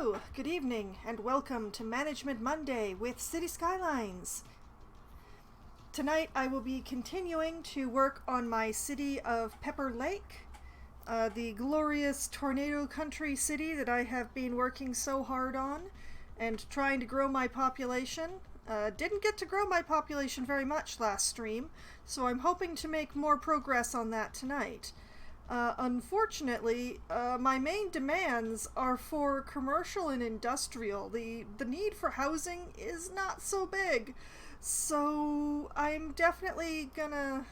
Hello, good evening, and welcome to Management Monday with City Skylines. Tonight I will be continuing to work on my city of Pepper Lake, the glorious tornado country city that I have been working so hard on and trying to grow my population. Didn't get to grow my population very much last stream, so I'm hoping to make more progress on that tonight. Unfortunately, my main demands are for commercial and industrial. The need for housing is not so big, so I'm definitely gonna...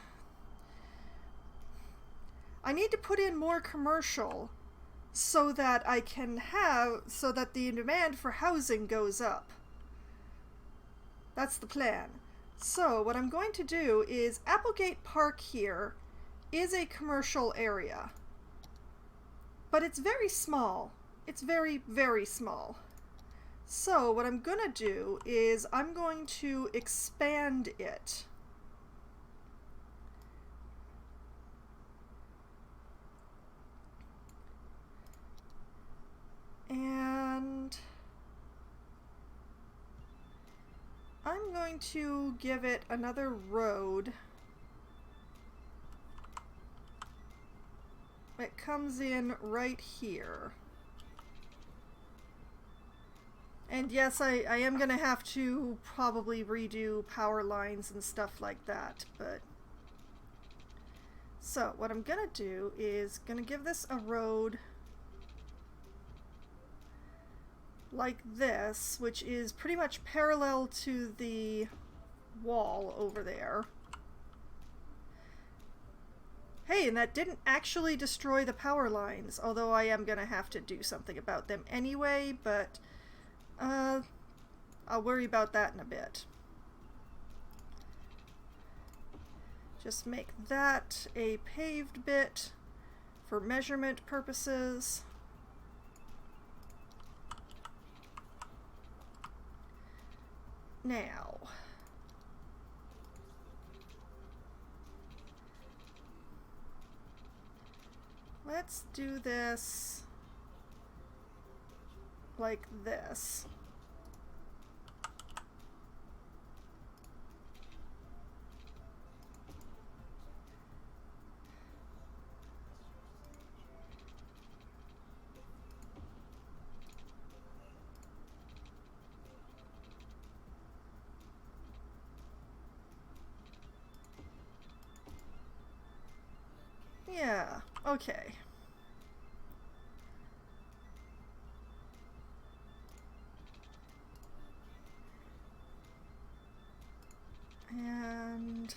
I need to put in more commercial so that the demand for housing goes up. That's the plan. So what I'm going to do is Applegate Park here is a commercial area, but it's very small. It's very, very small. So what I'm gonna do is I'm going to expand it. And I'm going to give it another road. It comes in right here. And yes, I am going to have to probably redo power lines and stuff like that, but... So, what I'm going to do is going to give this a road like this, which is pretty much parallel to the wall over there. Hey, and that didn't actually destroy the power lines, although I am gonna have to do something about them anyway, but I'll worry about that in a bit. Just make that a paved bit for measurement purposes. Now, let's do this like this. Yeah, okay. And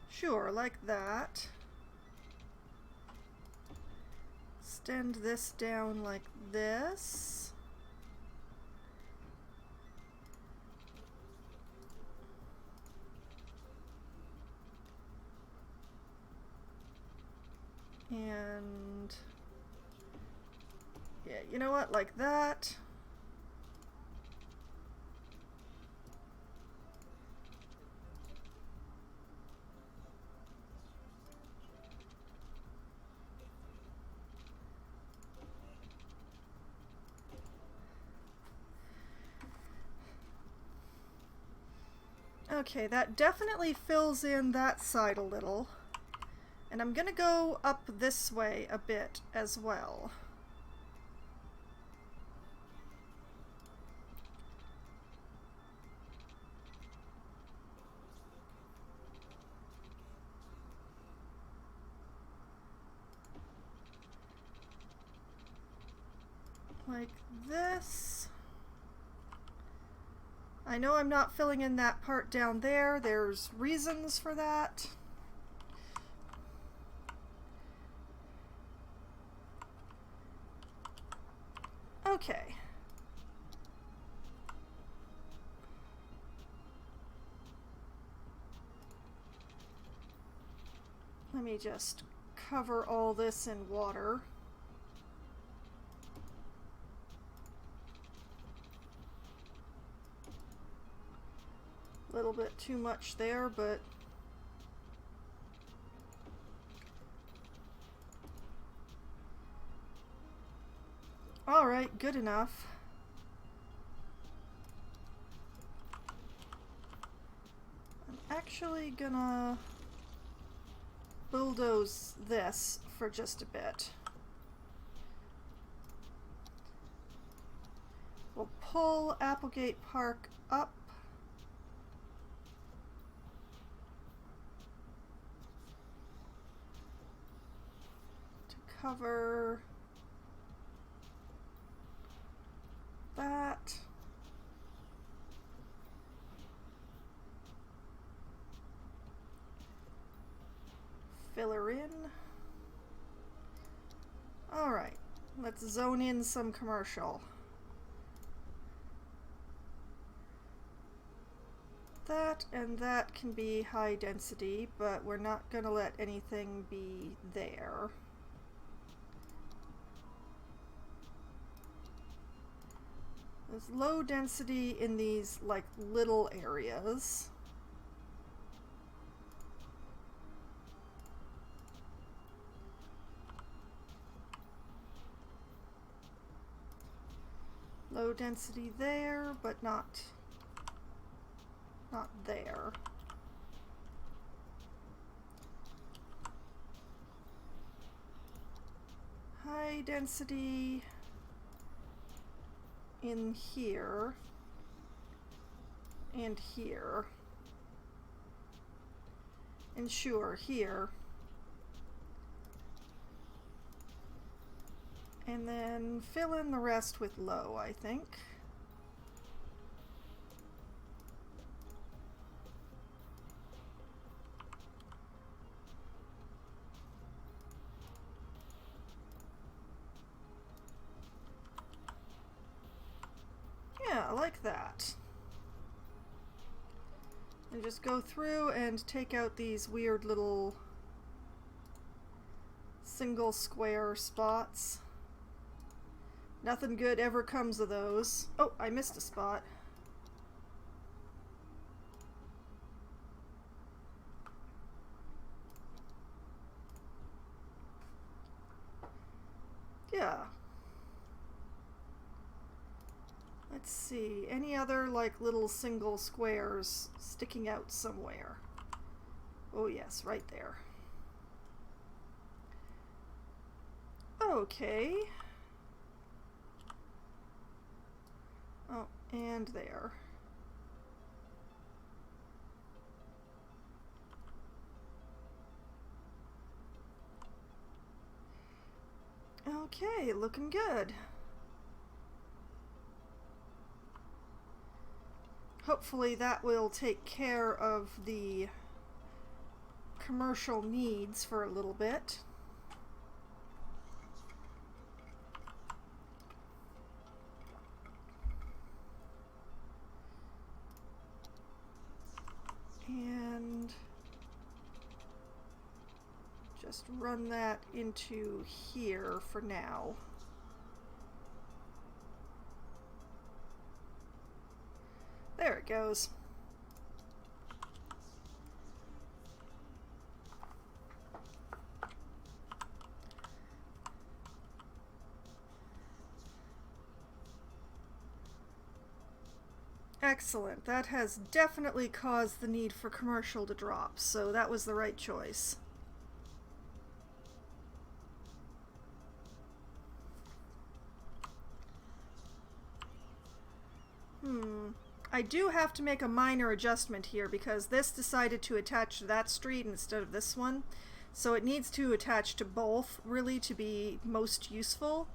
sure, like that. Extend this down like this. And yeah, you know what, like that. Okay, that definitely fills in that side a little. And I'm gonna go up this way a bit as well. Like this. I know I'm not filling in that part down there. There's reasons for that. Okay. Let me just cover all this in water. A little bit too much there, but Alright, good enough. I'm actually gonna bulldoze this for just a bit. We'll pull Applegate Park up. To cover that. Fill her in. Alright, let's zone in some commercial. That and that can be high density, but we're not going to let anything be there. There's low density in these like little areas. Low density there, but not there. High density in here and here. And sure, here. And then fill in the rest with low, I think. Yeah, I like that. And just go through and take out these weird little single square spots. Nothing good ever comes of those. Oh, I missed a spot. Yeah. Let's see, any other like little single squares sticking out somewhere? Oh yes, right there. Okay. Oh, and there. Okay, looking good. Hopefully that will take care of the commercial needs for a little bit. And just run that into here for now. There it goes. Excellent. That has definitely caused the need for commercial to drop, so that was the right choice. I do have to make a minor adjustment here because this decided to attach to that street instead of this one. So it needs to attach to both, really, to be most useful.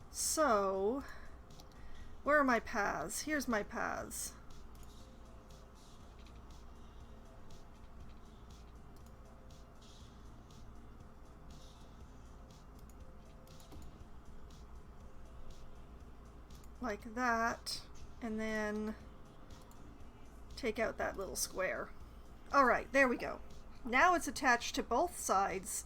So, where are my paths? Here's my paths. Like that, and then take out that little square. Alright, there we go. Now it's attached to both sides.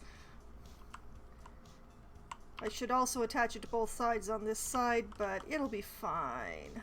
I should also attach it to both sides on this side, but it'll be fine.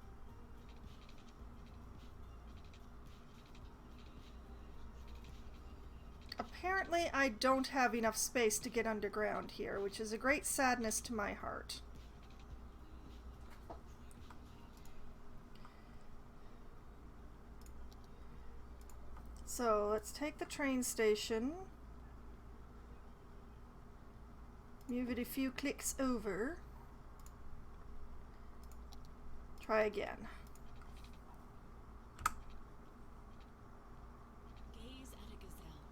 apparently I don't have enough space to get underground here, which is a great sadness to my heart. So let's take the train station, move it a few clicks over, try again. Gaze at a gazelle,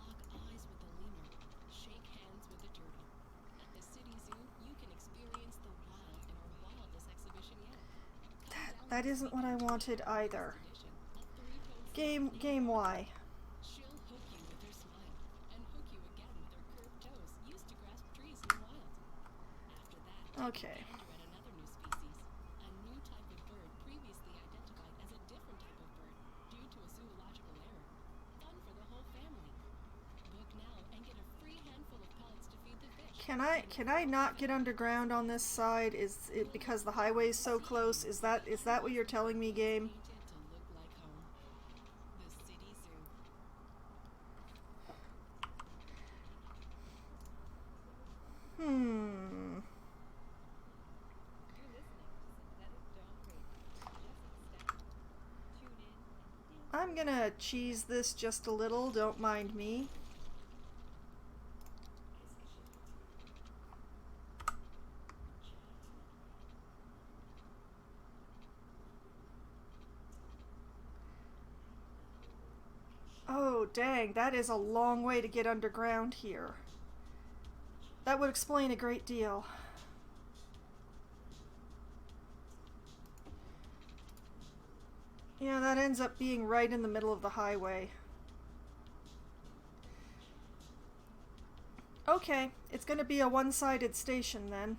lock eyes with a lemur, shake hands with a turtle. At the city zoo, you can experience the wild in our wildest exhibition yet. That isn't what I wanted either. Game Y. She'll hook you with her smile, and hook you again with her curved toes used to grasp trees in the wild. After that, Okay. gander at another new species, a new type of bird previously identified as a different type of bird due to a zoological error. Fun for the whole family. Book now and get a free handful of pellets to feed the fish. Can I not get underground on this side? Is it because the highway's so close? Is that what you're telling me, game? Painted to look like home. The city zoo. I'm gonna cheese this just a little, don't mind me. Oh, dang, that is a long way to get underground here. That would explain a great deal. Yeah, that ends up being right in the middle of the highway. Okay, it's gonna be a one-sided station then.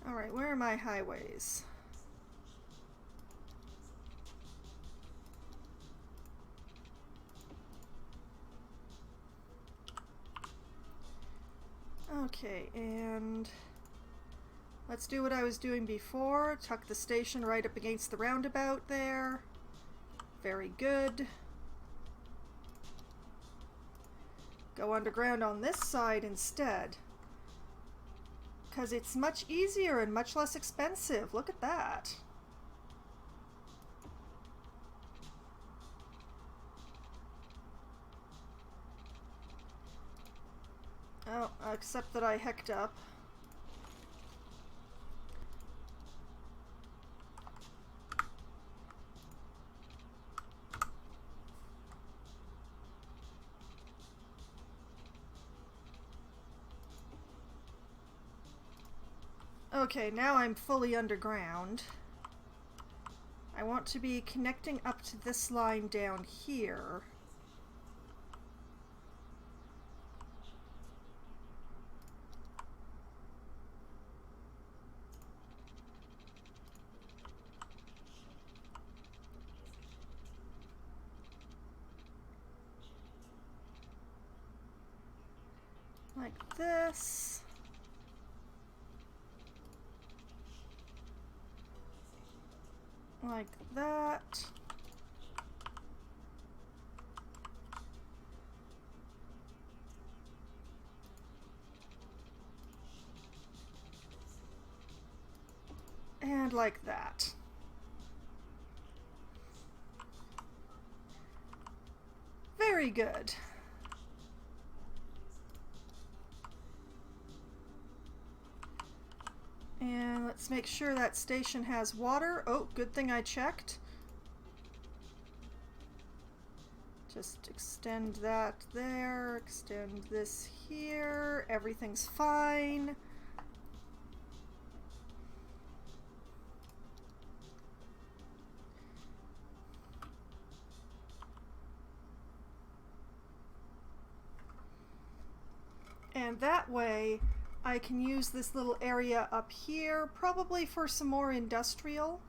Alright, where are my highways? Okay, and let's do what I was doing before. Tuck the station right up against the roundabout there. Very good. Go underground on this side instead, because it's much easier and much less expensive. Look at that. Oh, except that I hecked up. Okay, now I'm fully underground. I want to be connecting up to this line down here. Like this. Like that. And like that. Very good. And let's make sure that station has water. Oh, good thing I checked. Just extend that there, extend this here. Everything's fine. And that way, I can use this little area up here, probably for some more industrial.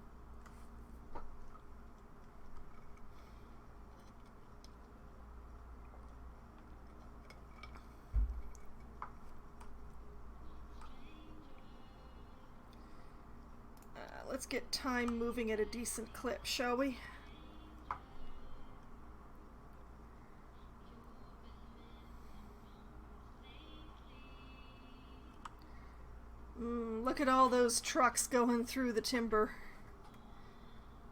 let's get time moving at a decent clip, shall we? Look at all those trucks going through the timber.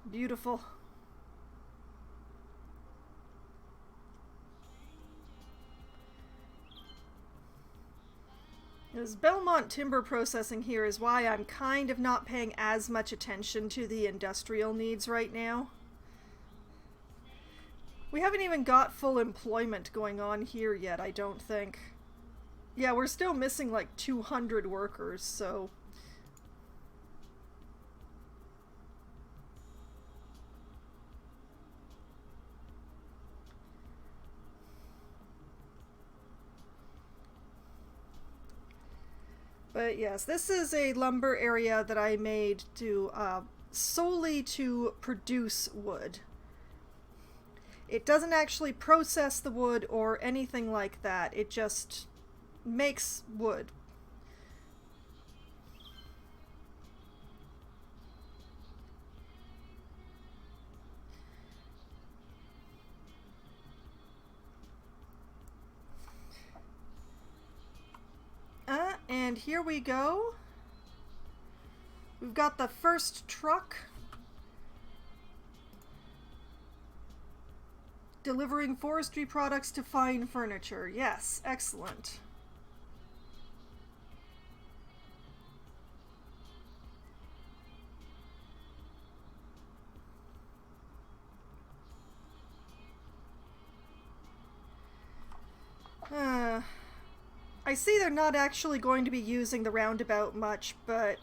Beautiful. This Belmont timber processing here is why I'm kind of not paying as much attention to the industrial needs right now. We haven't even got full employment going on here yet, I don't think. Yeah, we're still missing like 200 workers, so... But yes, this is a lumber area that I made to solely to produce wood. It doesn't actually process the wood or anything like that. It just makes wood. And here we go. We've got the first truck delivering forestry products to fine furniture. Yes, excellent. I see they're not actually going to be using the roundabout much, but,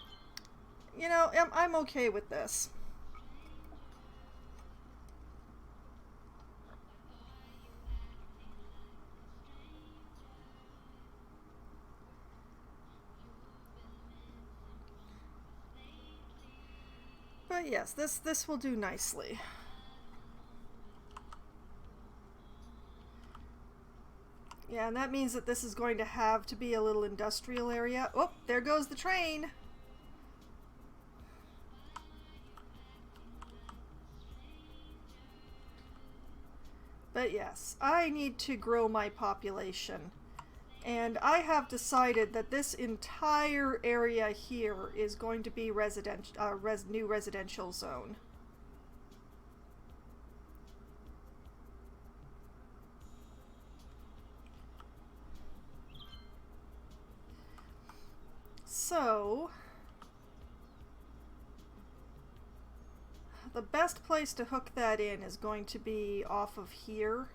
you know, I'm okay with this. But yes, this will do nicely. Yeah, and that means that this is going to have to be a little industrial area. Oh, there goes the train! But yes, I need to grow my population. And I have decided that this entire area here is going to be new residential zone. So, the best place to hook that in is going to be off of here.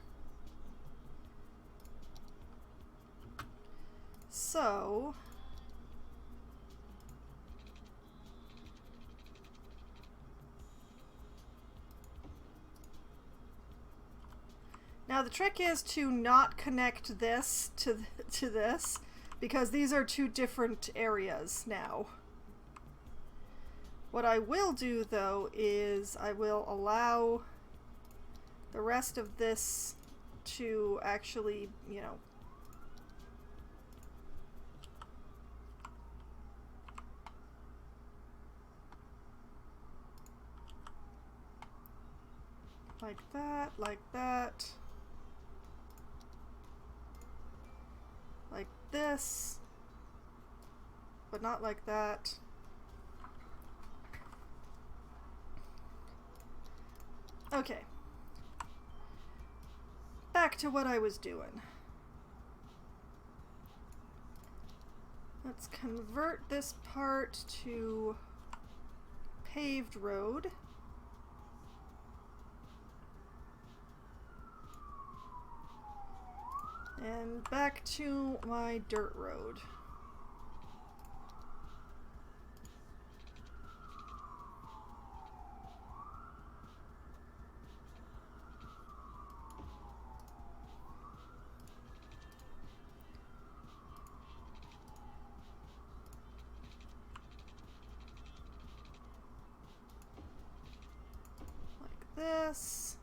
So, now the trick is to not connect this to this, because these are two different areas now. What I will do, though, is I will allow the rest of this to actually, you know, like that, like that, like this, but not like that. Okay. Back to what I was doing. Let's convert this part to paved road. And back to my dirt road. Like this.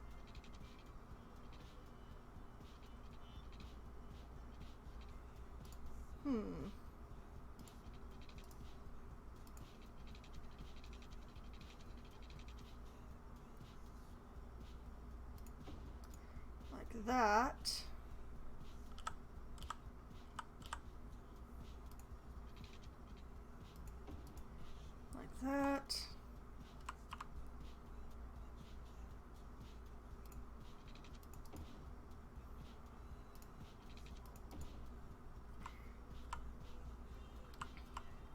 that. Like that.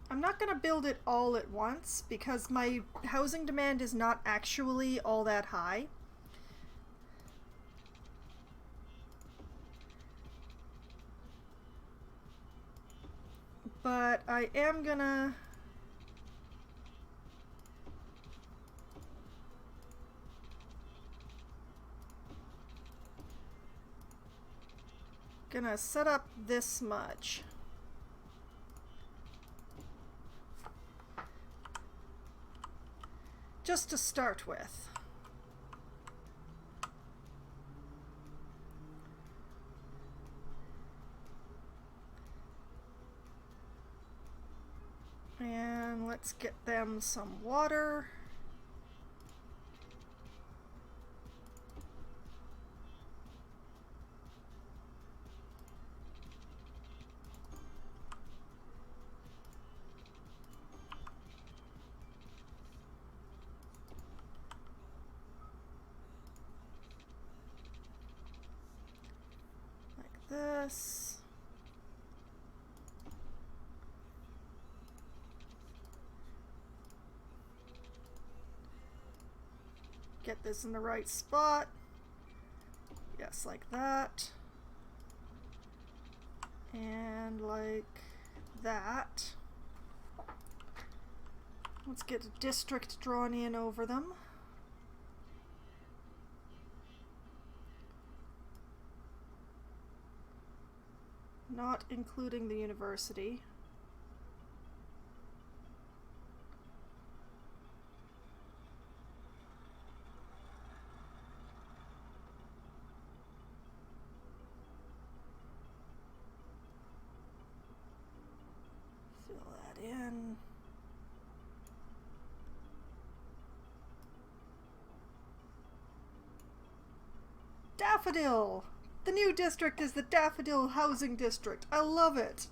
I'm not going to build it all at once because my housing demand is not actually all that high. But I am gonna set up this much. Just to start with. And let's get them some water. Like this. Get this in the right spot. Yes, like that. And like that. Let's get a district drawn in over them. Not including the university. Fill that in. Daffodil! The new district is the Daffodil Housing District. I love it.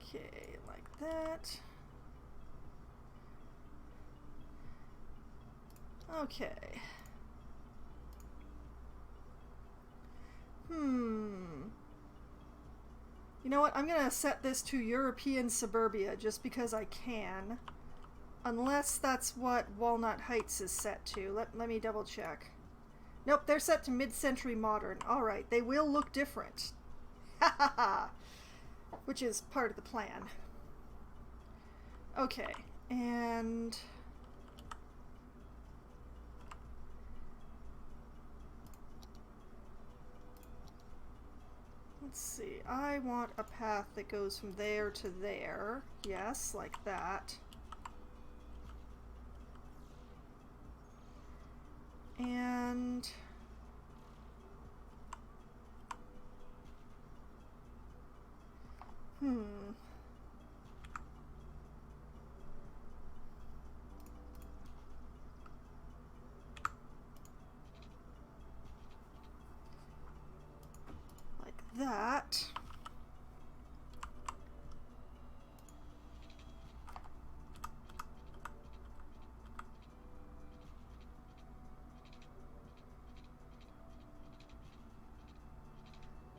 Okay, like that. Okay. You know what? I'm gonna set this to European suburbia just because I can. Unless that's what Walnut Heights is set to. Let me double check. Nope, they're set to mid-century modern. Alright, they will look different. Ha ha ha! Which is part of the plan. Okay, and... let's see, I want a path that goes from there to there. Yes, like that. And... like that.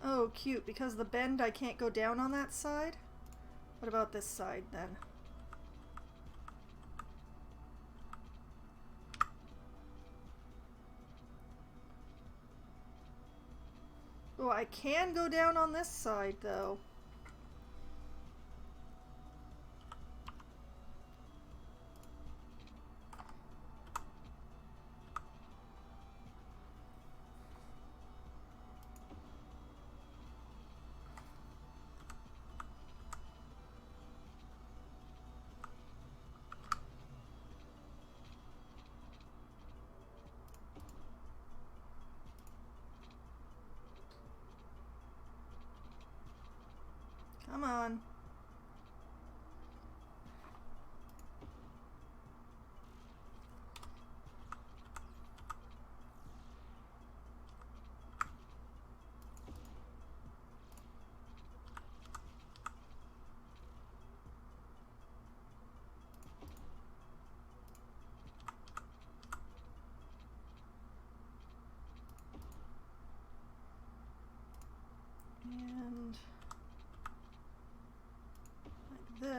Oh, cute. Because of the bend, I can't go down on that side? What about this side, then? Oh, I can go down on this side, though. Come on.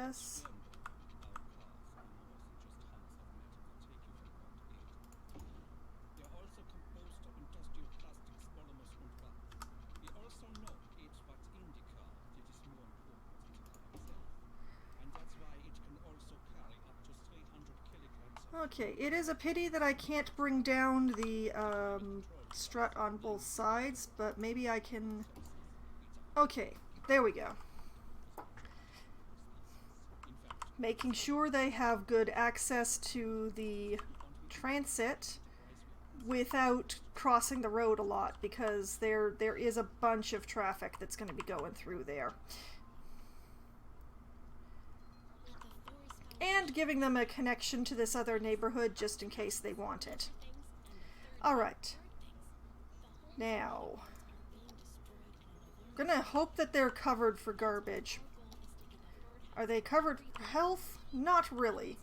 Yes. Okay, it is a pity that I can't bring down the strut on both sides, but maybe I can... Okay, there we go. Making sure they have good access to the transit without crossing the road a lot, because there is a bunch of traffic that's going to be going through there. And giving them a connection to this other neighborhood just in case they want it. Alright. Now, I'm gonna hope that they're covered for garbage. Are they covered for health? Not really.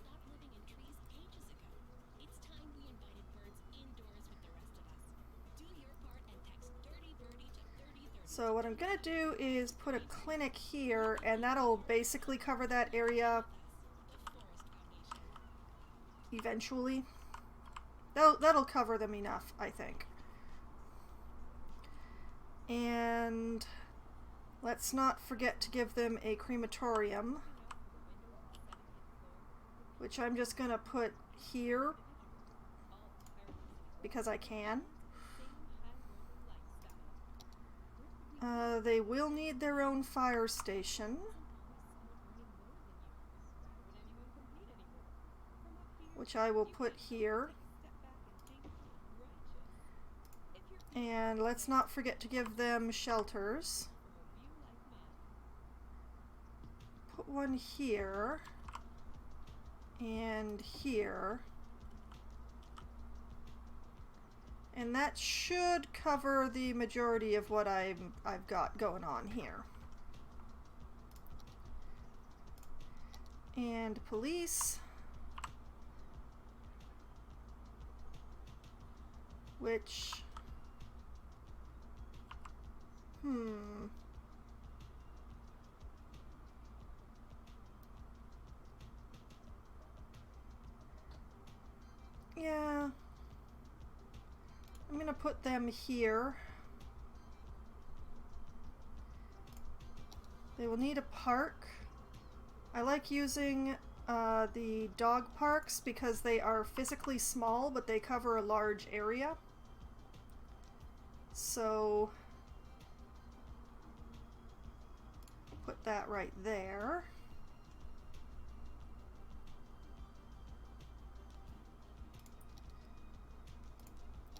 So what I'm gonna do is put a clinic here, and that'll basically cover that area eventually. That'll cover them enough, I think. And let's not forget to give them a crematorium, which I'm just gonna put here because I can. They will need their own fire station, which I will put here. And let's not forget to give them shelters. Put one here and here. And that should cover the majority of what I've got going on here. And police, which, yeah, I'm gonna put them here. They will need a park. I like using the dog parks because they are physically small, but they cover a large area. So put that right there.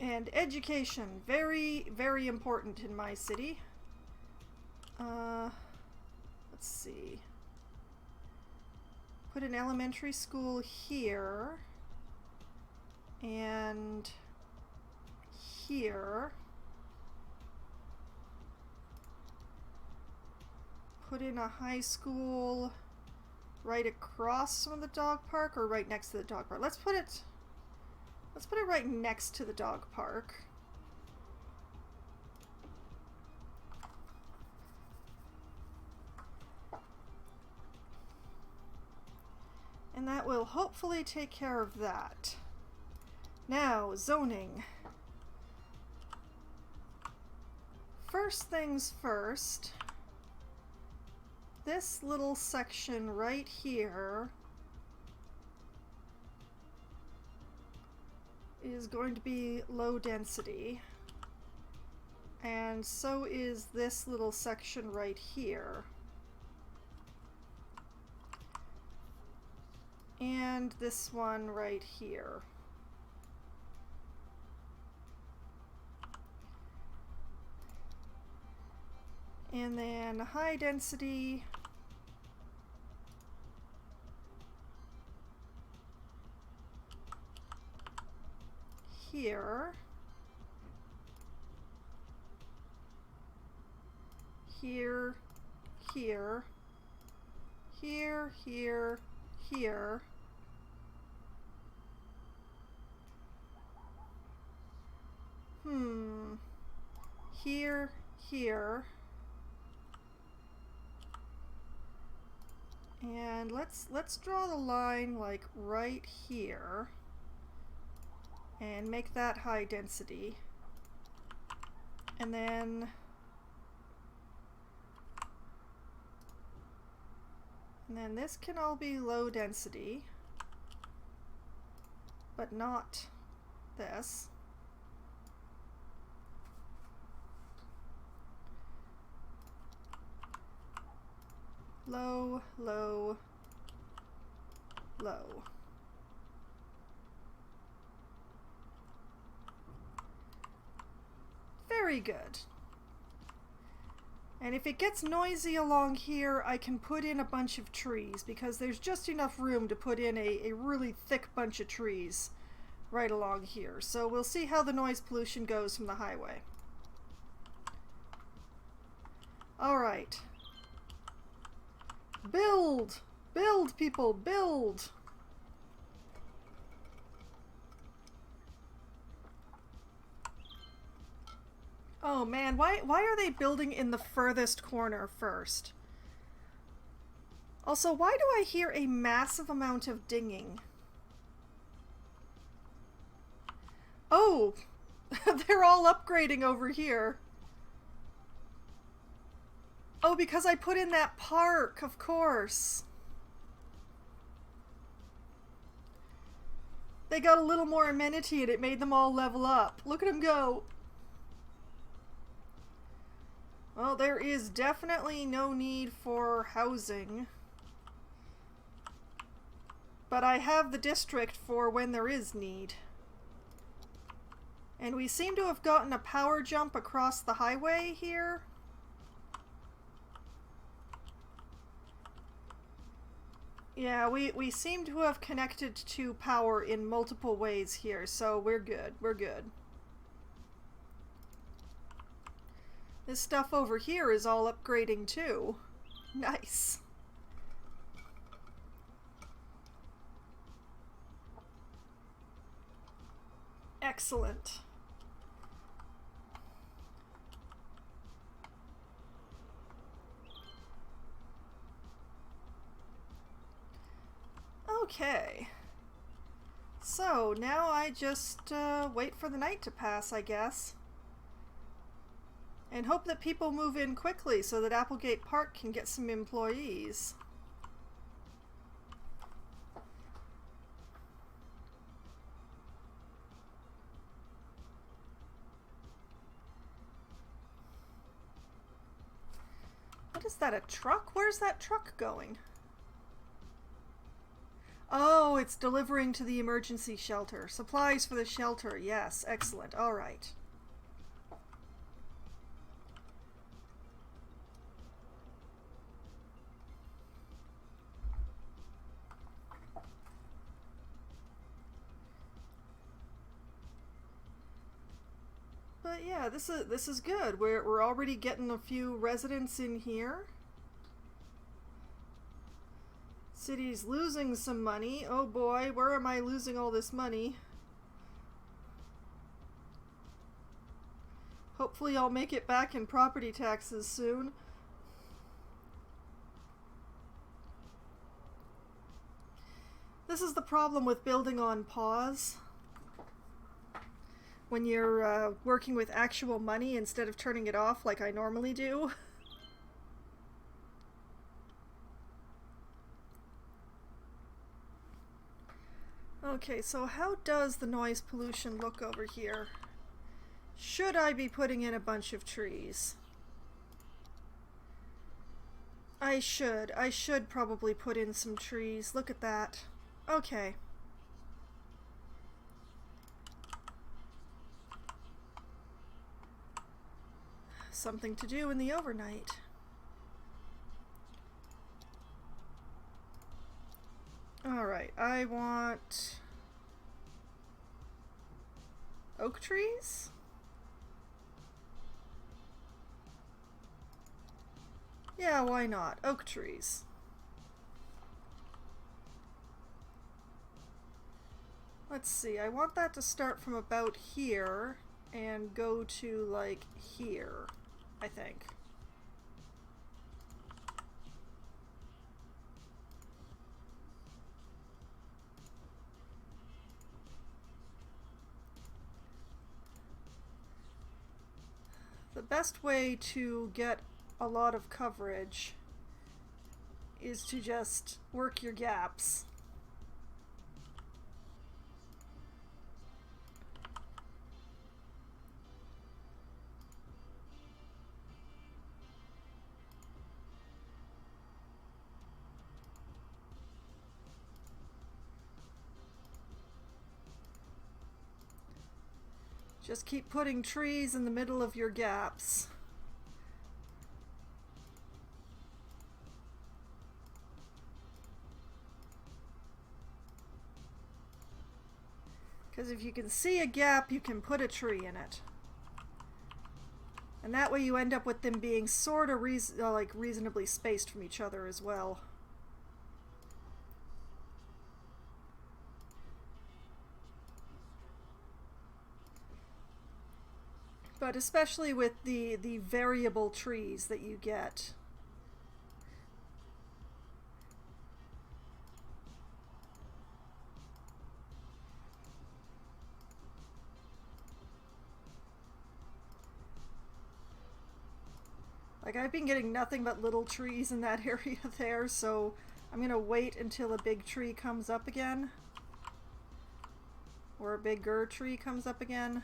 And education, very, very important in my city. Let's see. Put an elementary school here and here. Put in a high school right across from the dog park or right next to the dog park. Let's put it right next to the dog park. And that will hopefully take care of that. Now, zoning. First things first, this little section right here is going to be low density, and so is this little section right here, and this one right here. And then high density here, here, here, here, here, here, here, here, And let's draw the line like right here and make that high density. And then this can all be low density, but not this. Low, low, low. Very good. And if it gets noisy along here, I can put in a bunch of trees, because there's just enough room to put in a really thick bunch of trees right along here. So we'll see how the noise pollution goes from the highway. All right. Build! Build, people, build! Oh man, why are they building in the furthest corner first? Also, why do I hear a massive amount of dinging? Oh! They're all upgrading over here. Oh, because I put in that park, of course. They got a little more amenity and it made them all level up. Look at them go. Well, there is definitely no need for housing. But I have the district for when there is need. And we seem to have gotten a power jump across the highway here. Yeah, we seem to have connected to power in multiple ways here, so we're good. We're good. This stuff over here is all upgrading too. Nice. Excellent. Okay. So now I just wait for the night to pass, I guess. And hope that people move in quickly so that Applegate Park can get some employees. What is that, a truck? Where's that truck going? Oh, it's delivering to the emergency shelter. Supplies for the shelter. Yes, excellent. All right. But yeah, this is good. We're already getting a few residents in here. City's losing some money. Oh boy, where am I losing all this money? Hopefully I'll make it back in property taxes soon. This is the problem with building on pause. When you're working with actual money instead of turning it off like I normally do. Okay, so how does the noise pollution look over here? Should I be putting in a bunch of trees? I should. I should probably put in some trees. Look at that. Okay. Something to do in the overnight. Alright, I want oak trees? Yeah, why not? Oak trees. Let's see, I want that to start from about here and go to like here, I think. best way to get a lot of coverage is to just work your gaps. Just keep putting trees in the middle of your gaps. Because if you can see a gap, you can put a tree in it. And that way you end up with them being sort of reasonably spaced from each other as well. But especially with the variable trees that you get. Like, I've been getting nothing but little trees in that area there, so I'm gonna wait until a big tree comes up again. Or a bigger tree comes up again.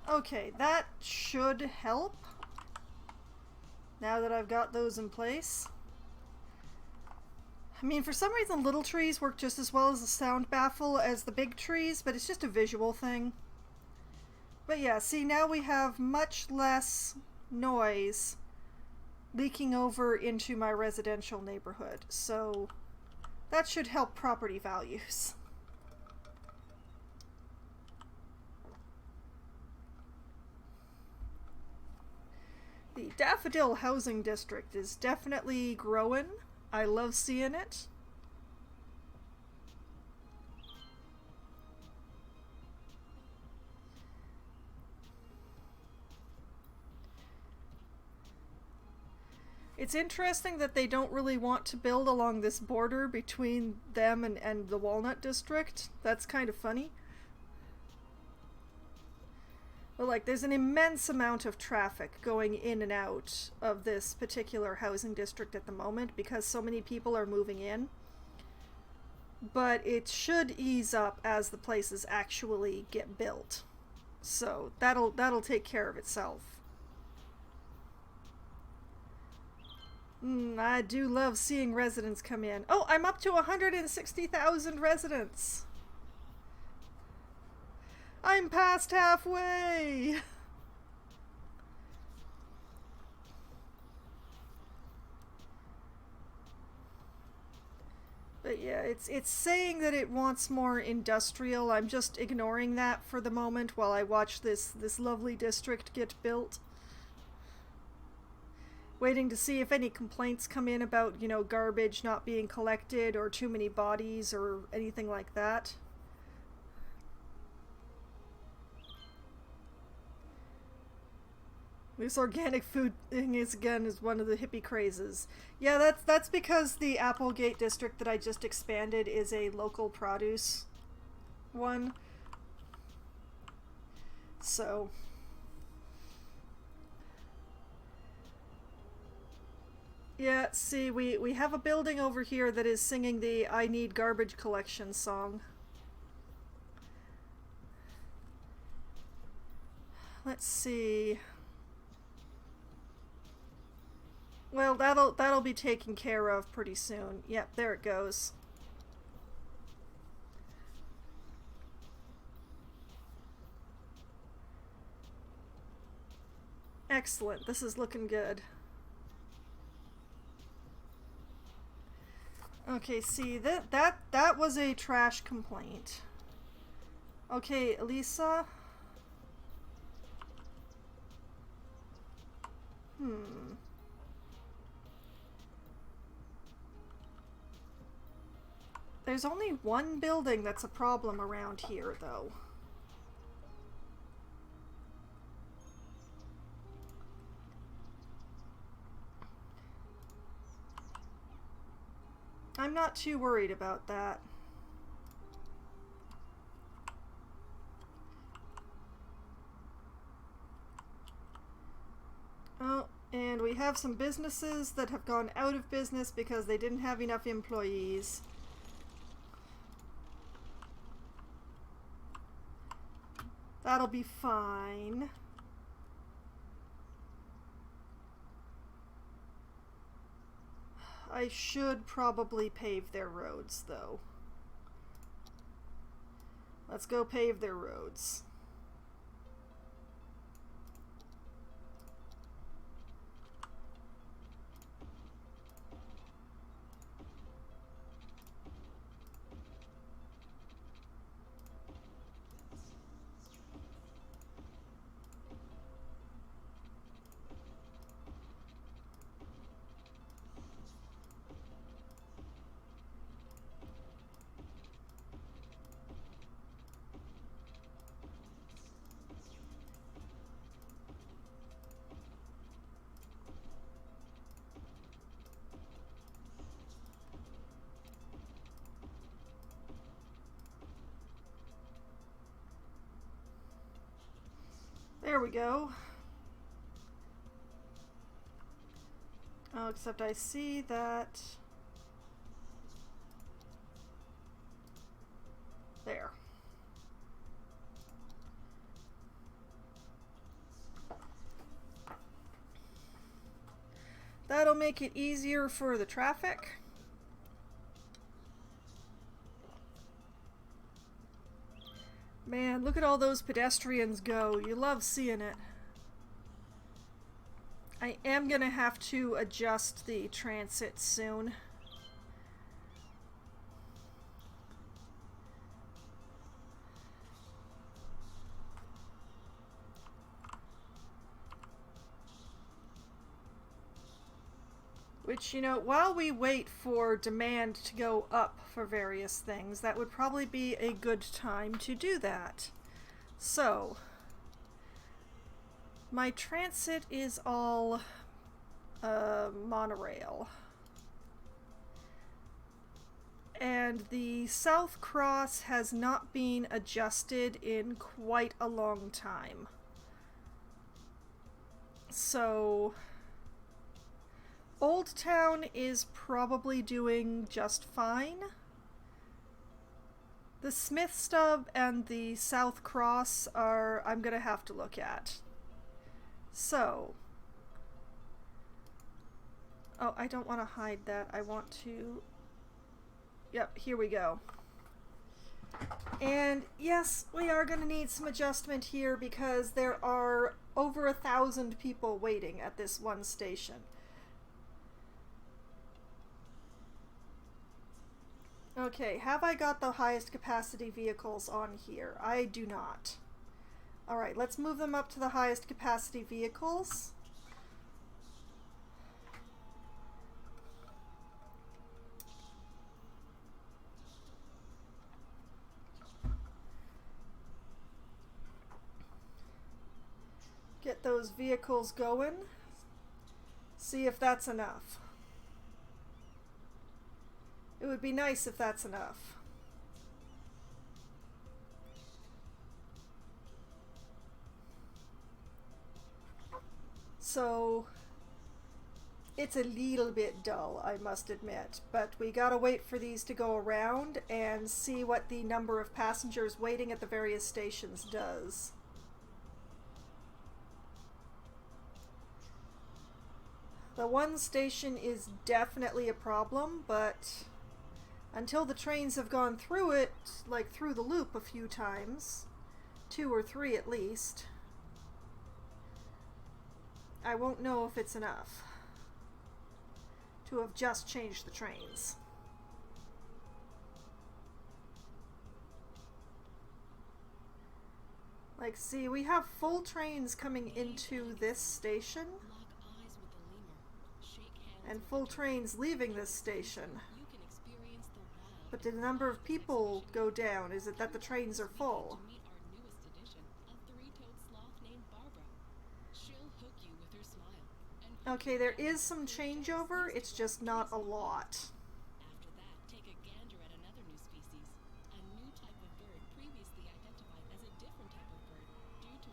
Okay, that should help. Now that I've got those in place. I mean, for some reason little trees work just as well as the sound baffle as the big trees, but it's just a visual thing. But yeah, see, now we have much less noise leaking over into my residential neighborhood, so that should help property values. The Daffodil Housing District is definitely growing. I love seeing it. It's interesting that they don't really want to build along this border between them and the Walnut District. That's kind of funny. But like, there's an immense amount of traffic going in and out of this particular housing district at the moment because so many people are moving in. But it should ease up as the places actually get built. So that'll take care of itself. I do love seeing residents come in. Oh, I'm up to 160,000 residents! I'm past halfway! But yeah, it's saying that it wants more industrial. I'm just ignoring that for the moment while I watch this lovely district get built. Waiting to see if any complaints come in about, you know, garbage not being collected or too many bodies or anything like that. This organic food thing is one of the hippie crazes. Yeah, that's because the Applegate district that I just expanded is a local produce one. So yeah, see, we have a building over here that is singing the I Need Garbage Collection song. Let's see. Well, that'll be taken care of pretty soon. Yep, there it goes. Excellent. This is looking good. Okay, see, that was a trash complaint. Okay, Elisa. There's only one building that's a problem around here, though. I'm not too worried about that. Oh, and we have some businesses that have gone out of business because they didn't have enough employees. That'll be fine. I should probably pave their roads, though. Let's go pave their roads. There we go. Oh, except I see that... There. That'll make it easier for the traffic. Man, look at all those pedestrians go. You love seeing it. I am gonna have to adjust the transit soon. Which, you know, while we wait for demand to go up for various things, that would probably be a good time to do that. So, my transit is all monorail. And the South Cross has not been adjusted in quite a long time. So... Old Town is probably doing just fine. The Smith Stub and the South Cross are I'm gonna have to look at. So... Oh, I don't want to hide that. I want to... Yep, here we go. And yes, we are gonna need some adjustment here because there are over 1,000 people waiting at this one station. Okay, have I got the highest capacity vehicles on here? I do not. Alright, let's move them up to the highest capacity vehicles. Get those vehicles going. See if that's enough. It would be nice if that's enough. So, it's a little bit dull, I must admit, but we gotta wait for these to go around and see what the number of passengers waiting at the various stations does. The one station is definitely a problem, but until the trains have gone through it, like through the loop a few times, 2 or 3 at least, I won't know if it's enough to have just changed the trains. Like, see, we have full trains coming into this station and full trains leaving this station. But did the number of people go down? Is it that the trains are full? Okay, there is some changeover, it's just not a lot.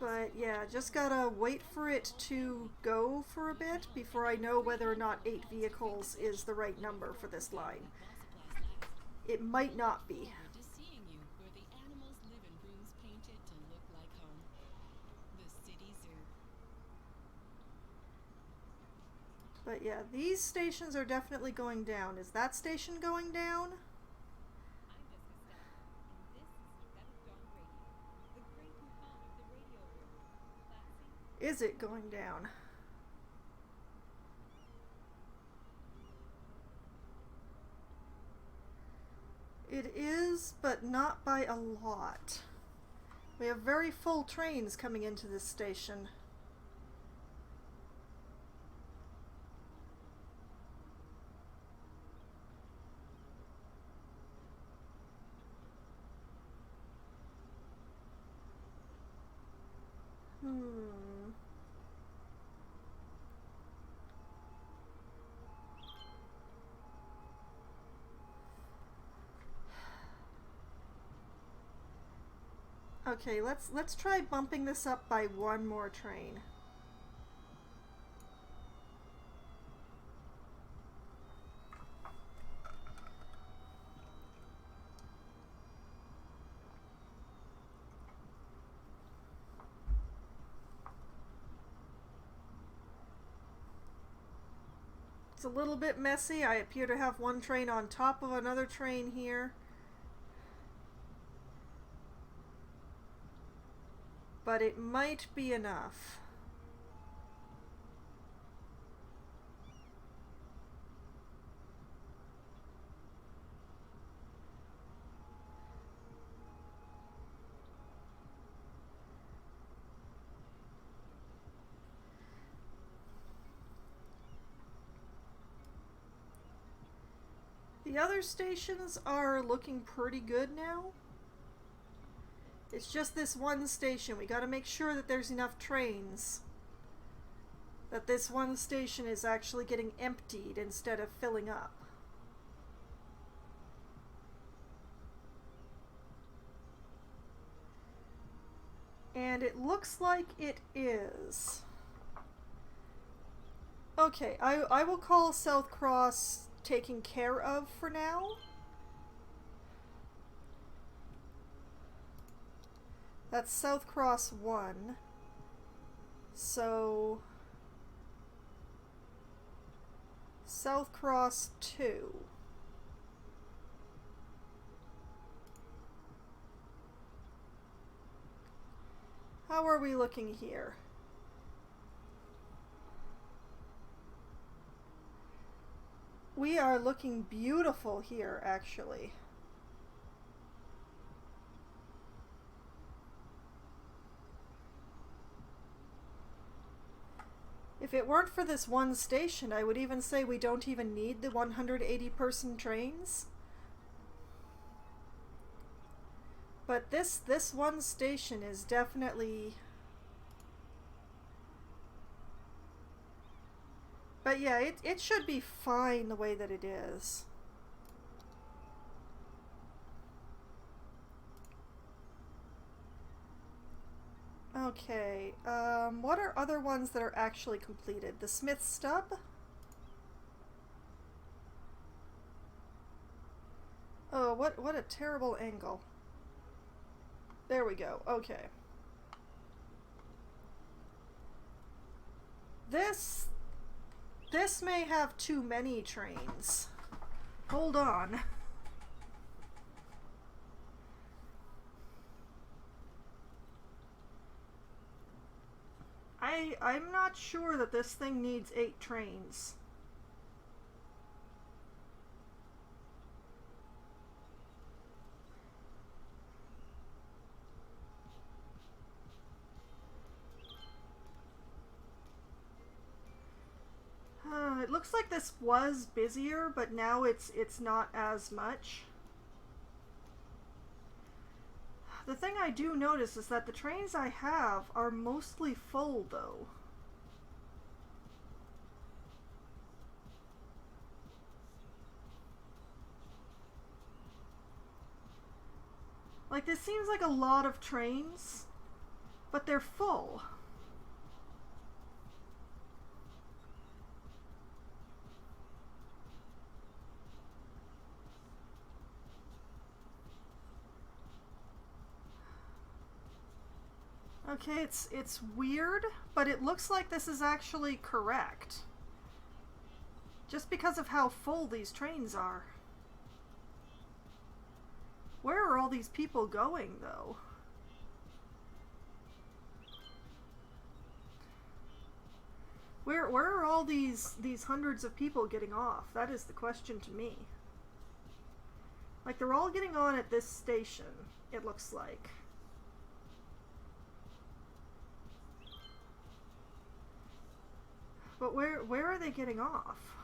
But yeah, just gotta wait for it to go for a bit before I know whether or not 8 vehicles is the right number for this line. While supplies last. It might not be. Forward to seeing you where the animals live in rooms painted to look like home. The city zoo. But yeah, these stations are definitely going down. Is that station going down? I'm Jessica Stein, and this is Synthetic Dawn Radio, the great Mulan of the radio world. Classy, Is it going down? It is, but not by a lot. We have very full trains coming into this station. Okay, let's try bumping this up by one more train. It's a little bit messy. I appear to have one train on top of another train here. But it might be enough. The other stations are looking pretty good now. It's just this one station. We gotta make sure that there's enough trains. That this one station is actually getting emptied instead of filling up. And it looks like it is. Okay, I will call South Cross taken care of for now. That's South Cross 1. So South Cross 2. How are we looking here? We are looking beautiful here, actually. If it weren't for this one station, I would even say we don't even need the 180-person trains. But this one station is definitely... But yeah, it should be fine the way that it is. Okay, what are other ones that are actually completed? The Smith Stub? Oh, what a terrible angle. There we go, okay. This may have too many trains. Hold on. I'm not sure that this thing needs 8 trains. It looks like this was busier, but now it's not as much. The thing I do notice is that the trains I have are mostly full, though. Like, this seems like a lot of trains. but they're full. Okay, it's weird, but it looks like this is actually correct. Just because of how full these trains are. Where are all these people going, though? Where are all these hundreds of people getting off? That is the question to me. Like, they're all getting on at this station, it looks like. But where are they getting off?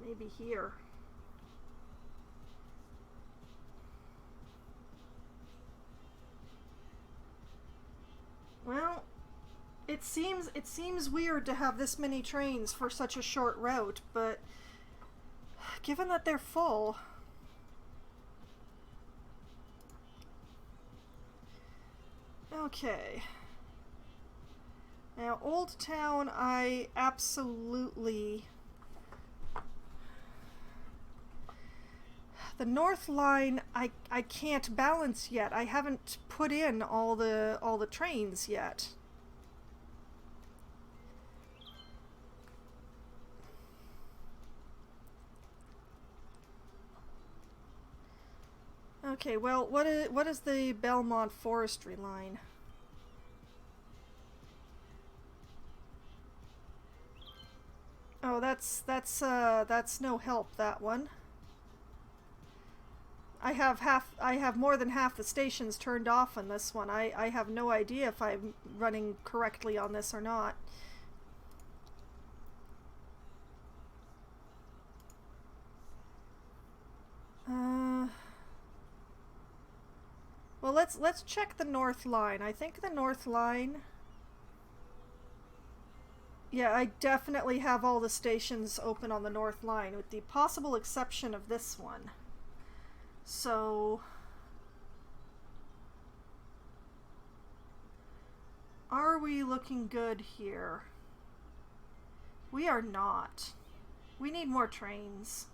Maybe here. Well, it seems weird to have this many trains for such a short route, but given that they're full, okay. Now, Old Town, I absolutely... The North Line, I can't balance yet. I haven't put in all the trains yet. Okay, well, what is the Belmont Forestry line? Oh, that's no help, that one. I have more than half the stations turned off on this one. I have no idea if I'm running correctly on this or not. Well, let's check the North Line. I think the North Line... Yeah, I definitely have all the stations open on the North Line, with the possible exception of this one. So... Are we looking good here? We are not. We need more trains.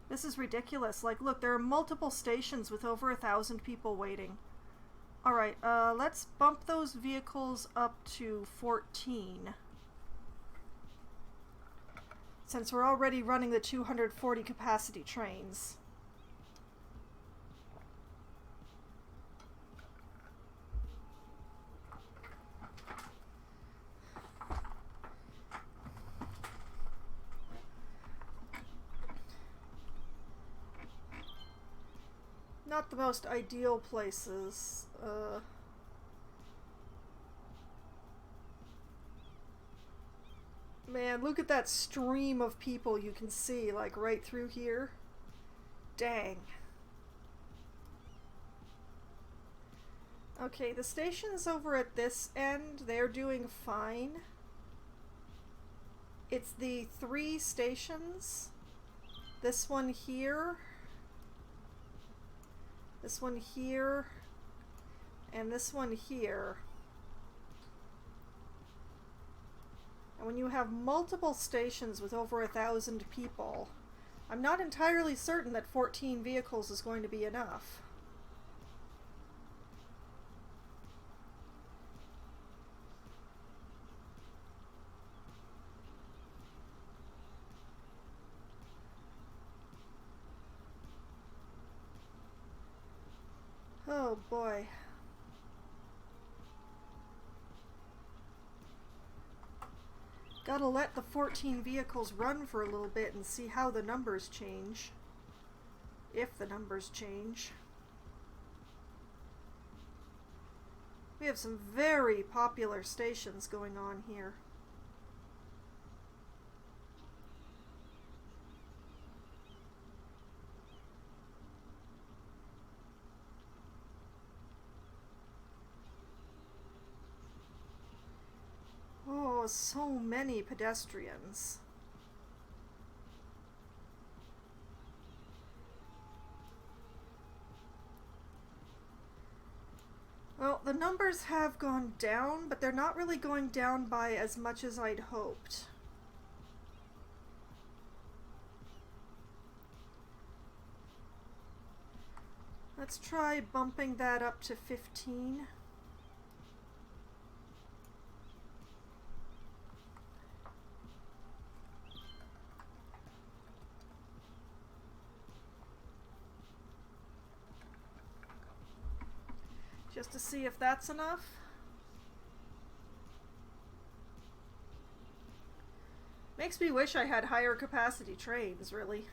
This is ridiculous. Like, look, there are multiple stations with over 1,000 people waiting. Alright, let's bump those vehicles up to 14. Since we're already running the 240 capacity trains. Not the most ideal places. Man, look at that stream of people you can see, like, right through here. Dang. Okay, the stations over at this end, they're doing fine. It's the 3 stations. This one here. This one here. And this one here. And when you have multiple stations with over 1,000 people, I'm not entirely certain that 14 vehicles is going to be enough. Oh boy. Gotta let the 14 vehicles run for a little bit and see how the numbers change. If the numbers change. We have some very popular stations going on here. Oh, so many pedestrians. numbers have gone down, but they're not really going down by as much as I'd hoped. Let's try bumping that up to 15. Just to see if that's enough. Makes me wish I had higher capacity trains, really.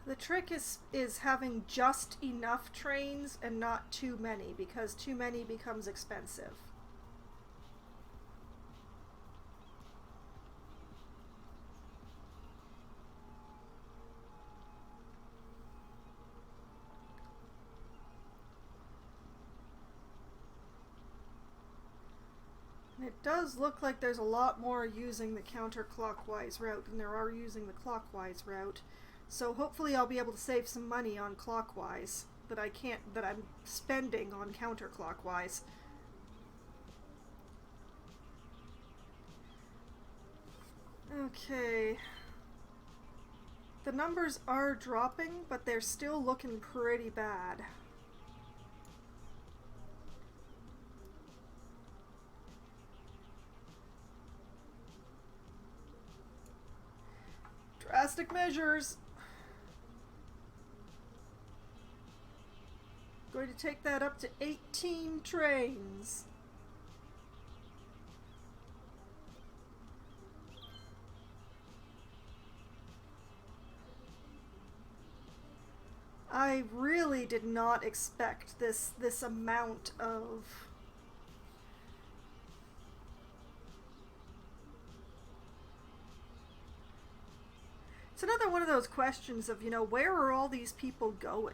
The trick is having just enough trains and not too many, because too many becomes expensive. And it does look like there's a lot more using the counterclockwise route than there are using the clockwise route. So hopefully I'll be able to save some money on clockwise that I'm spending on counterclockwise. Okay. The numbers are dropping, but they're still looking pretty bad. Drastic measures. Going to take that up to 18 trains. I really did not expect this amount of It's another one of those questions of, where are all these people going?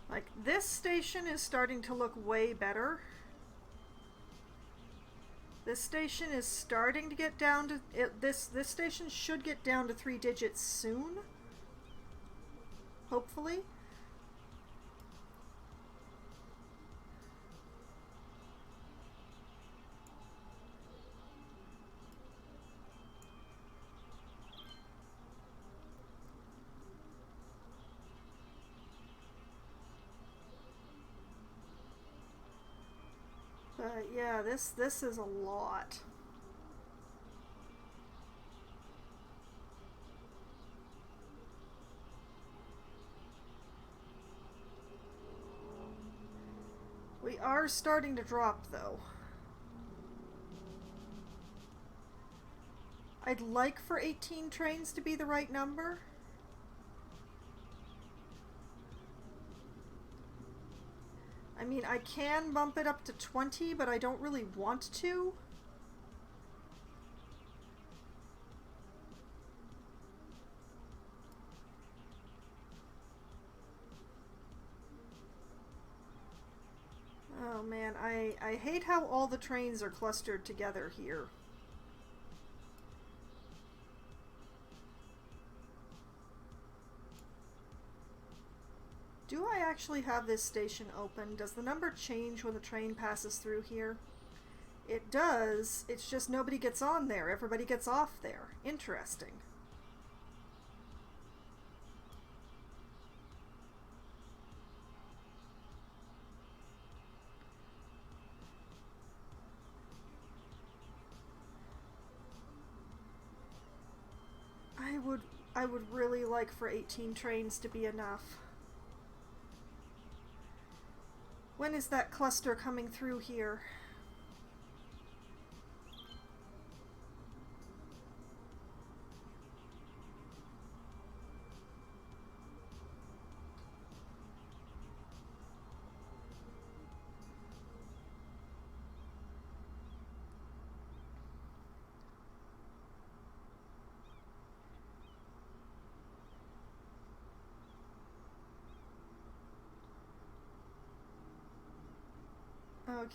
Like, this station is starting to look way better. This station is starting to get down to this station should get down to 3 digits soon. Hopefully. But yeah, this is a lot. We are starting to drop, though. I'd like for 18 trains to be the right number. I mean, I can bump it up to 20, but I don't really want to. Oh man, I hate how all the trains are clustered together here. Do I actually have this station open? Does the number change when the train passes through here? It does, it's just nobody gets on there. Everybody gets off there. Interesting. I would really like for 18 trains to be enough. When is that cluster coming through here?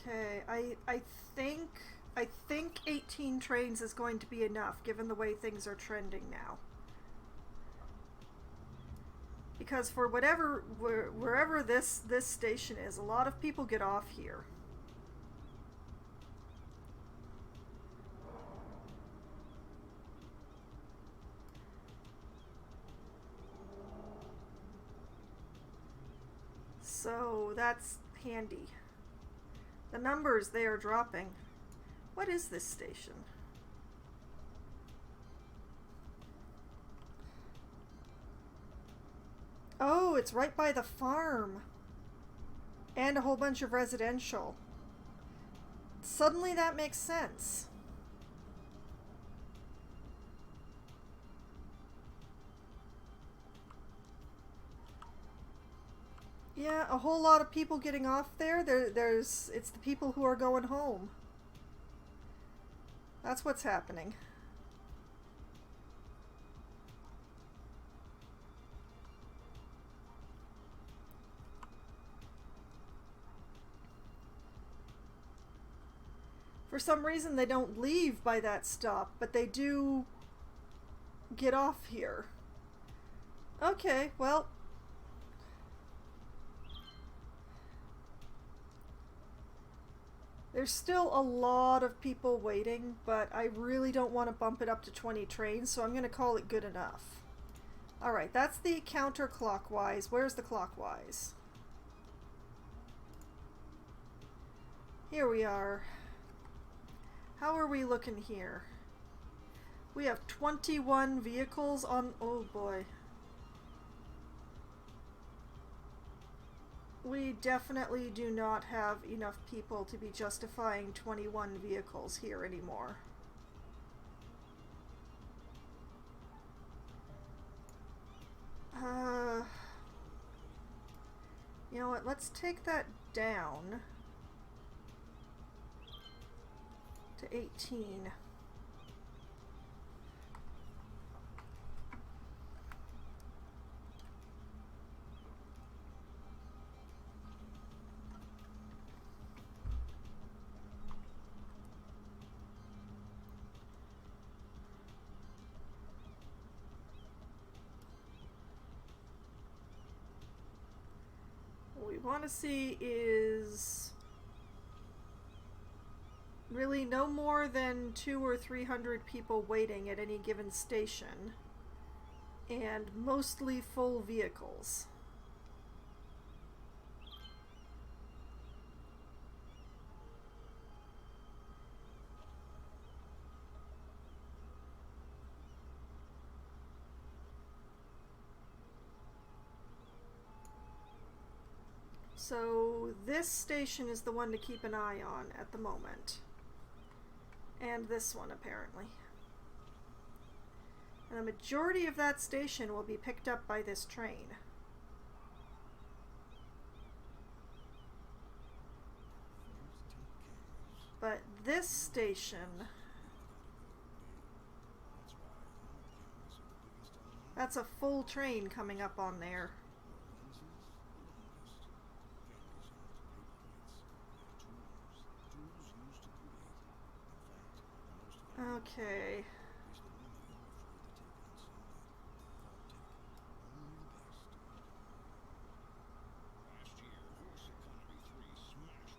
Okay, I think I think 18 trains is going to be enough given the way things are trending now. Because for wherever this station is, a lot of people get off here. So that's handy. The numbers, they are dropping. What is this station? Oh, it's right by the farm. And a whole bunch of residential. Suddenly that makes sense. Yeah, a whole lot of people getting off there. It's the people who are going home. That's what's happening. For some reason, they don't leave by that stop, but they do get off here. Okay, well. There's still a lot of people waiting, but I really don't want to bump it up to 20 trains, so I'm going to call it good enough. Alright, that's the counterclockwise. Where's the clockwise? Here we are. How are we looking here? We have 21 vehicles on... Oh boy. We definitely do not have enough people to be justifying 21 vehicles here anymore. You know what? Let's take that down to 18. What we want to see is really no more than 200 or 300 people waiting at any given station, and mostly full vehicles. So this station is the one to keep an eye on at the moment. And this one, apparently. And the majority of that station will be picked up by this train. But this station... That's a full train coming up on there. Okay.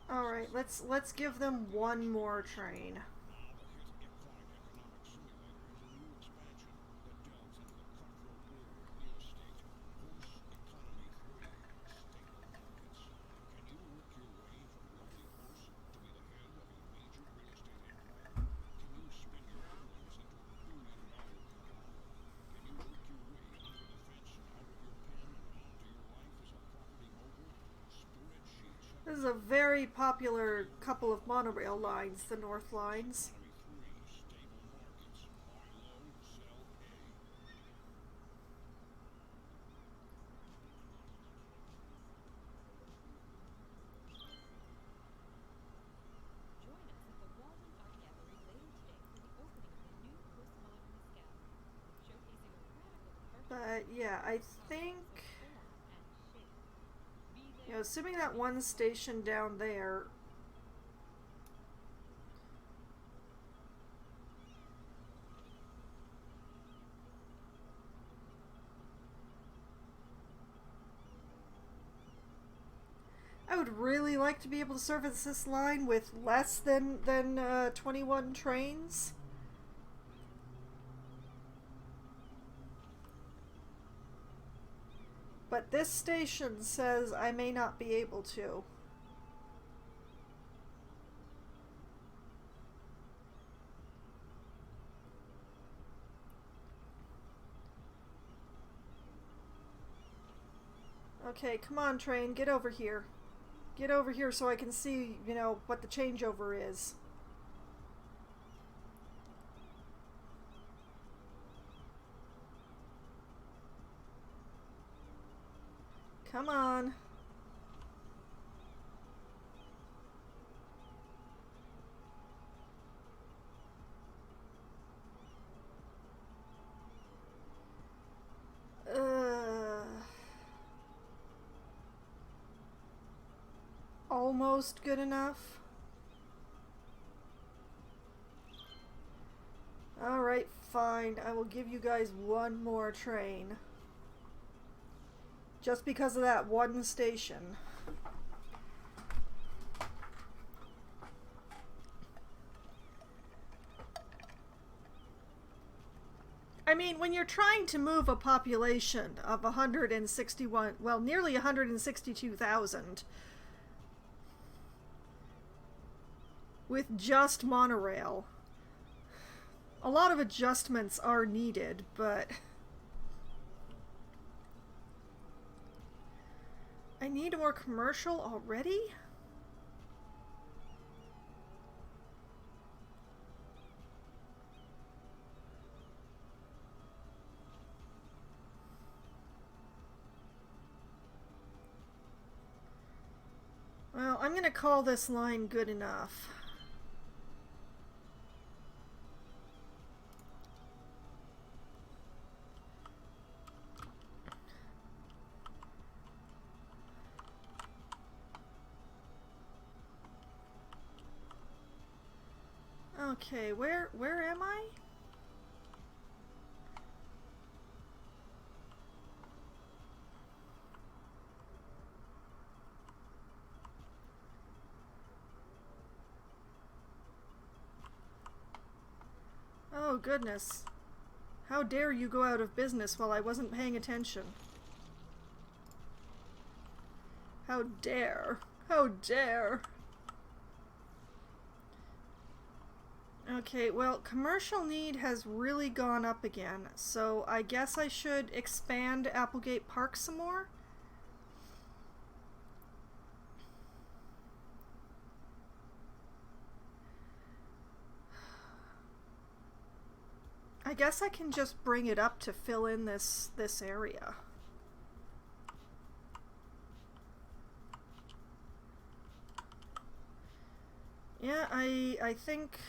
All right, let's give them one more train. This is a very popular couple of monorail lines, the North Lines. But yeah, I think, you know, assuming that one station down there would really like to be able to service this line with less than 21 trains. But this station says I may not be able to. Okay, come on, train, get over here. Get over here so I can see, you know, what the changeover is. Come on. Almost good enough. Alright, fine. I will give you guys one more train. Just because of that one station. I mean, when you're trying to move a population of 161, well, nearly 162,000 with just monorail, a lot of adjustments are needed, but I need more commercial already? Well, I'm gonna call this line good enough. Okay, where am I? Oh goodness. How dare you go out of business while I wasn't paying attention? How dare? How dare? Okay, well, commercial need has really gone up again, so I guess I should expand Applegate Park some more? I guess I can just bring it up to fill in this area. Yeah, I think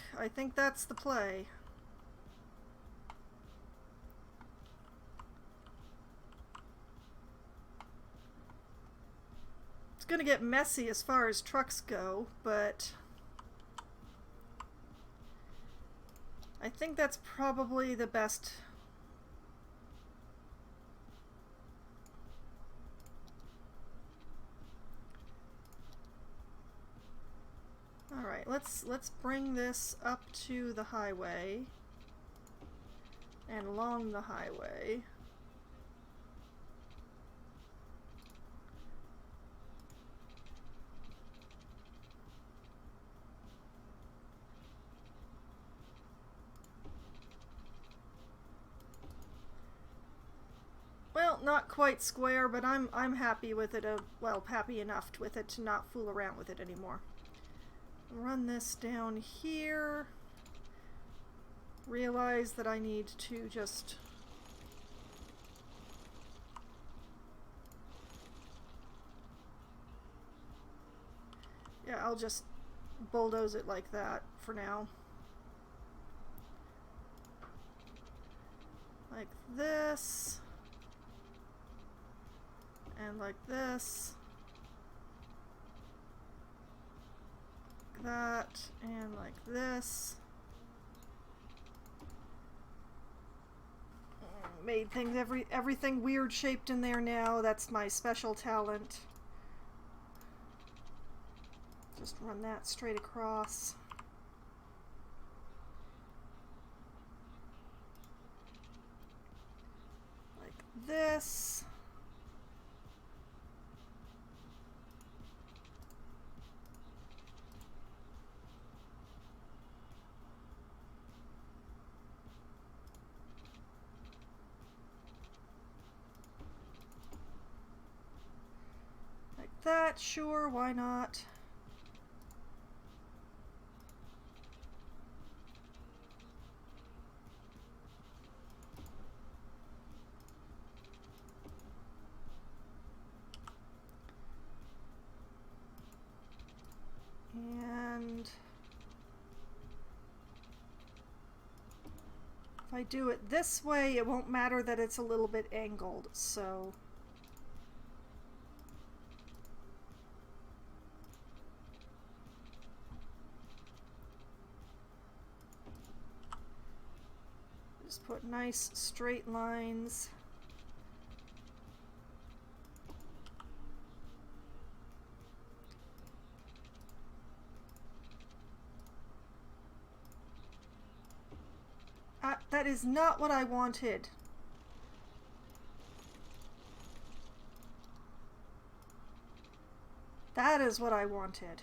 that's the play. It's gonna get messy as far as trucks go, but I think that's probably the best. Alright, let's bring this up to the highway and along the highway. Well, not quite square, but I'm happy with it. Well, happy enough with it to not fool around with it anymore. Run this down here. Realize that I need to just I'll just bulldoze it like that for now. Like this. And like this. Like that. And like this. Made things everything weird shaped in there now. That's my special talent. Just run that straight across. Like this. Like that, sure, why not? And if I do it this way, it won't matter that it's a little bit angled, so just put nice straight lines. That is not what I wanted. That is what I wanted.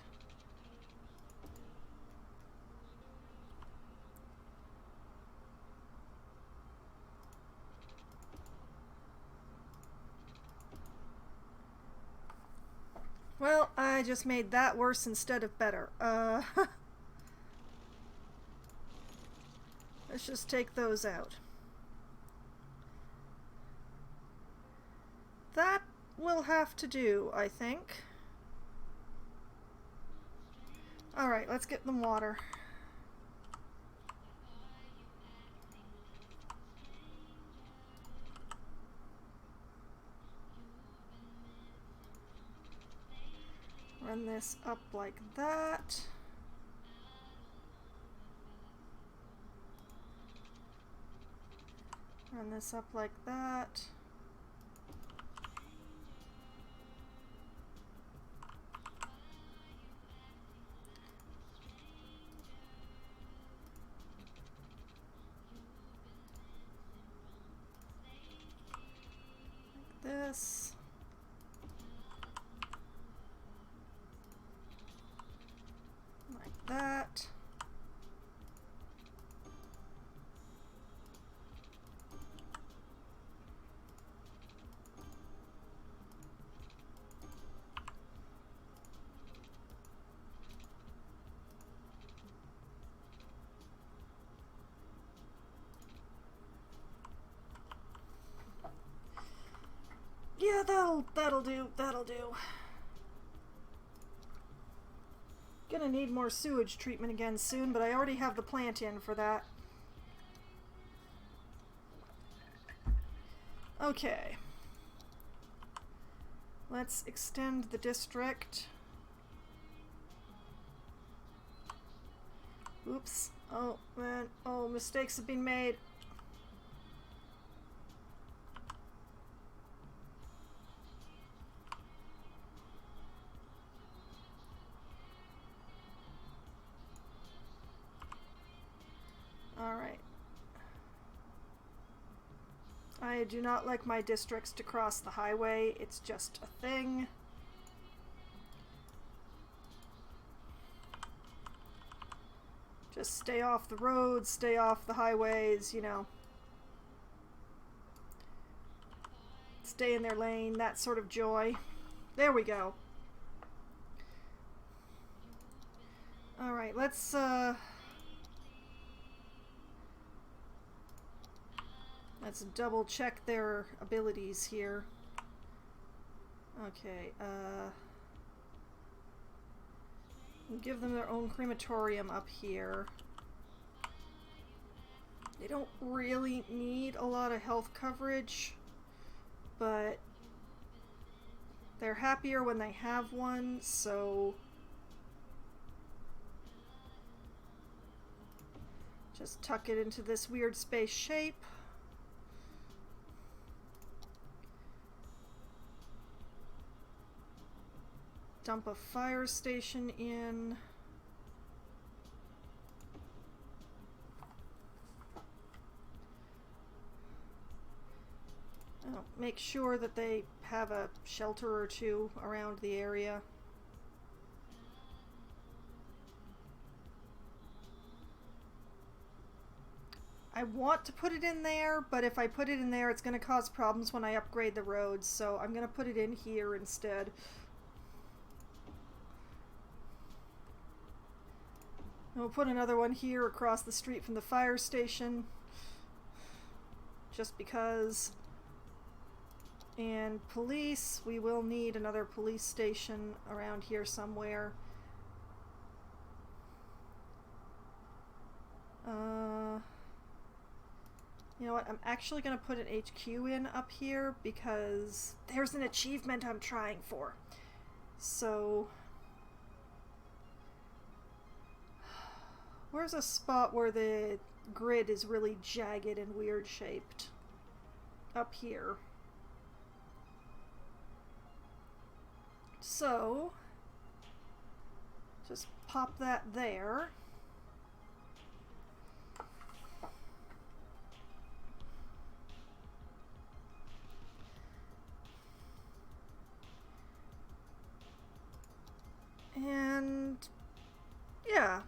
Well, I just made that worse instead of better. Let's just take those out. That will have to do, I think. Alright, let's get them water. Run this up like that. Run this up like that. Like this. Like that. Yeah, that'll do. That'll do. Gonna need more sewage treatment again soon, but I already have the plant in for that. Okay. Let's extend the district. Oops. Oh, man. Oh, mistakes have been made. Alright. I do not like my districts to cross the highway. It's just a thing. Just stay off the roads, stay off the highways, you know. Stay in their lane, that sort of joy. There we go. Alright, let's double check their abilities here. Okay, give them their own crematorium up here. They don't really need a lot of health coverage, but they're happier when they have one, so just tuck it into this weird space shape. dump a fire station in. Make sure that they have a shelter or two around the area. I want to put it in there, but if I put it in there, it's going to cause problems when I upgrade the roads, so I'm going to put it in here instead. And we'll put another one here across the street from the fire station, just because. And police, we will need another police station around here somewhere. You know what, I'm actually going to put an HQ in up here because there's an achievement I'm trying for. So, where's a spot where the grid is really jagged and weird shaped? Up here. So, just pop that there. And yeah.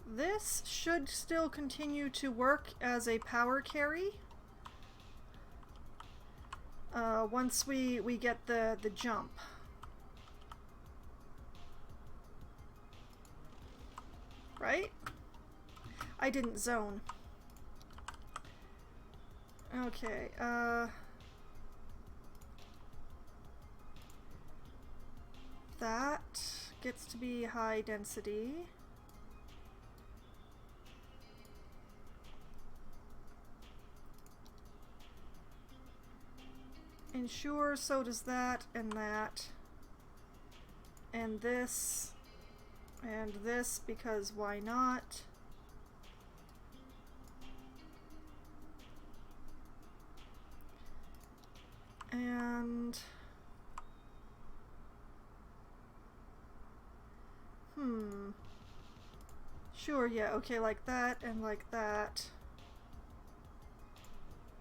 This should still continue to work as a power carry. Once we get the jump. Right? I didn't zone. Okay, that gets to be high density. And sure, so does that, and that. And this, because why not? And sure, yeah, okay, like that, and like that,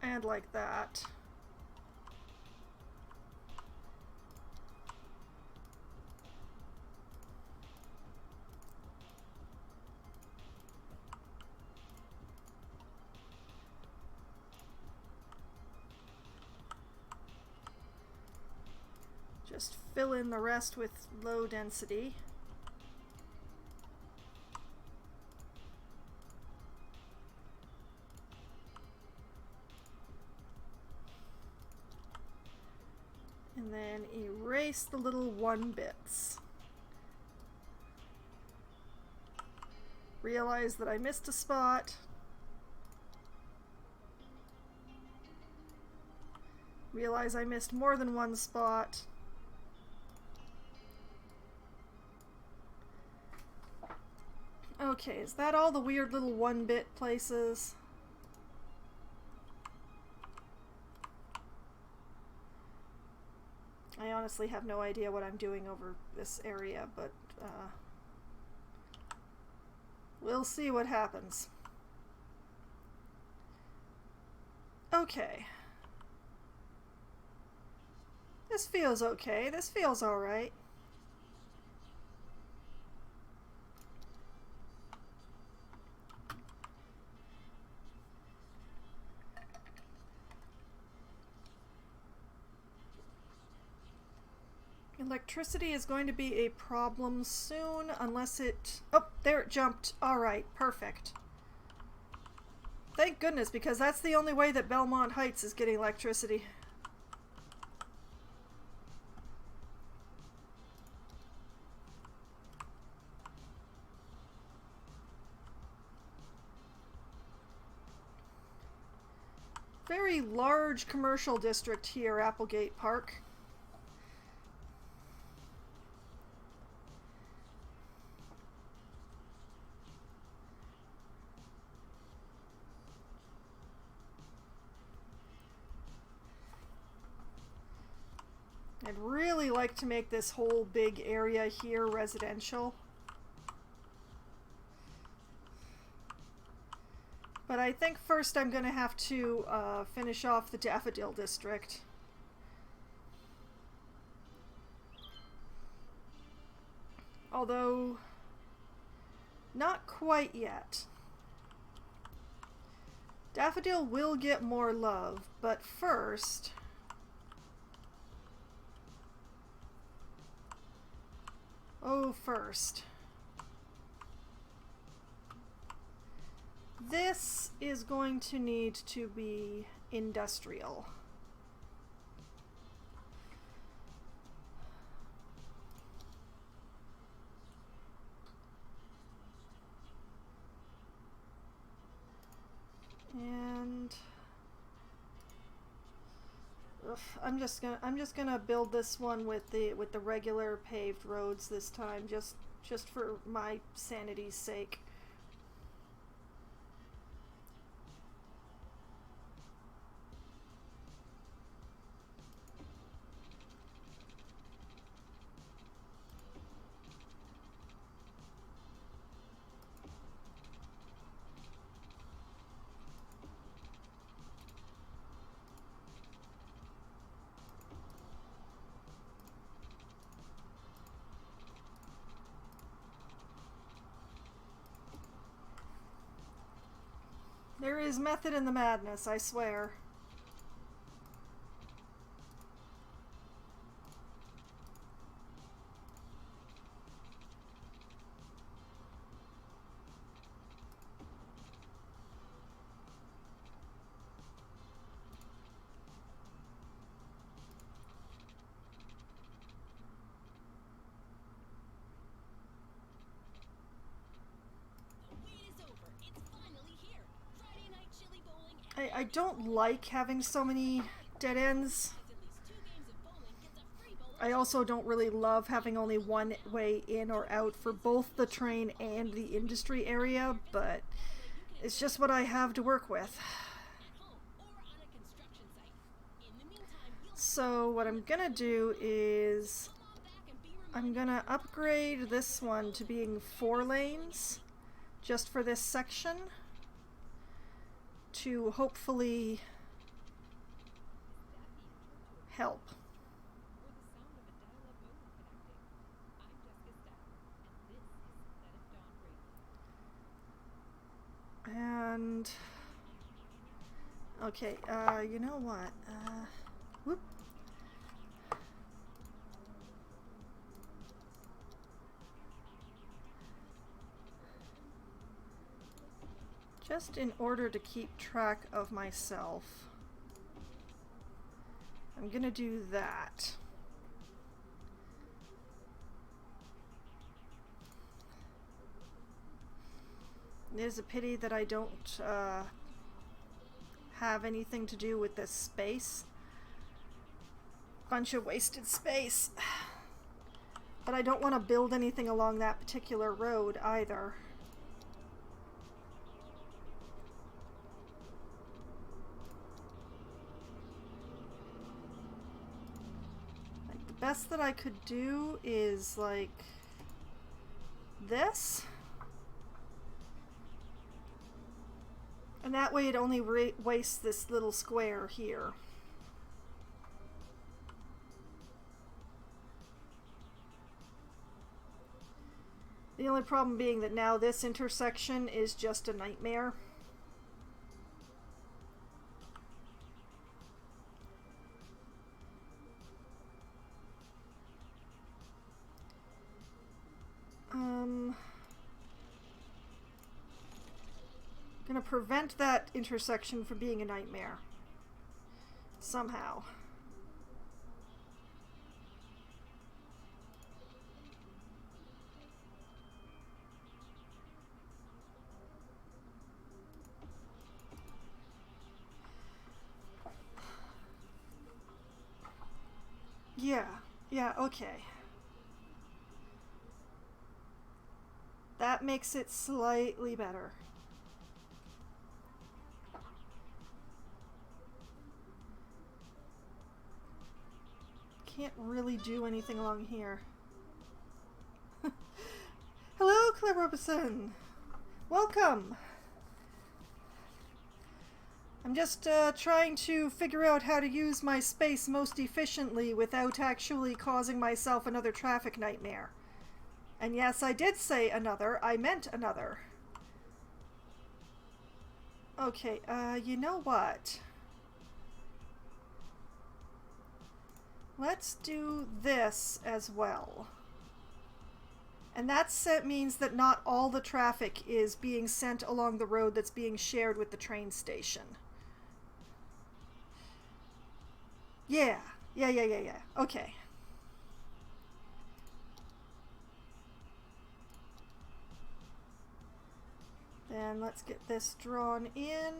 and like that. Just fill in the rest with low density. And then erase the little 1 bits. Realize that I missed a spot. Realize I missed more than 1 spot. Okay, is that all the weird little 1-bit places? I honestly have no idea what I'm doing over this area, but we'll see what happens. Okay. This feels okay. This feels alright. Electricity is going to be a problem soon, unless it... Oh, there it jumped. Alright, perfect. Thank goodness, because that's the only way that Belmont Heights is getting electricity. Very large commercial district here, Applegate Park. I'd really like to make this whole big area here residential. But I think first I'm going to have to finish off the Daffodil District. Although, not quite yet. Daffodil will get more love, but first... first. This is going to need to be industrial. And I'm just gonna build this one with the regular paved roads this time, just for my sanity's sake. There is method in the madness, I swear. I don't like having so many dead ends. I also don't really love having only one way in or out for both the train and the industry area, but it's just what I have to work with. So what I'm gonna do is I'm gonna upgrade this one to being 4 lanes just for this section to hopefully help. And okay, you know what? Whoop. Just in order to keep track of myself, I'm gonna do that. It is a pity that I don't have anything to do with this space. Bunch of wasted space. But I don't want to build anything along that particular road either. Like, the best that I could do is like this. And that way it only wastes this little square here. The only problem being that now this intersection is just a nightmare. Gonna prevent that intersection from being a nightmare. Somehow. Yeah, okay. That makes it slightly better. can't really do anything along here. Hello, Cleverobeson! Welcome! I'm just trying to figure out how to use my space most efficiently without actually causing myself another traffic nightmare. And yes, I did say another. I meant another. Okay, you know what? Let's do this as well. And that means that not all the traffic is being sent along the road that's being shared with the train station. Yeah. Okay. Then let's get this drawn in.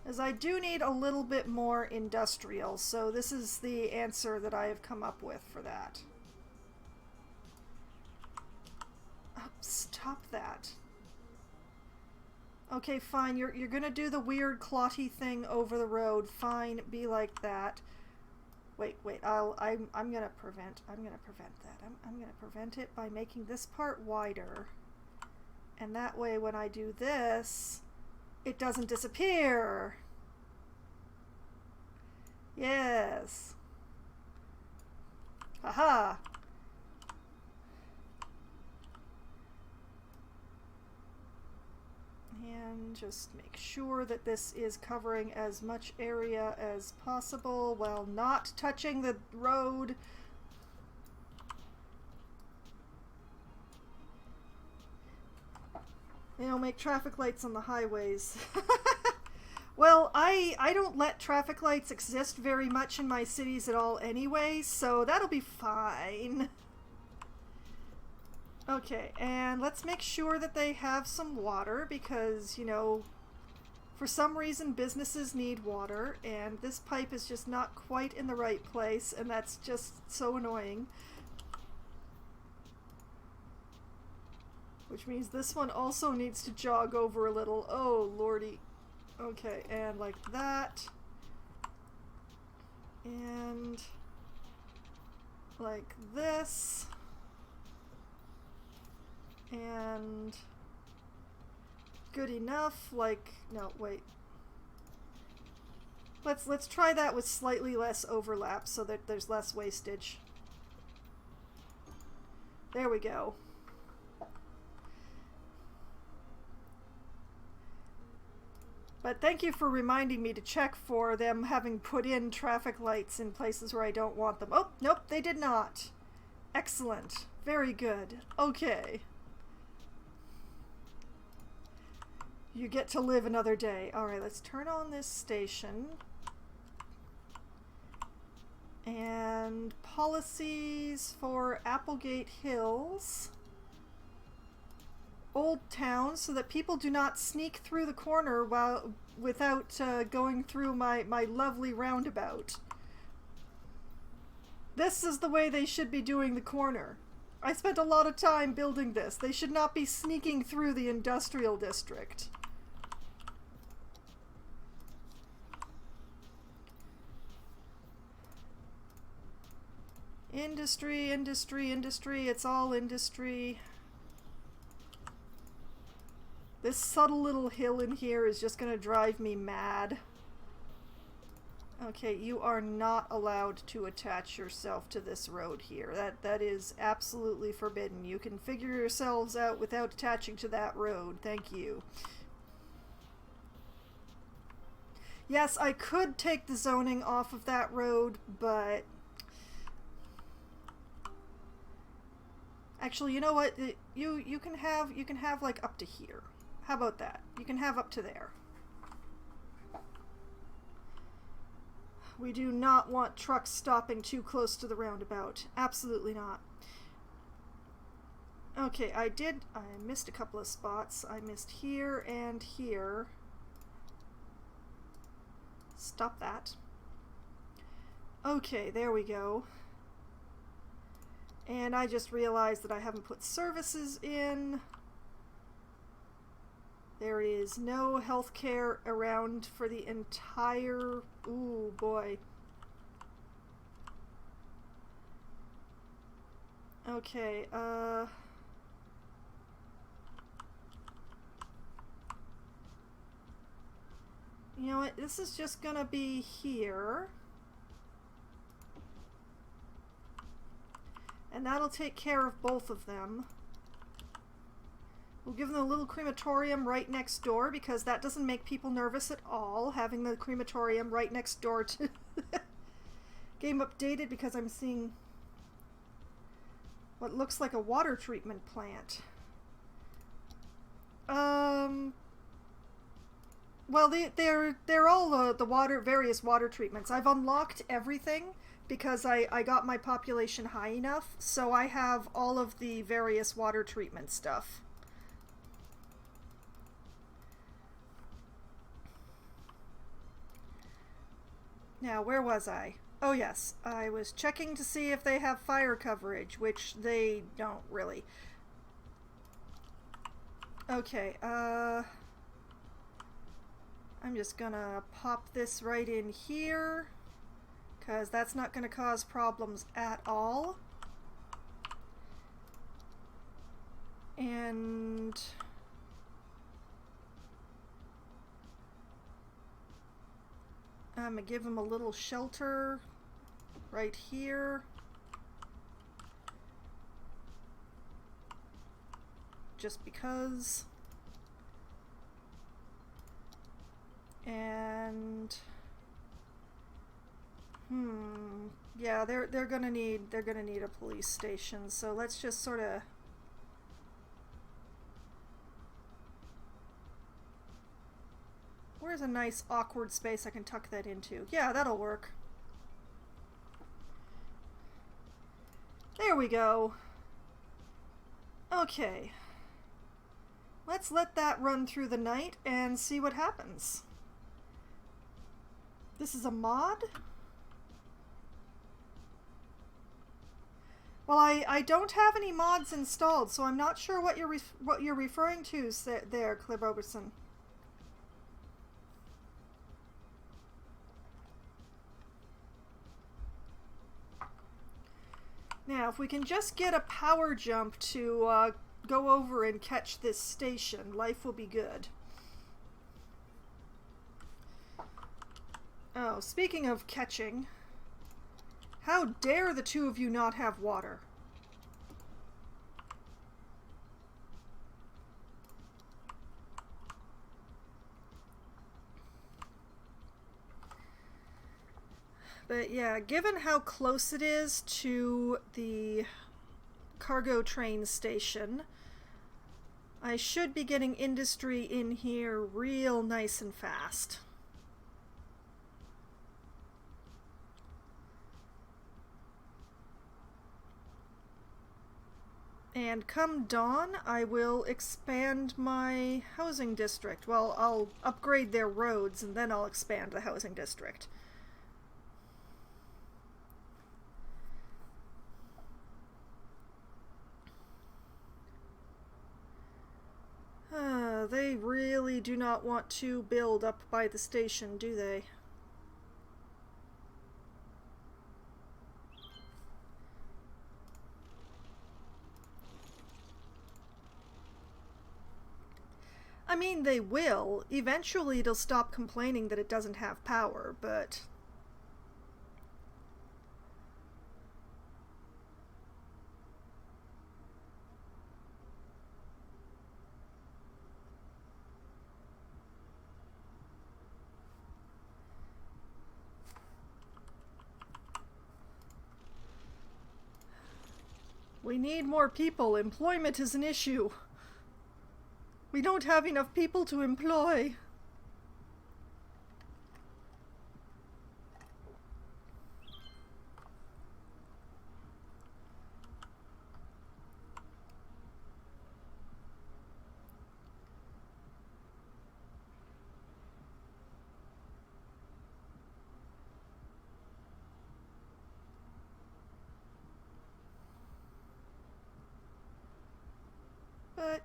As I do need a little bit more industrial, so this is the answer that I have come up with for that. Oh, stop that. Okay, fine. You're gonna do the weird clotty thing over the road. Fine, be like that. Wait. I'm gonna prevent that. I'm gonna prevent it by making this part wider, and that way when I do this, it doesn't disappear. Yes. Haha. And just make sure that this is covering as much area as possible while not touching the road. You know, make traffic lights on the highways. Well, I don't let traffic lights exist very much in my cities at all anyway, so that'll be fine. Okay, and let's make sure that they have some water because, you know, for some reason businesses need water, and this pipe is just not quite in the right place, and that's just so annoying. Which means this one also needs to jog over a little. Oh, lordy. Okay, and like that. And like this. And good enough. Like, no, wait. Let's try that with slightly less overlap so that there's less wastage. There we go. But thank you for reminding me to check for them having put in traffic lights in places where I don't want them. Oh, nope, they did not. Excellent. Very good. Okay. You get to live another day. Alright, let's turn on this station. And policies for Applegate Hills. Old Town, so that people do not sneak through the corner without going through my lovely roundabout. This is the way they should be doing the corner. I spent a lot of time building this. They should not be sneaking through the industrial district. Industry, it's all industry. This subtle little hill in here is just gonna drive me mad. Okay, you are not allowed to attach yourself to this road here. That is absolutely forbidden. You can figure yourselves out without attaching to that road. Thank you. Yes, I could take the zoning off of that road, but actually, you know what? You can have like up to here. How about that? You can have up to there. We do not want trucks stopping too close to the roundabout. Absolutely not. Okay, I missed a couple of spots. I missed here and here. Stop that. Okay, there we go. And I just realized that I haven't put services in. There is no healthcare around for the entire... Ooh, boy. Okay, you know what? This is just gonna be here. And that'll take care of both of them. We'll give them a little crematorium right next door because that doesn't make people nervous at all, having the crematorium right next door to... Game updated because I'm seeing what looks like a water treatment plant. Well, they're all the various water treatments. I've unlocked everything because I got my population high enough, so I have all of the various water treatment stuff. Now, where was I? Oh yes, I was checking to see if they have fire coverage, which they don't really. Okay, I'm just gonna pop this right in here, because that's not gonna cause problems at all. And... I'm gonna give him a little shelter right here. Just because. And yeah, they're gonna need a police station. So let's just sort of where's a nice awkward space I can tuck that into? Yeah, that'll work. There we go. Okay. Let's let that run through the night and see what happens. This is a mod? Well, I don't have any mods installed, so I'm not sure what you're referring to there, Clib Robertson. Now, if we can just get a power jump to go over and catch this station, life will be good. Oh, speaking of catching, how dare the two of you not have water? But yeah, given how close it is to the cargo train station, I should be getting industry in here real nice and fast. And come dawn, I will expand my housing district. Well, I'll upgrade their roads and then I'll expand the housing district. They really do not want to build up by the station, do they? I mean, they will. Eventually it'll stop complaining that it doesn't have power, but... we need more people. Employment is an issue. We don't have enough people to employ.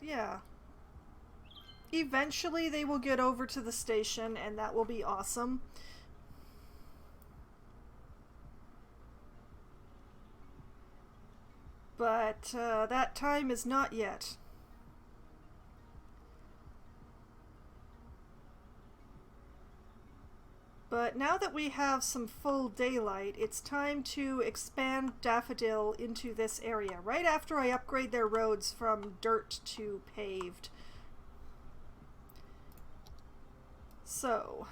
But yeah. Eventually they will get over to the station, and that will be awesome. But that time is not yet. But now that we have some full daylight, it's time to expand Daffodil into this area, right after I upgrade their roads from dirt to paved. So,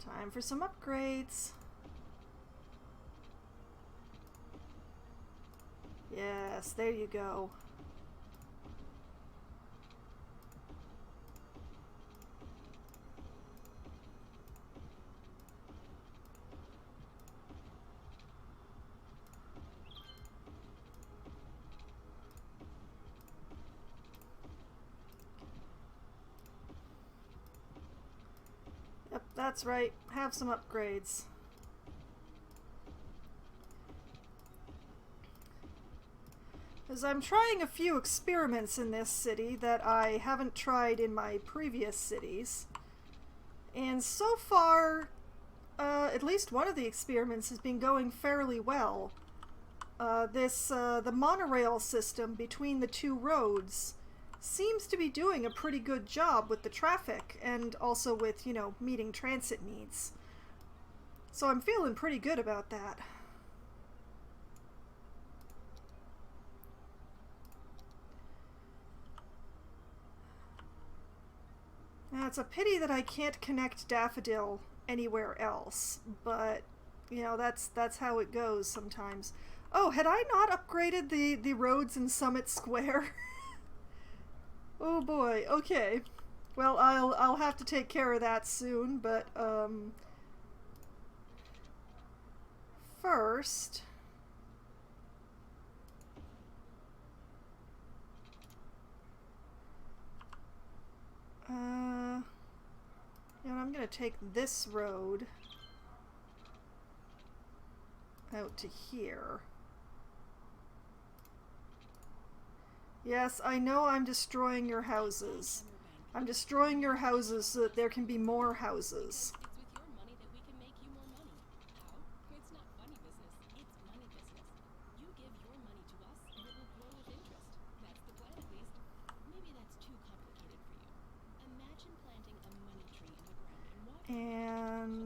time for some upgrades. Yes, there you go. Yep, that's right. Have some upgrades. Because I'm trying a few experiments in this city that I haven't tried in my previous cities. And so far, at least one of the experiments has been going fairly well. The monorail system between the two roads seems to be doing a pretty good job with the traffic and also with, meeting transit needs. So I'm feeling pretty good about that. Now, it's a pity that I can't connect Daffodil anywhere else, but, that's how it goes sometimes. Oh, had I not upgraded the roads in Summit Square? Oh boy, okay. Well, I'll have to take care of that soon, but first I'm gonna take this road out to here. Yes, I know I'm destroying your houses. I'm destroying your houses so that there can be more houses. It's with your money that we can make you more money. How? It's not funny business. It's money business. You give your money to us and it will grow with interest. That's the plan at least. Maybe that's too complicated for you. Imagine planting a money tree in the ground and watering it.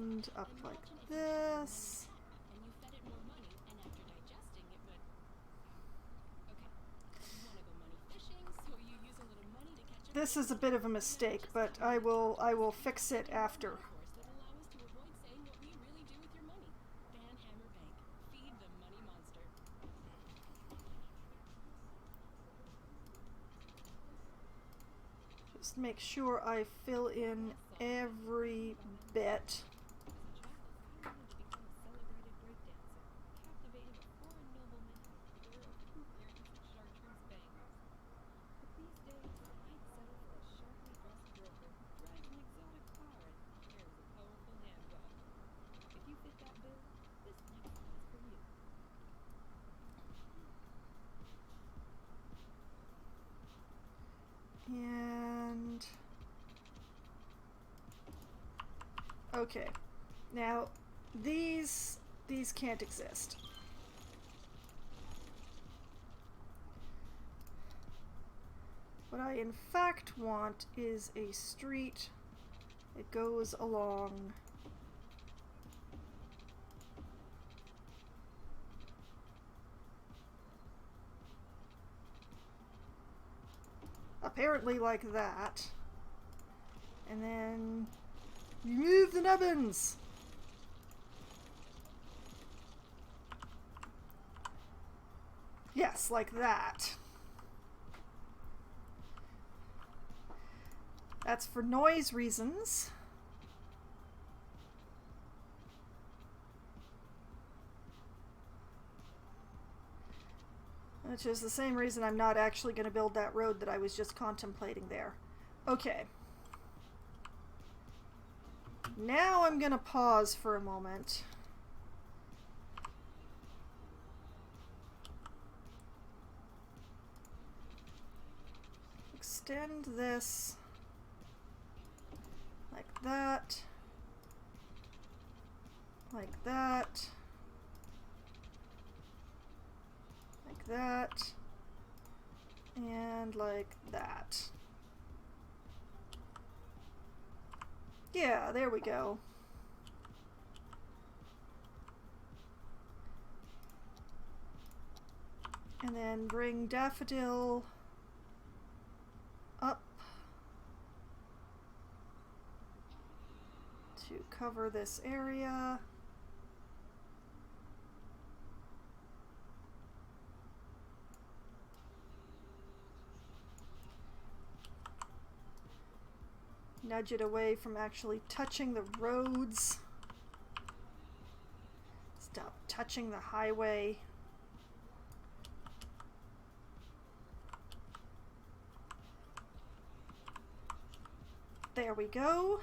And up like this. And you fed it more money, and after digesting it would... Okay. You want to go money fishing, so you use a little money to catch a This is a bit of a mistake, but I will fix it after. that allow us to avoid saying what we really do with your money. Ban Hammer Bank. Feed the money monster. Just make sure I fill in every bit. As a child, I wanted to become a celebrated breakdancer, captivating a foreign nobleman in the flair of hoop earrings and chartreuse bangles. But these days, I'd settle for a sharply dressed broker, drives an exotic car, and wears a powerful handgun. If you fit that bill, this next one is for you. And okay, now these can't exist. What I in fact want is a street that goes along apparently like that. And then remove the nubbins. Yes, like that. That's for noise reasons. Which is the same reason I'm not actually going to build that road that I was just contemplating there. Okay. Now I'm going to pause for a moment. extend this like that, like that, like that, and like that. Yeah, there we go. And then bring Daffodil up to cover this area. Nudge it away from actually touching the roads. Stop touching the highway. There we go.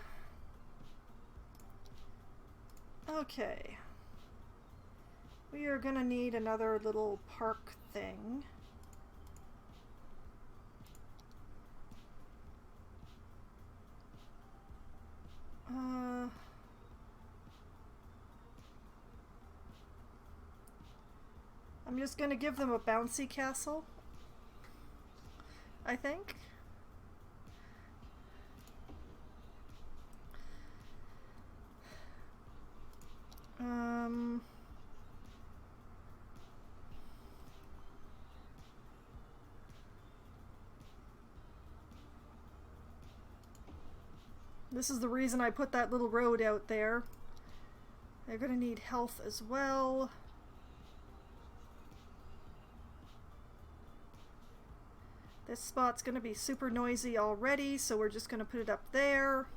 Okay. We are gonna need another little park thing. I'm just gonna give them a bouncy castle, I think. This is the reason I put that little road out there. They're gonna need health as well. This spot's gonna be super noisy already, so we're just gonna put it up there.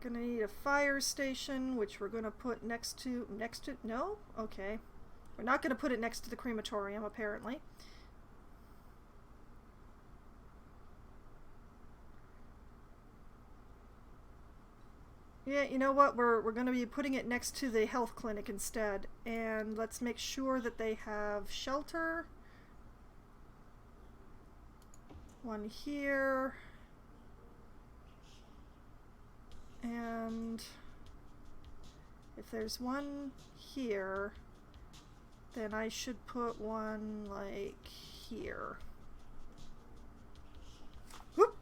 Gonna need a fire station, which we're gonna put next to, no? Okay. We're not gonna put it next to the crematorium, apparently. Yeah, you know what? We're going to be putting it next to the health clinic instead. And let's make sure that they have shelter. One here. And if there's one here, then I should put one like here. Whoop!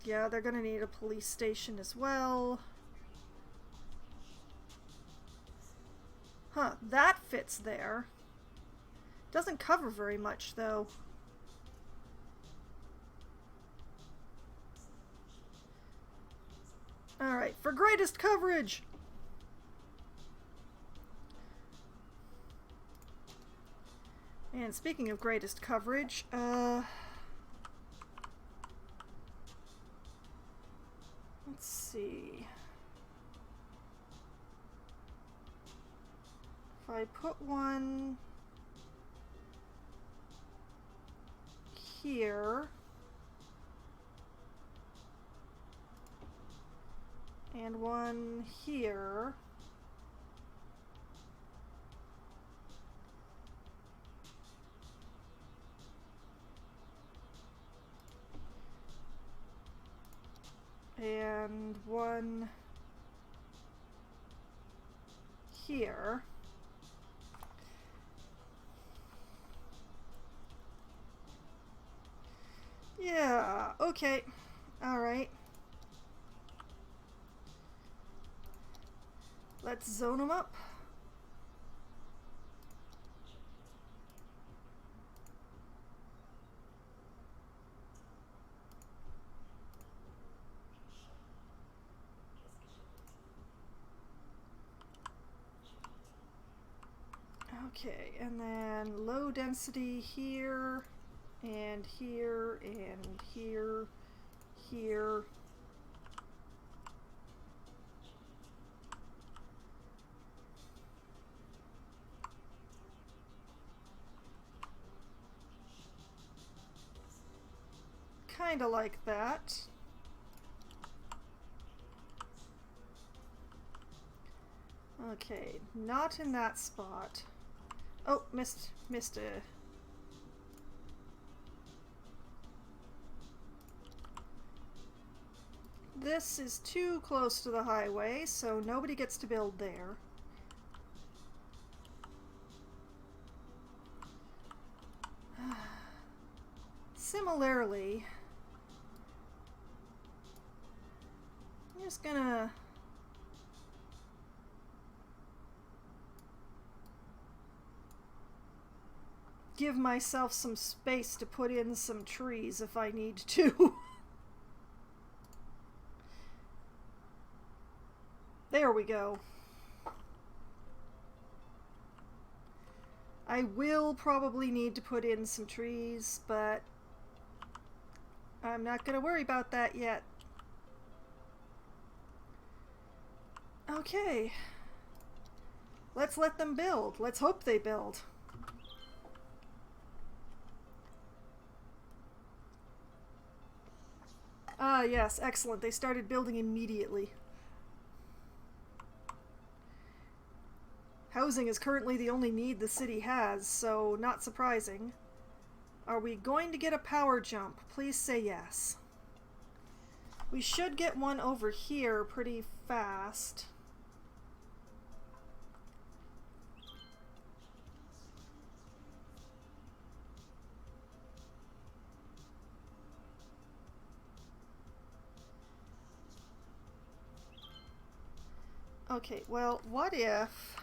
Yeah, they're gonna need a police station as well. Huh, that fits there. Doesn't cover very much, though. Alright, for greatest coverage! And speaking of greatest coverage, let's see. If I put one here and one here, and one here. Yeah, okay. Alright. Let's zone them up. Okay, and then low density here, and here, and here, here. Kinda like that. Okay, not in that spot. Oh, missed a... This is too close to the highway, so nobody gets to build there. Similarly, I'm just gonna give myself some space to put in some trees if I need to. There we go. I will probably need to put in some trees, but I'm not gonna worry about that yet. Okay. Let's let them build. Let's hope they build. Ah, yes, excellent. They started building immediately. Housing is currently the only need the city has, so not surprising. Are we going to get a power jump? Please say yes. We should get one over here pretty fast. Okay, well, what if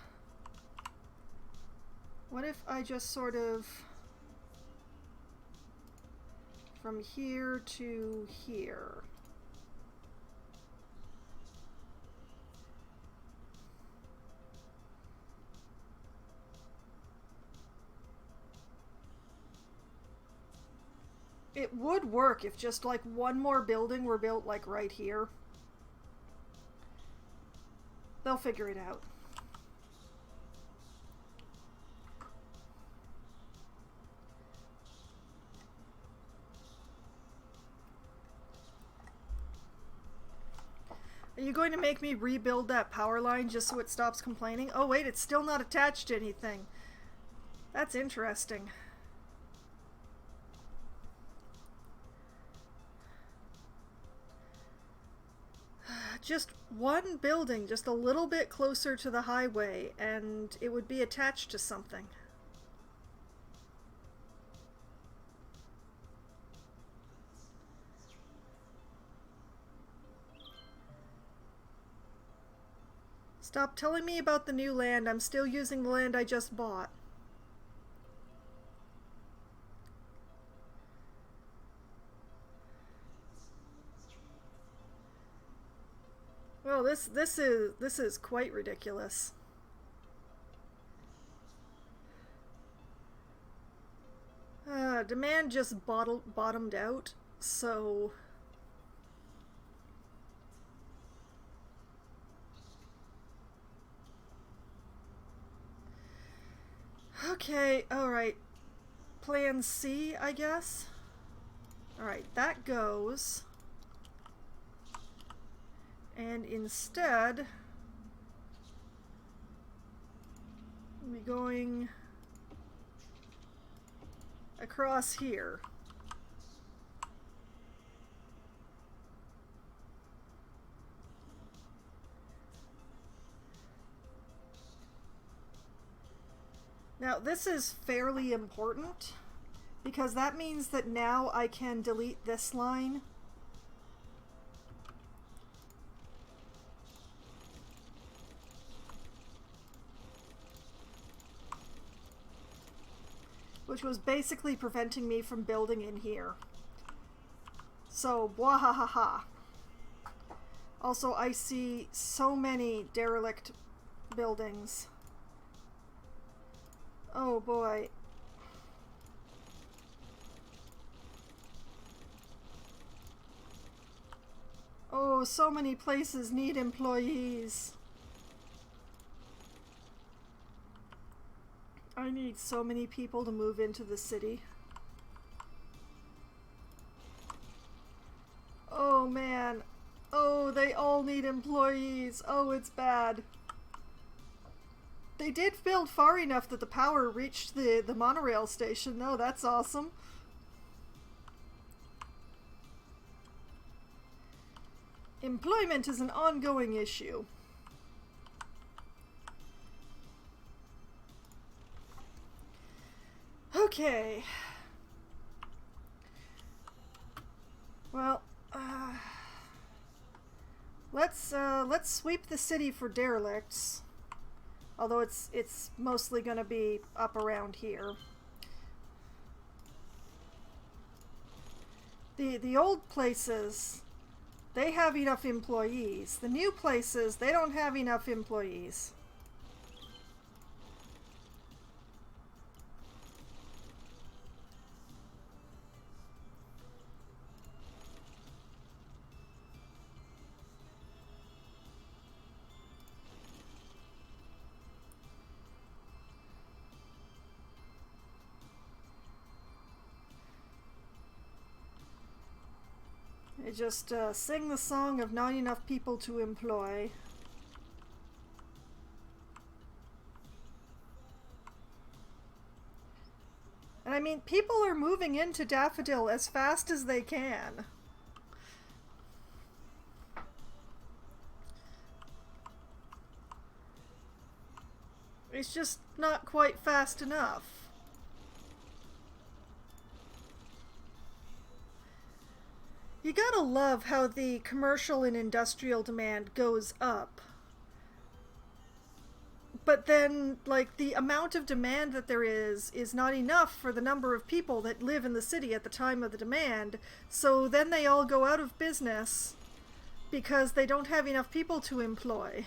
I just sort of from here to here? It would work if just like one more building were built like right here. They'll figure it out. Are you going to make me rebuild that power line just so it stops complaining? Oh wait, it's still not attached to anything. That's interesting. Just one building, just a little bit closer to the highway, and it would be attached to something. Stop telling me about the new land. I'm still using the land I just bought. Well, this is quite ridiculous. Demand just bottomed out, so okay, alright. Plan C, I guess? Alright, that goes. And instead, we're going across here. Now, this is fairly important because that means that now I can delete this line. Which was basically preventing me from building in here. So, bwahahaha. Also, I see so many derelict buildings. Oh boy. Oh, so many places need employees. I need so many people to move into the city. Oh man. Oh, they all need employees. Oh, it's bad. They did build far enough that the power reached the monorail station, though. That's awesome. Employment is an ongoing issue. Okay. Well, let's sweep the city for derelicts. Although it's mostly going to be up around here. The old places, they have enough employees. The new places, they don't have enough employees. They just sing the song of not enough people to employ. And I mean, people are moving into Daffodil as fast as they can. It's just not quite fast enough. You gotta love how the commercial and industrial demand goes up. But then, like, the amount of demand that there is not enough for the number of people that live in the city at the time of the demand. So then they all go out of business because they don't have enough people to employ.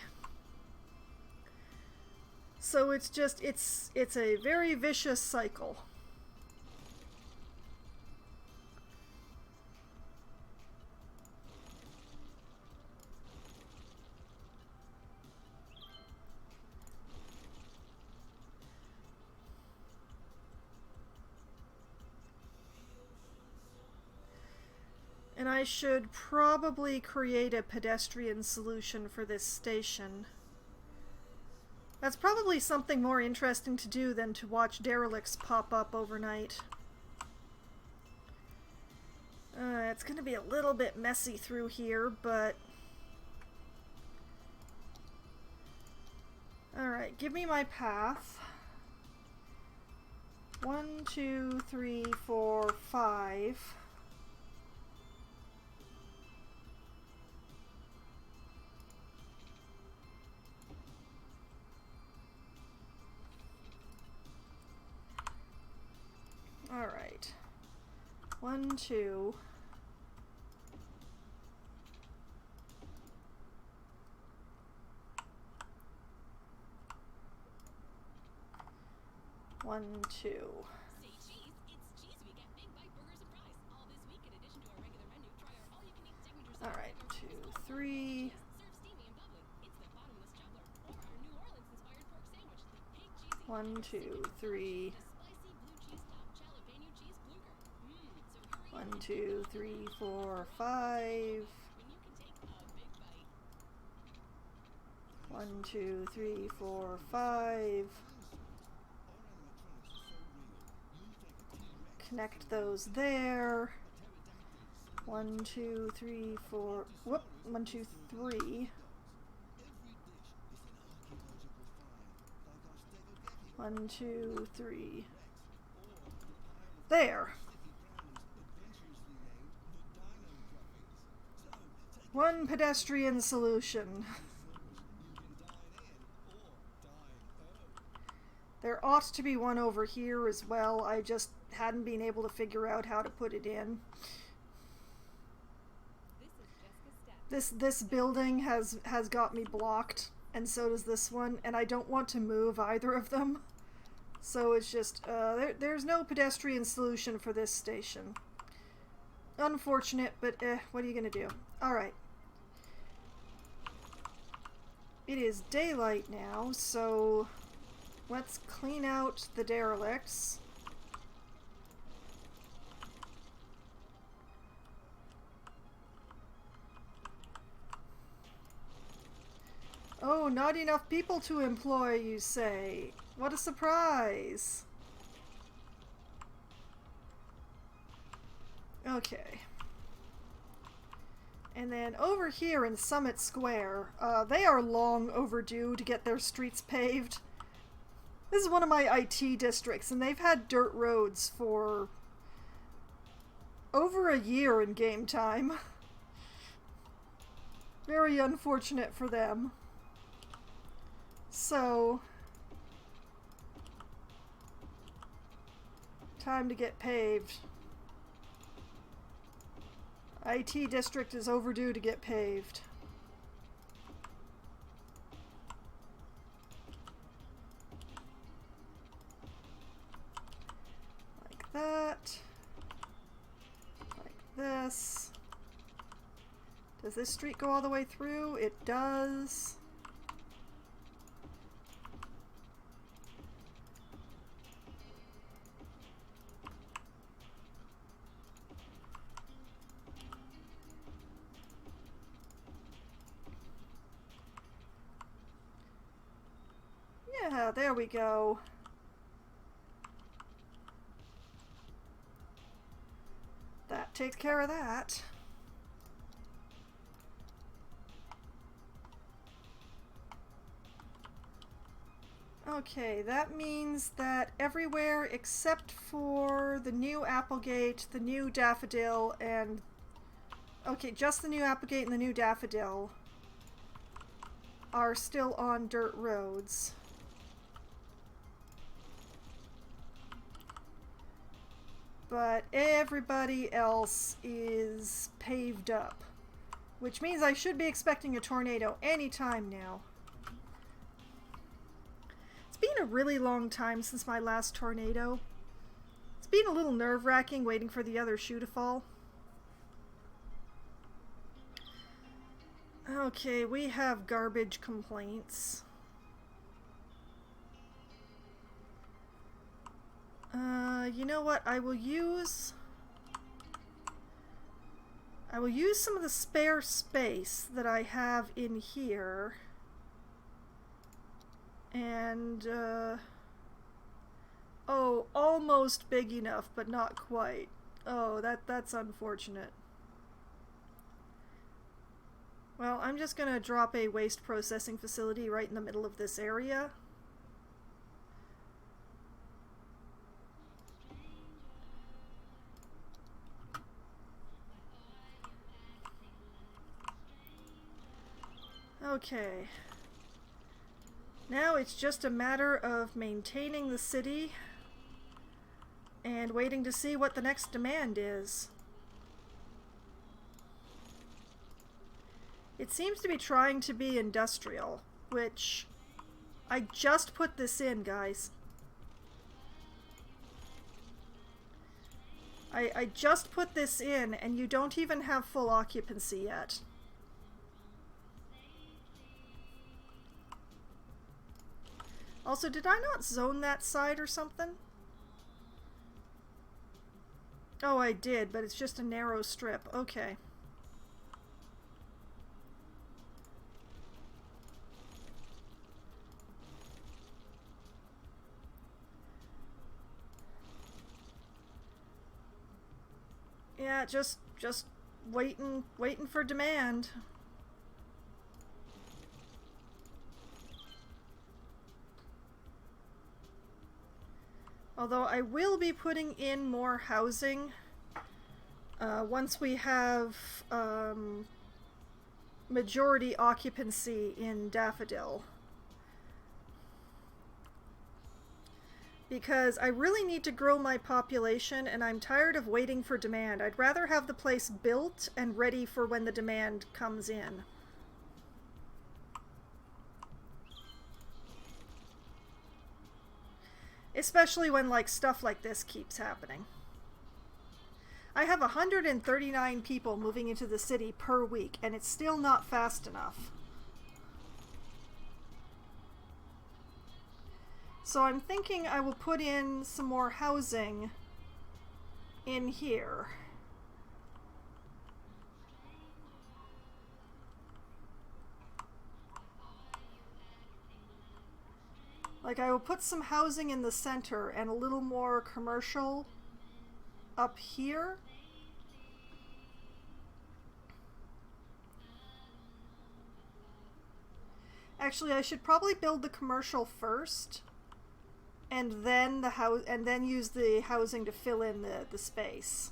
So it's just, it's a very vicious cycle. And I should probably create a pedestrian solution for this station. That's probably something more interesting to do than to watch derelicts pop up overnight. It's going to be a little bit messy through here, but... Alright, give me my path. 1, 2, 3, 4, 5. Alright. 1, 2. One, two. Say cheese, it's cheese week at Big Bite Burgers and Fries. All this week, in addition to our regular menu, try our all-you-can-eat signature sauce. Alright, like our 2, Crystal 3. Served steamy and bubbly. It's the bottomless juggler. Or our New Orleans-inspired pork sandwich, the pig cheesy. 1, 2, 3. The spicy blue cheese topped jalapeno cheese bluger. So 1, 2, 3, 4, 5. when you can take a big bite. 1, 2, 3, 4, 5. Connect those there. 1, 2, 3, 4. Whoop. 1, 2, 3. 1, 2, 3. There. One pedestrian solution. There ought to be one over here as well. I just hadn't been able to figure out how to put it in. This building has got me blocked, and so does this one, and I don't want to move either of them. So it's just, there's no pedestrian solution for this station. Unfortunate, but what are you gonna do? Alright. It is daylight now, so let's clean out the derelicts. Oh, not enough people to employ, you say? What a surprise! Okay. And then over here in Summit Square, they are long overdue to get their streets paved. This is one of my IT districts, and they've had dirt roads for over a year in game time. Very unfortunate for them. So, time to get paved. IT district is overdue to get paved. Like that. Like this. Does this street go all the way through? It does. Yeah, there we go. That takes care of that. Okay, that means that everywhere except for the new Applegate, the new Daffodil, and... Okay, just the new Applegate and the new Daffodil are still on dirt roads. But everybody else is paved up, which means I should be expecting a tornado anytime now. It's been a really long time since my last tornado. It's been a little nerve-wracking waiting for the other shoe to fall. Okay, we have garbage complaints. You know what? I will use some of the spare space that I have in here. And, oh, almost big enough, but not quite. Oh, that's unfortunate. Well, I'm just gonna drop a waste processing facility right in the middle of this area. Okay. Now it's just a matter of maintaining the city and waiting to see what the next demand is. It seems to be trying to be industrial, which I just put this in, guys. I just put this in, and you don't even have full occupancy yet. Also, did I not zone that side or something? Oh, I did, but it's just a narrow strip. Okay. Yeah, just waiting for demand. Although I will be putting in more housing once we have majority occupancy in Daffodil. Because I really need to grow my population and I'm tired of waiting for demand. I'd rather have the place built and ready for when the demand comes in. Especially when stuff like this keeps happening. I have 139 people moving into the city per week and it's still not fast enough. So I'm thinking I will put in some more housing in here. Like, I will put some housing in the center and a little more commercial up here. Actually, I should probably build the commercial first, and then the house, and then use the housing to fill in the space.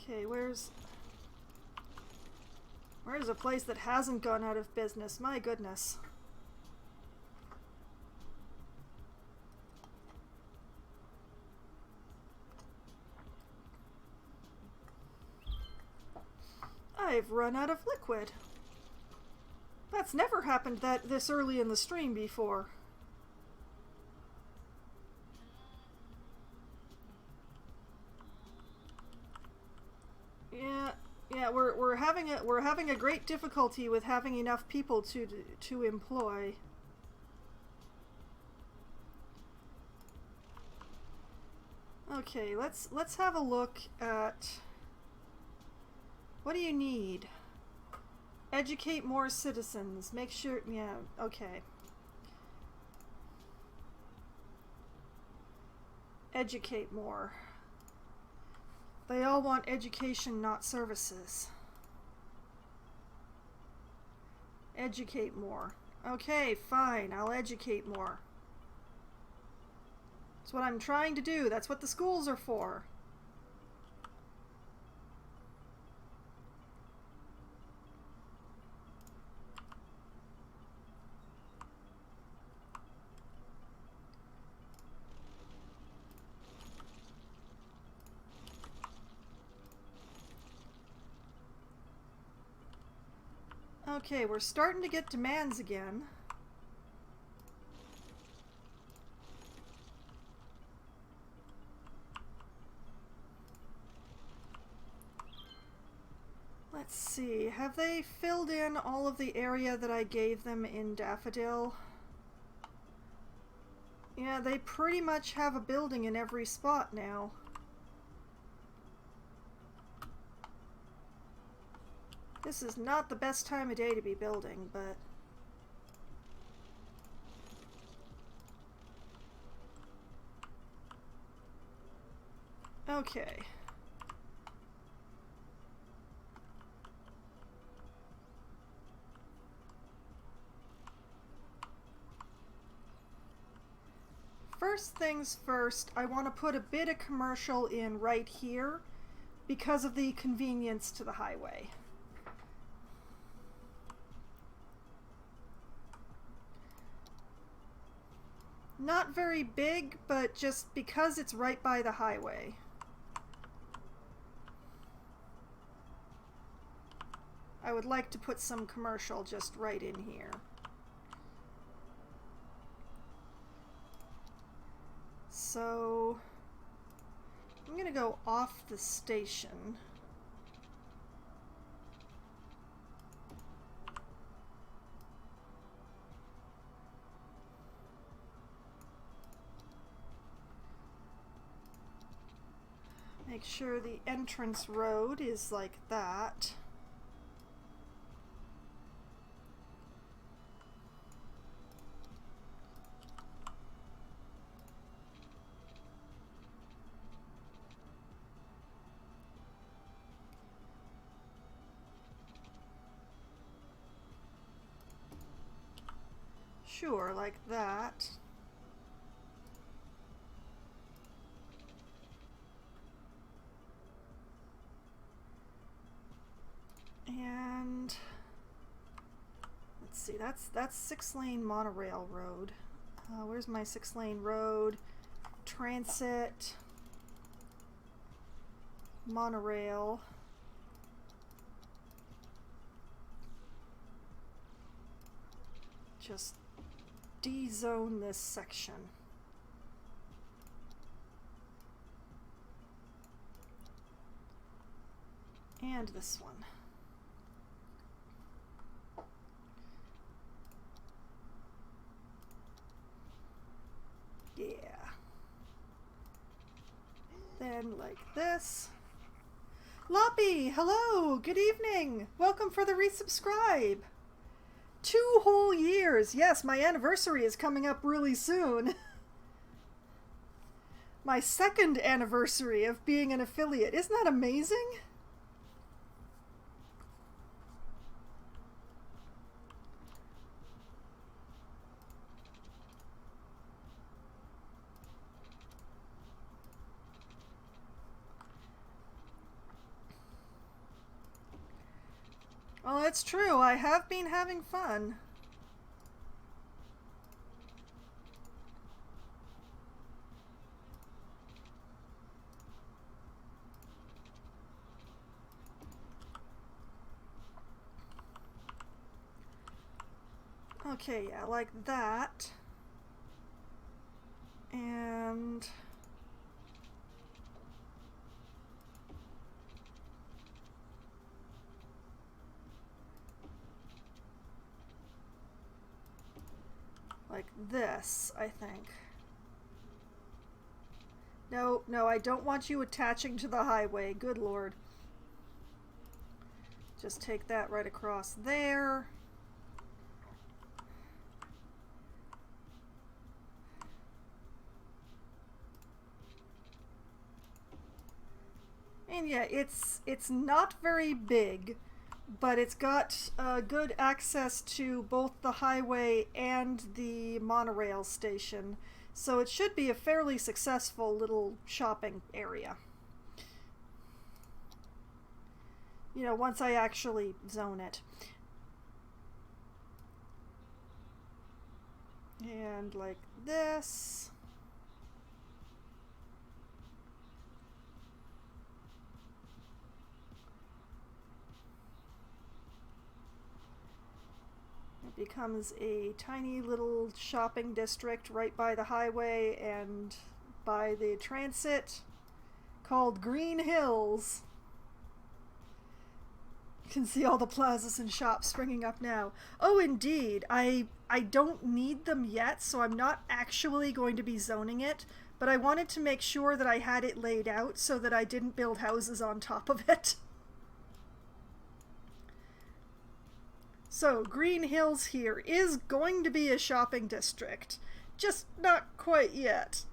Okay, where's a place that hasn't gone out of business? My goodness. I've run out of liquid. That's never happened this early in the stream before. Yeah, we're having a great difficulty with having enough people to employ. Okay, let's have a look at what do you need? Educate more citizens. Make sure, yeah, okay. Educate more. They all want education, not services. Educate more. Okay, fine, I'll educate more. That's what I'm trying to do. That's what the schools are for. Okay, we're starting to get demands again. Let's see, have they filled in all of the area that I gave them in Daffodil? Yeah, they pretty much have a building in every spot now. This is not the best time of day to be building, but... okay. First things first, I want to put a bit of commercial in right here because of the convenience to the highway. Not very big, but just because it's right by the highway. I would like to put some commercial just right in here. So I'm gonna go off the station. Make sure the entrance road is like that. Sure, like that. And let's see, that's 6-lane monorail road. Where's my 6-lane road? Transit, monorail. Just de-zone this section. And this one. And like this. Loppy, hello, good evening. Welcome for the resubscribe. 2 whole years. Yes, my anniversary is coming up really soon. My 2nd anniversary of being an affiliate. Isn't that amazing? Well, it's true. I have been having fun. Okay, yeah, like that. And like this, I think. No, no, I don't want you attaching to the highway. Good Lord. Just take that right across there. And yeah, it's not very big, but it's got good access to both the highway and the monorail station. So it should be a fairly successful little shopping area. You know, once I actually zone it. And like this. It becomes a tiny little shopping district right by the highway and by the transit called Green Hills. You can see all the plazas and shops springing up now. Oh, indeed. I don't need them yet, so I'm not actually going to be zoning it, but I wanted to make sure that I had it laid out so that I didn't build houses on top of it. So, Green Hills here is going to be a shopping district, just not quite yet.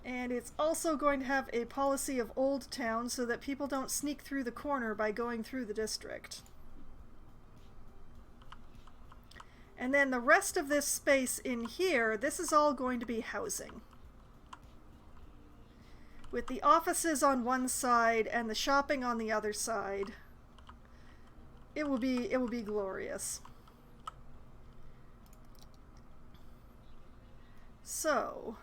And it's also going to have a policy of Old Town so that people don't sneak through the corner by going through the district. And then the rest of this space in here, this is all going to be housing. With the offices on one side and the shopping on the other side. It will be glorious. So,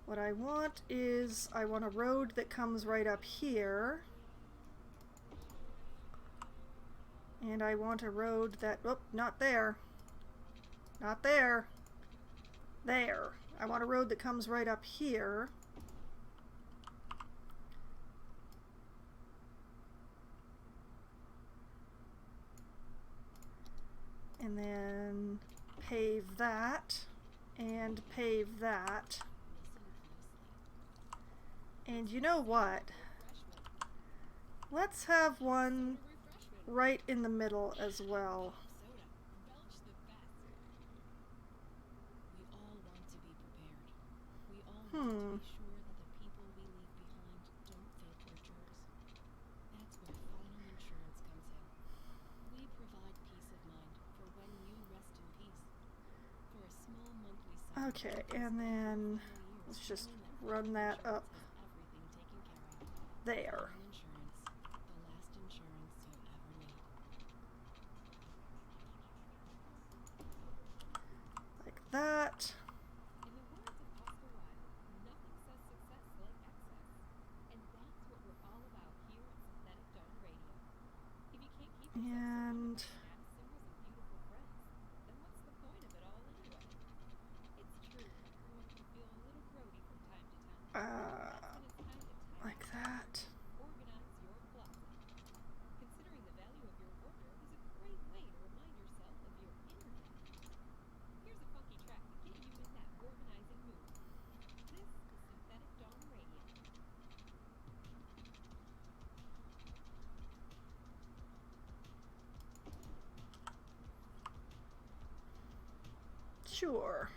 what I want is, I want a road that comes right up here. And I want a road that, oh, not there. Not there. There. I want a road that comes right up here. And then pave that, and pave that. And you know what? Let's have one right in the middle as well. Hmm. Okay, and then let's just run that up there. Like that. In the words of Oscar Wilde, nothing says success like excess. And that's what we're all about here at Synthetic Dawn Radio. If you can't keep yourself And singers and beautiful friends, then what's the point of it all anyway? It's true, everyone can feel a little grody from time to time. like that. Sure.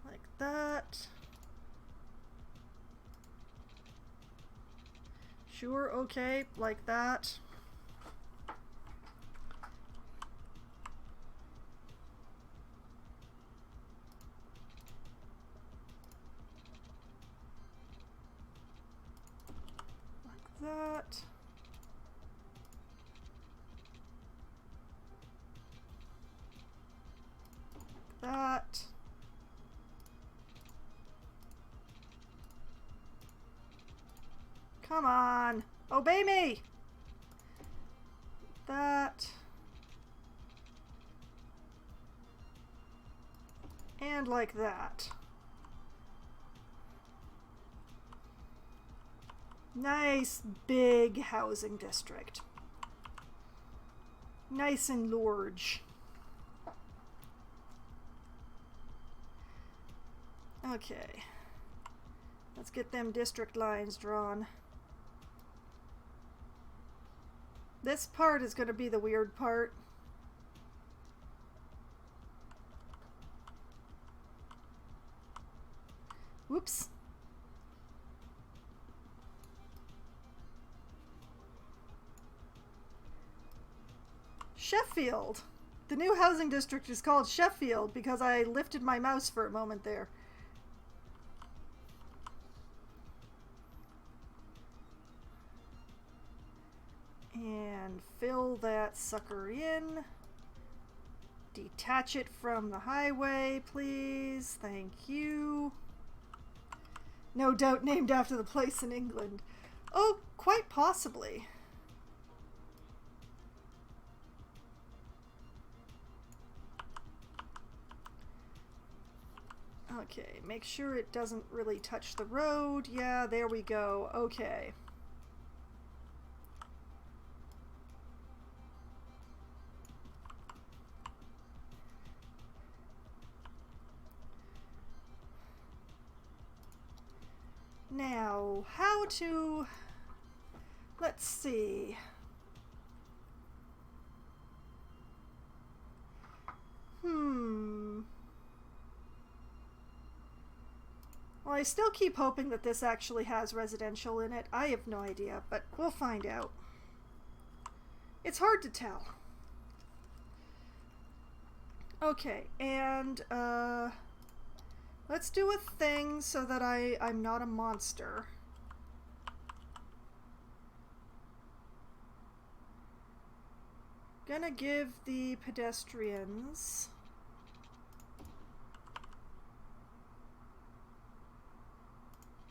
Like that. Sure, okay, like that. Like that. That. Come on, obey me. That. And like that. Nice big housing district. Nice and large. Okay. Let's get them district lines drawn. This part is going to be the weird part. Whoops. Sheffield. The new housing district is called Sheffield because I lifted my mouse for a moment there. And fill that sucker in. Detach it from the highway, please. Thank you. No doubt named after the place in England. Oh, quite possibly. Okay, make sure it doesn't really touch the road. Yeah, there we go. Okay. Now, how to... Let's see. Well, I still keep hoping that this actually has residential in it. I have no idea, but we'll find out. It's hard to tell. Okay, and let's do a thing so that I'm not a monster. Gonna give the pedestrians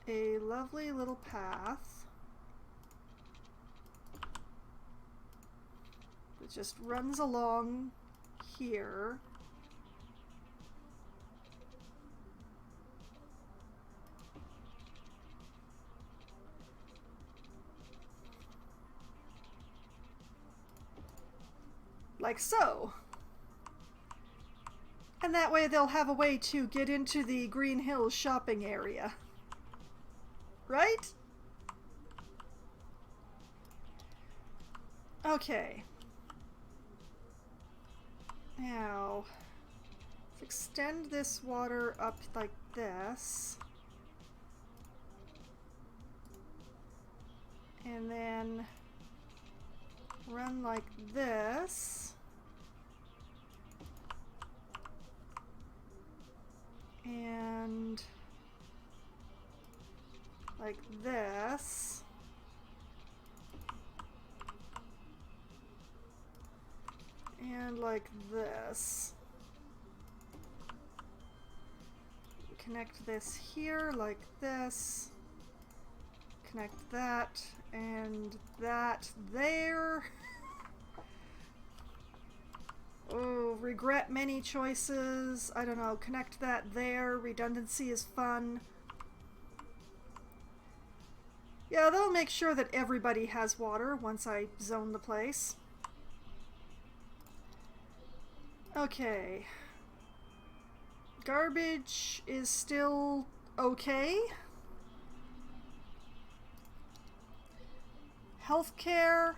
a lovely little path that just runs along here. Like so. And that way they'll have a way to get into the Green Hills shopping area. Right? Okay. Now, let's extend this water up like this. And then run like this. And like this. And like this. Connect this here like this. Connect that and that there. Oh, regret many choices. I don't know, connect that there. Redundancy is fun. Yeah, they'll make sure that everybody has water once I zone the place. Okay. Garbage is still okay. healthcare.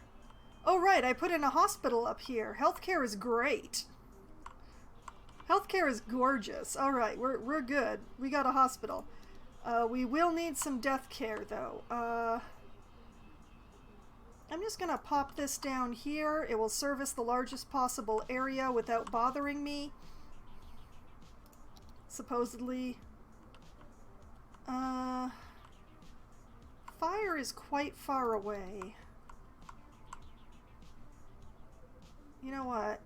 Oh, right, I put in a hospital up here. Healthcare is great. Healthcare is gorgeous. All right, we're good. We got a hospital. We will need some death care, though. I'm just going to pop this down here. It will service the largest possible area without bothering me. Supposedly. Fire is quite far away. You know what?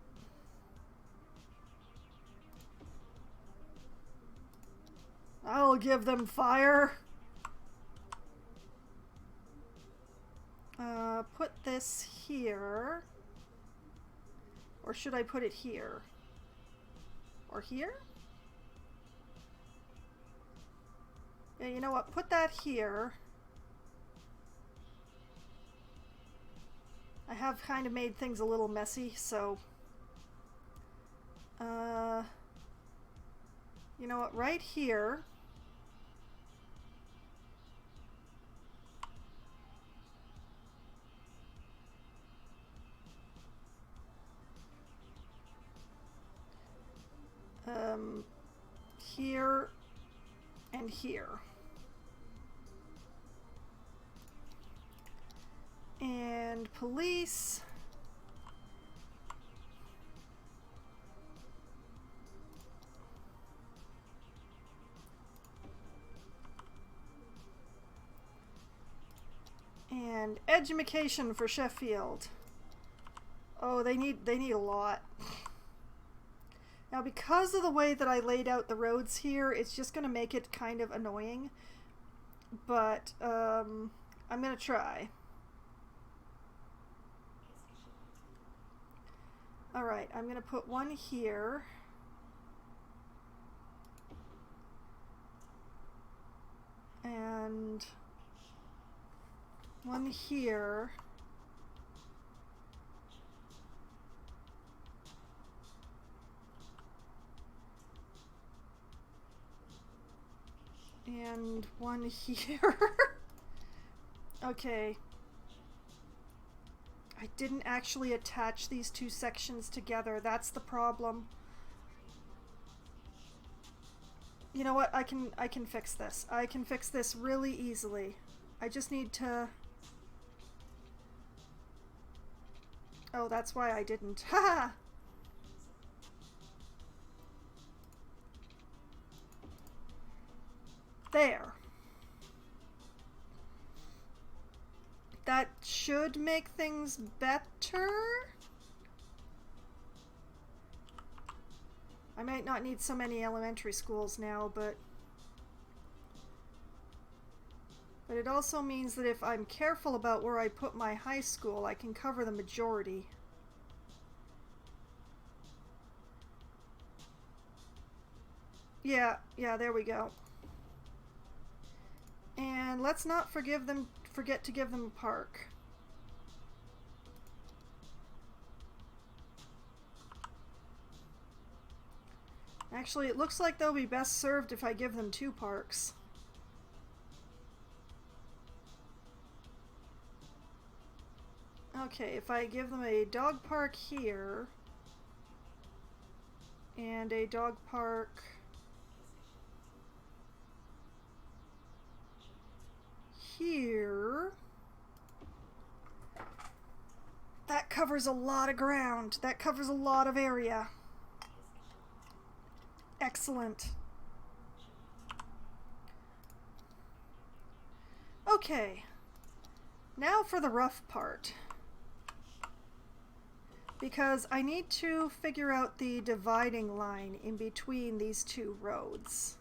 I'll give them fire. Put this here. Or should I put it here? Or here? Yeah, you know what? Put that here. I have kind of made things a little messy, so... you know what? Right here... here and here. And police. And education for Sheffield. Oh, they need a lot. Now, because of the way that I laid out the roads here, it's just going to make it kind of annoying. But, I'm going to try. Alright, I'm going to put one here. And one here. And one here. Okay. I didn't actually attach these two sections together. That's the problem. You know what? I can fix this. I can fix this really easily. I just need to... Oh, that's why I didn't. Haha! There. That should make things better. I might not need so many elementary schools now, but it also means that if I'm careful about where I put my high school, I can cover the majority. Yeah, there we go. And let's not forget to give them a park. Actually, it looks like they'll be best served if I give them 2 parks. Okay, if I give them a dog park here and a dog park here, that covers a lot of ground. That covers a lot of area. Excellent. Okay, now for the rough part. Because I need to figure out the dividing line in between these 2 roads.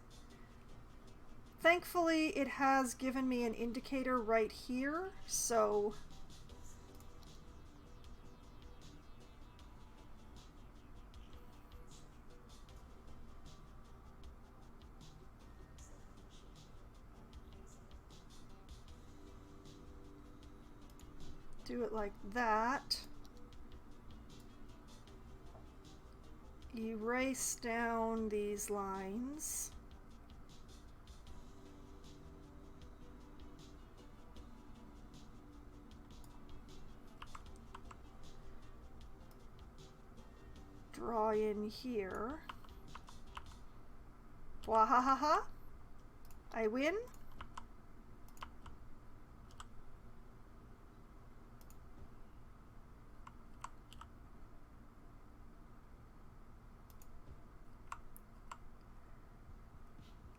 Thankfully, it has given me an indicator right here, so... do it like that. Erase down these lines. draw in here. Wahahaha! I win.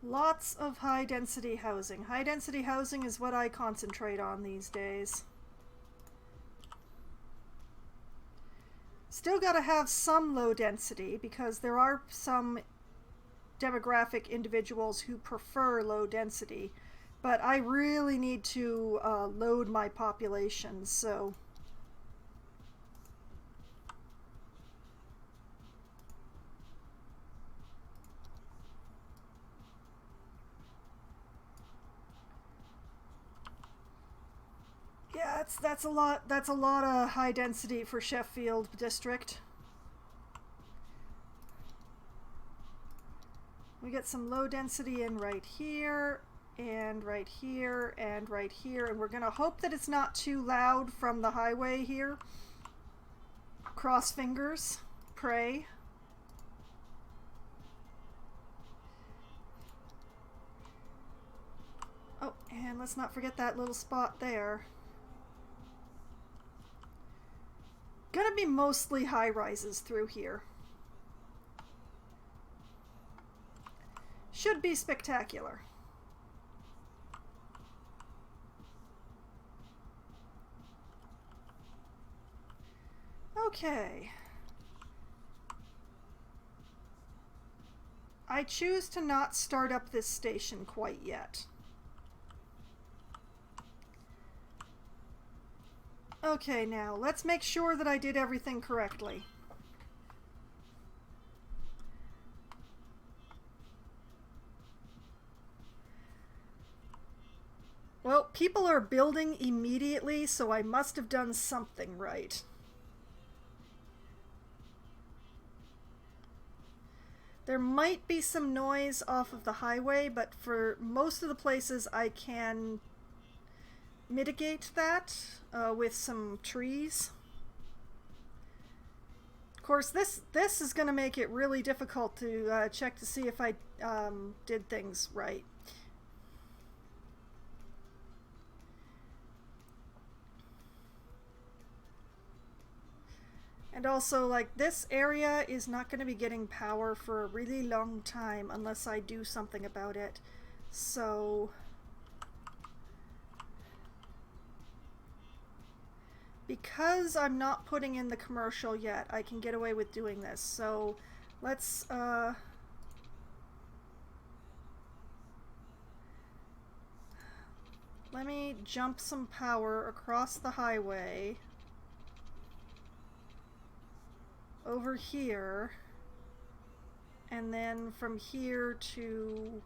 Lots of high-density housing. High-density housing is what I concentrate on these days. Still gotta have some low density because there are some demographic individuals who prefer low density, but I really need to load my population, so... Yeah, that's a lot of high density for Sheffield district. We get some low density in right here, and right here, and right here, and we're gonna hope that it's not too loud from the highway here. Cross fingers, pray. Oh, and let's not forget that little spot there. Gonna be mostly high rises through here. Should be spectacular. Okay. I choose to not start up this station quite yet. Okay, now, let's make sure that I did everything correctly. Well, people are building immediately, so I must have done something right. There might be some noise off of the highway, but for most of the places I can mitigate that with some trees. Of course, this is going to make it really difficult to check to see if I did things right. And also, like, this area is not going to be getting power for a really long time unless I do something about it. So... because I'm not putting in the commercial yet, I can get away with doing this. So let's let me jump some power across the highway over here, and then from here to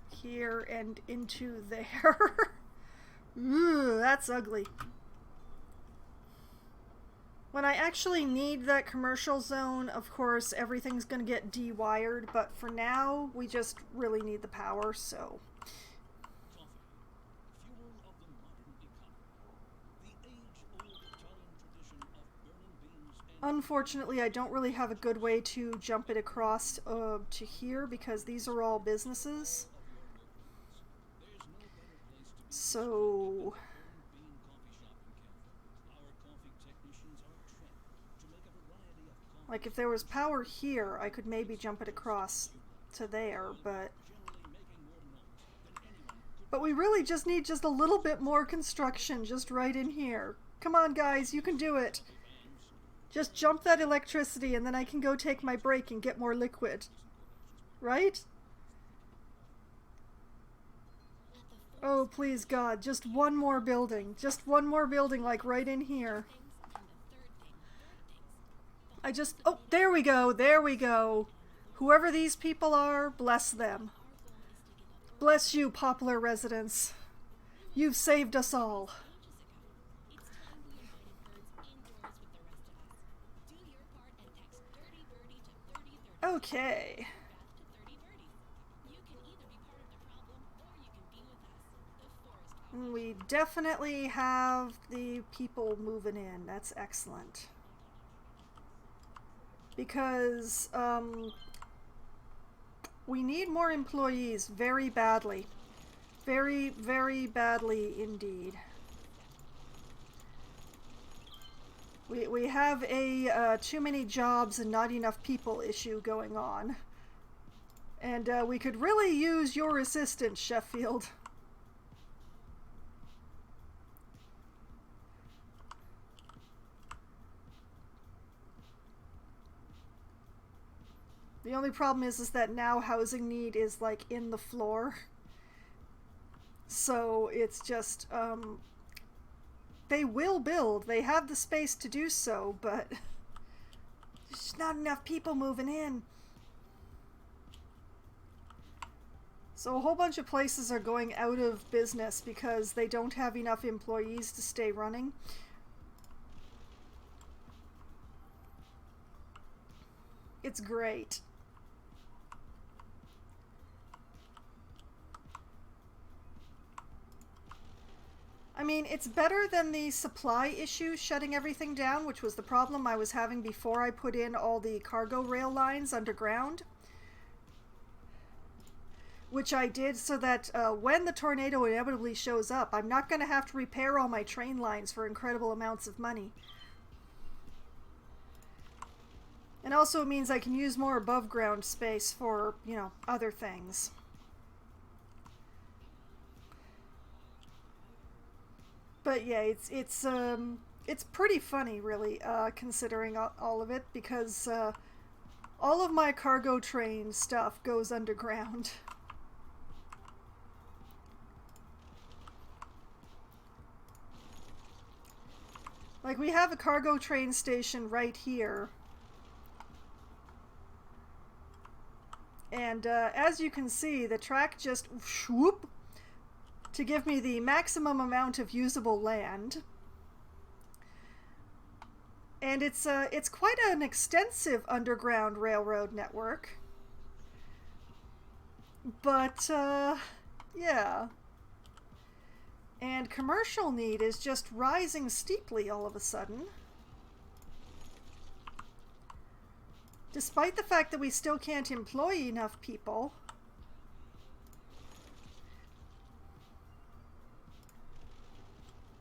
here and into there. Ooh, that's ugly. When I actually need that commercial zone, of course, everything's gonna get dewired, but for now, we just really need the power, so... Unfortunately, I don't really have a good way to jump it across to here because these are all businesses. So... like, if there was power here, I could maybe jump it across to there, but... but we really just need just a little bit more construction just right in here. Come on, guys, you can do it! Just jump that electricity and then I can go take my break and get more liquid. Right? Oh, please, God, just one more building. Just one more building, like, right in here. I just... oh, there we go, there we go. Whoever these people are, bless them. Bless you, Poplar residents. You've saved us all. Okay. We definitely have the people moving in. That's excellent. Because we need more employees very badly. Very, very badly indeed. We have a too many jobs and not enough people issue going on. And we could really use your assistance, Sheffield. The only problem is that now housing need is like in the floor. So it's just, they will build. They have the space to do so, but there's just not enough people moving in. So a whole bunch of places are going out of business because they don't have enough employees to stay running. It's great. I mean, it's better than the supply issue shutting everything down, which was the problem I was having before I put in all the cargo rail lines underground. Which I did so that when the tornado inevitably shows up, I'm not going to have to repair all my train lines for incredible amounts of money. And also it means I can use more above ground space for, you know, other things. But yeah, it's pretty funny, really, considering all of it, because all of my cargo train stuff goes underground. Like, we have a cargo train station right here. And as you can see, the track just whoop to give me the maximum amount of usable land. And it's quite an extensive underground railroad network. But yeah. And commercial need is just rising steeply all of a sudden. Despite the fact that we still can't employ enough people.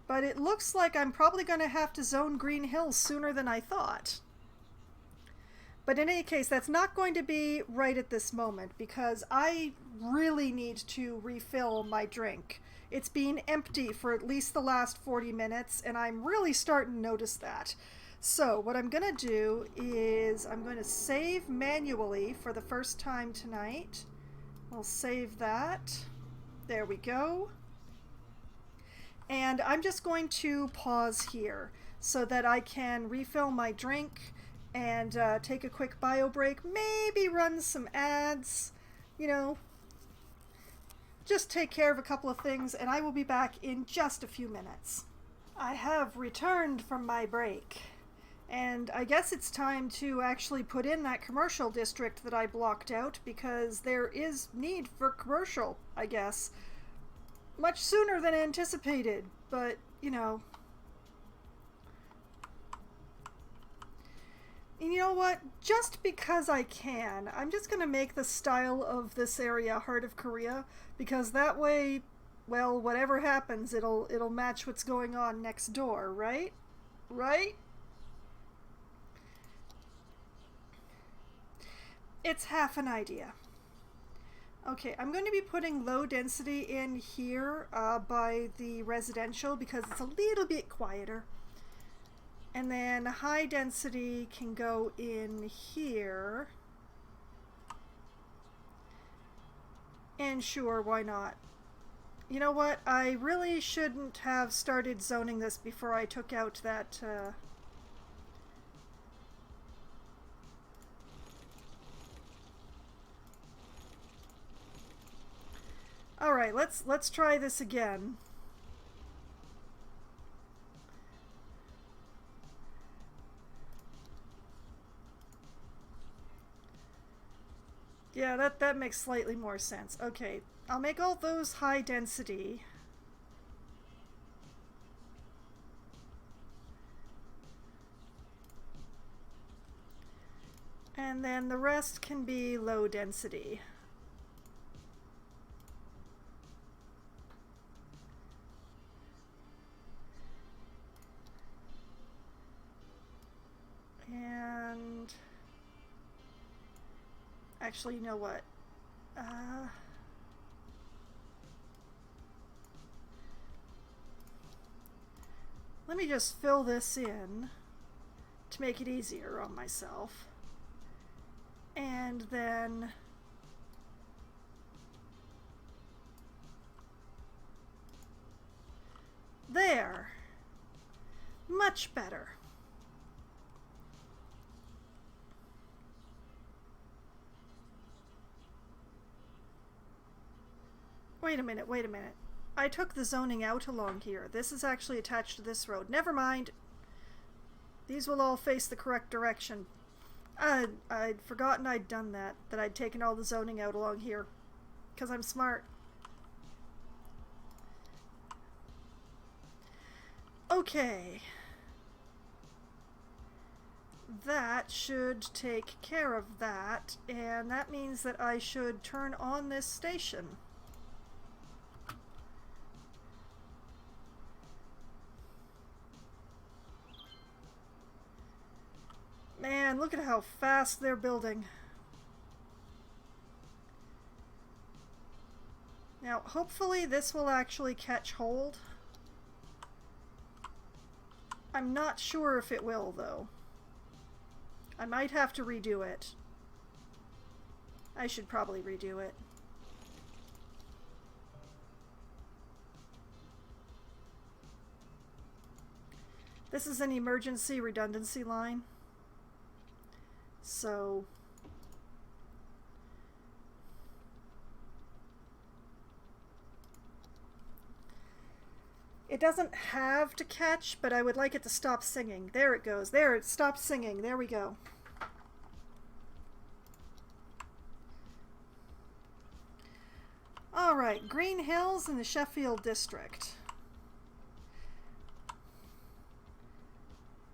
But it looks like I'm probably going to have to zone Green Hills sooner than I thought. But in any case, that's not going to be right at this moment because I really need to refill my drink. It's been empty for at least the last 40 minutes, and I'm really starting to notice that. So what I'm going to do is I'm going to save manually for the first time tonight. I'll save that. There we go. And I'm just going to pause here so that I can refill my drink and take a quick bio break, maybe run some ads, you know, just take care of a couple of things, and I will be back in just a few minutes. I have returned from my break, and I guess it's time to actually put in that commercial district that I blocked out because there is need for commercial, I guess. Much sooner than anticipated, but, you know. And you know what? Just because I can, I'm just going to make the style of this area Heart of Korea, because that way, well, whatever happens, it'll match what's going on next door, right? Right? It's half an idea. Okay, I'm going to be putting low density in here by the residential because it's a little bit quieter. And then high density can go in here. And sure, why not? You know what? I really shouldn't have started zoning this before I took out that all right, let's try this again. Yeah, that makes slightly more sense. Okay, I'll make all those high density. And then the rest can be low density. And actually, you know what? Let me just fill this in to make it easier on myself. And then there. Much better. Wait a minute, wait a minute. I took the zoning out along here. This is actually attached to this road. Never mind. These will all face the correct direction. I'd forgotten I'd done that I'd taken all the zoning out along here. 'Cause I'm smart. Okay. That should take care of that, and that means that I should turn on this station. Man, look at how fast they're building. Now, hopefully this will actually catch hold. I'm not sure if it will, though. I might have to redo it. I should probably redo it. This is an emergency redundancy line. So it doesn't have to catch, but I would like it to stop singing. There it goes. There, it stopped singing. There we go. All right, Green Hills in the Sheffield district.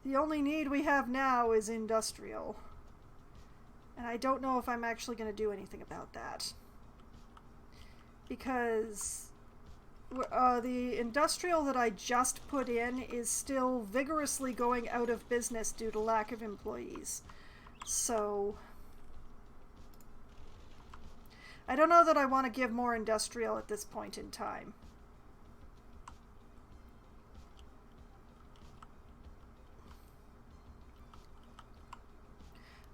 The only need we have now is industrial. And I don't know if I'm actually going to do anything about that. Because the industrial that I just put in is still vigorously going out of business due to lack of employees. So I don't know that I want to give more industrial at this point in time.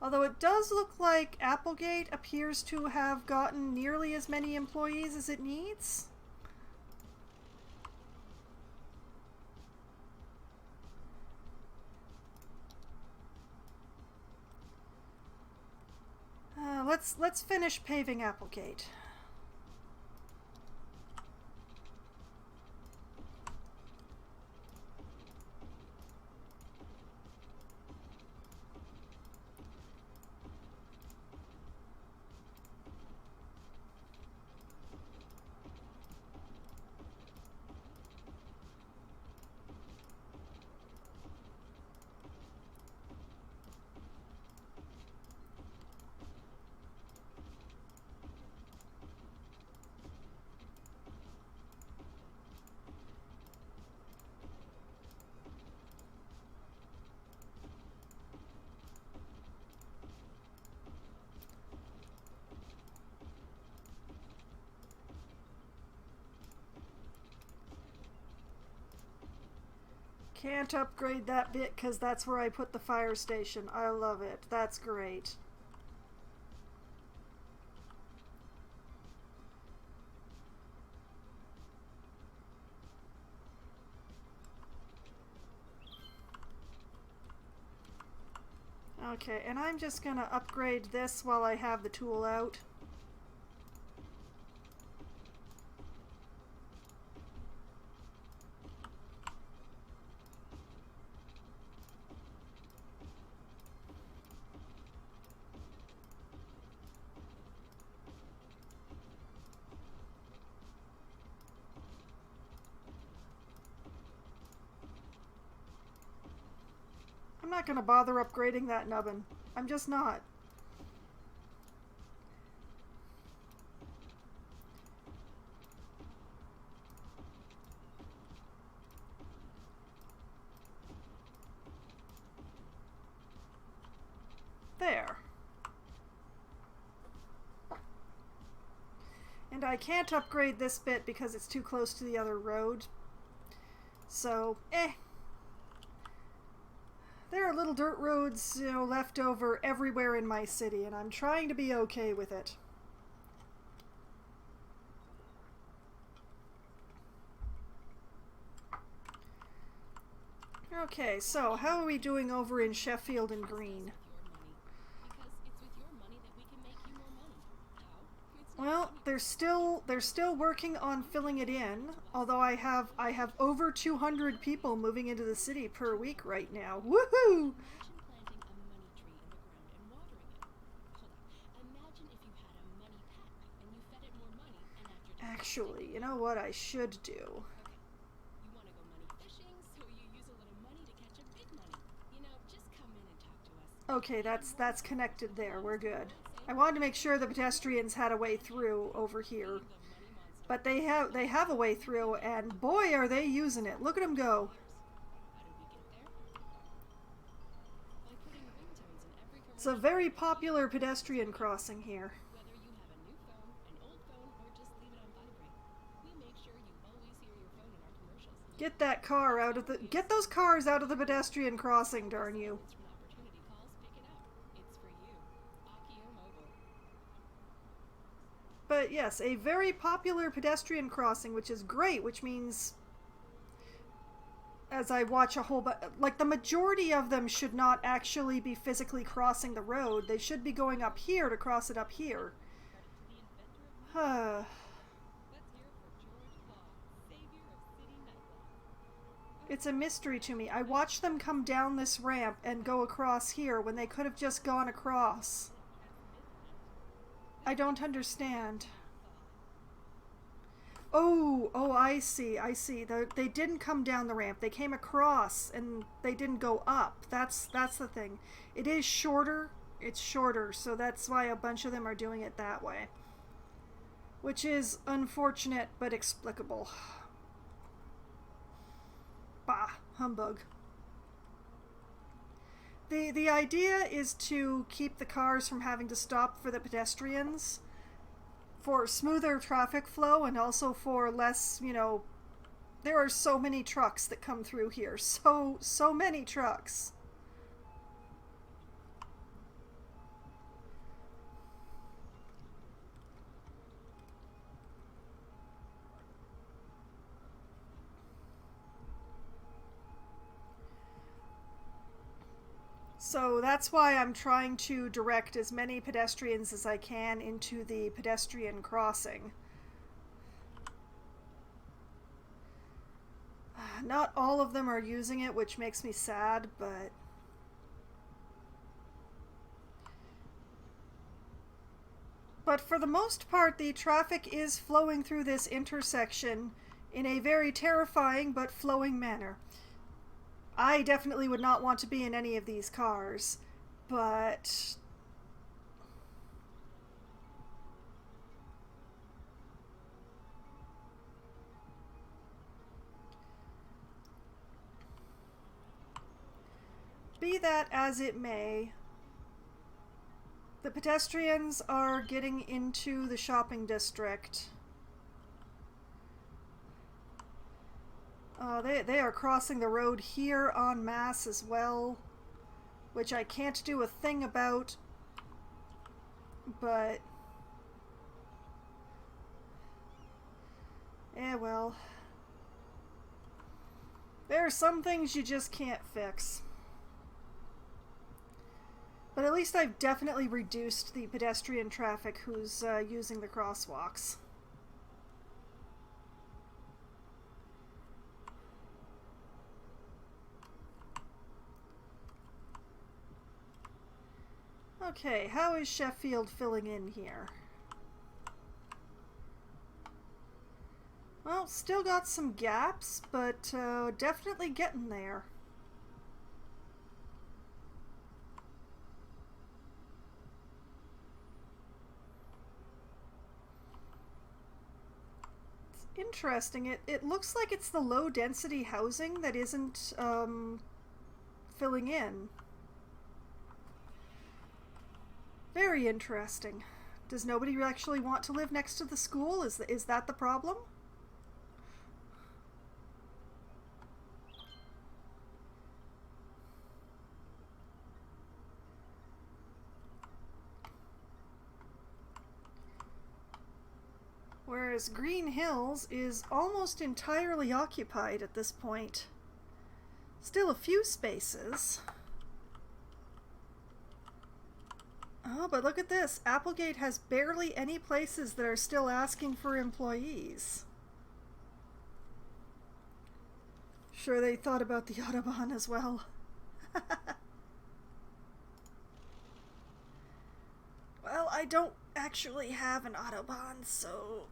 Although it does look like Applegate appears to have gotten nearly as many employees as it needs. Let's finish paving Applegate. Can't upgrade that bit because that's where I put the fire station. I love it. That's great. Okay, and I'm just gonna upgrade this while I have the tool out. I'm not going to bother upgrading that nubbin. I'm just not. And I can't upgrade this bit because it's too close to the other road. So, There are little dirt roads, you know, left over everywhere in my city, and I'm trying to be okay with it. Okay, so how are we doing over in Sheffield and Green? Well, they're still working on filling it in, although I have over 200 people moving into the city per week right now. Woohoo! Actually, you know what I should do? Okay, that's connected there. We're good. I wanted to make sure the pedestrians had a way through over here. But they have a way through, and boy are they using it. Look at them go. It's a very popular pedestrian crossing here. Get that car out of the... Get those cars out of the pedestrian crossing, darn you. But yes, a very popular pedestrian crossing, which is great, which means as I watch a whole like the majority of them should not actually be physically crossing the road. They should be going up here to cross it up here. It's a mystery to me. I watch them come down this ramp and go across here when they could have just gone across. I don't understand. Oh, I see. They didn't come down the ramp. They came across and they didn't go up. That's the thing. It is shorter. It's shorter, so that's why a bunch of them are doing it that way. Which is unfortunate but explicable. Bah, humbug. The idea is to keep the cars from having to stop for the pedestrians, for smoother traffic flow, and also for less, you know, there are so many trucks that come through here. So many trucks. So that's why I'm trying to direct as many pedestrians as I can into the pedestrian crossing. Not all of them are using it, which makes me sad, but... But for the most part, the traffic is flowing through this intersection in a very terrifying but flowing manner. I definitely would not want to be in any of these cars, but... Be that as it may, the pedestrians are getting into the shopping district. They are crossing the road here en masse as well, which I can't do a thing about, but... well. There are some things you just can't fix. But at least I've definitely reduced the pedestrian traffic who's using the crosswalks. Okay, how is Sheffield filling in here? Well, still got some gaps, but definitely getting there. It's interesting. It looks like it's the low-density housing that isn't filling in. Very interesting. Does nobody actually want to live next to the school? Is that the problem? Whereas Green Hills is almost entirely occupied at this point. Still a few spaces. Oh, but look at this. Applegate has barely any places that are still asking for employees. Sure, they thought about the Autobahn as well. Well, I don't actually have an Autobahn, so...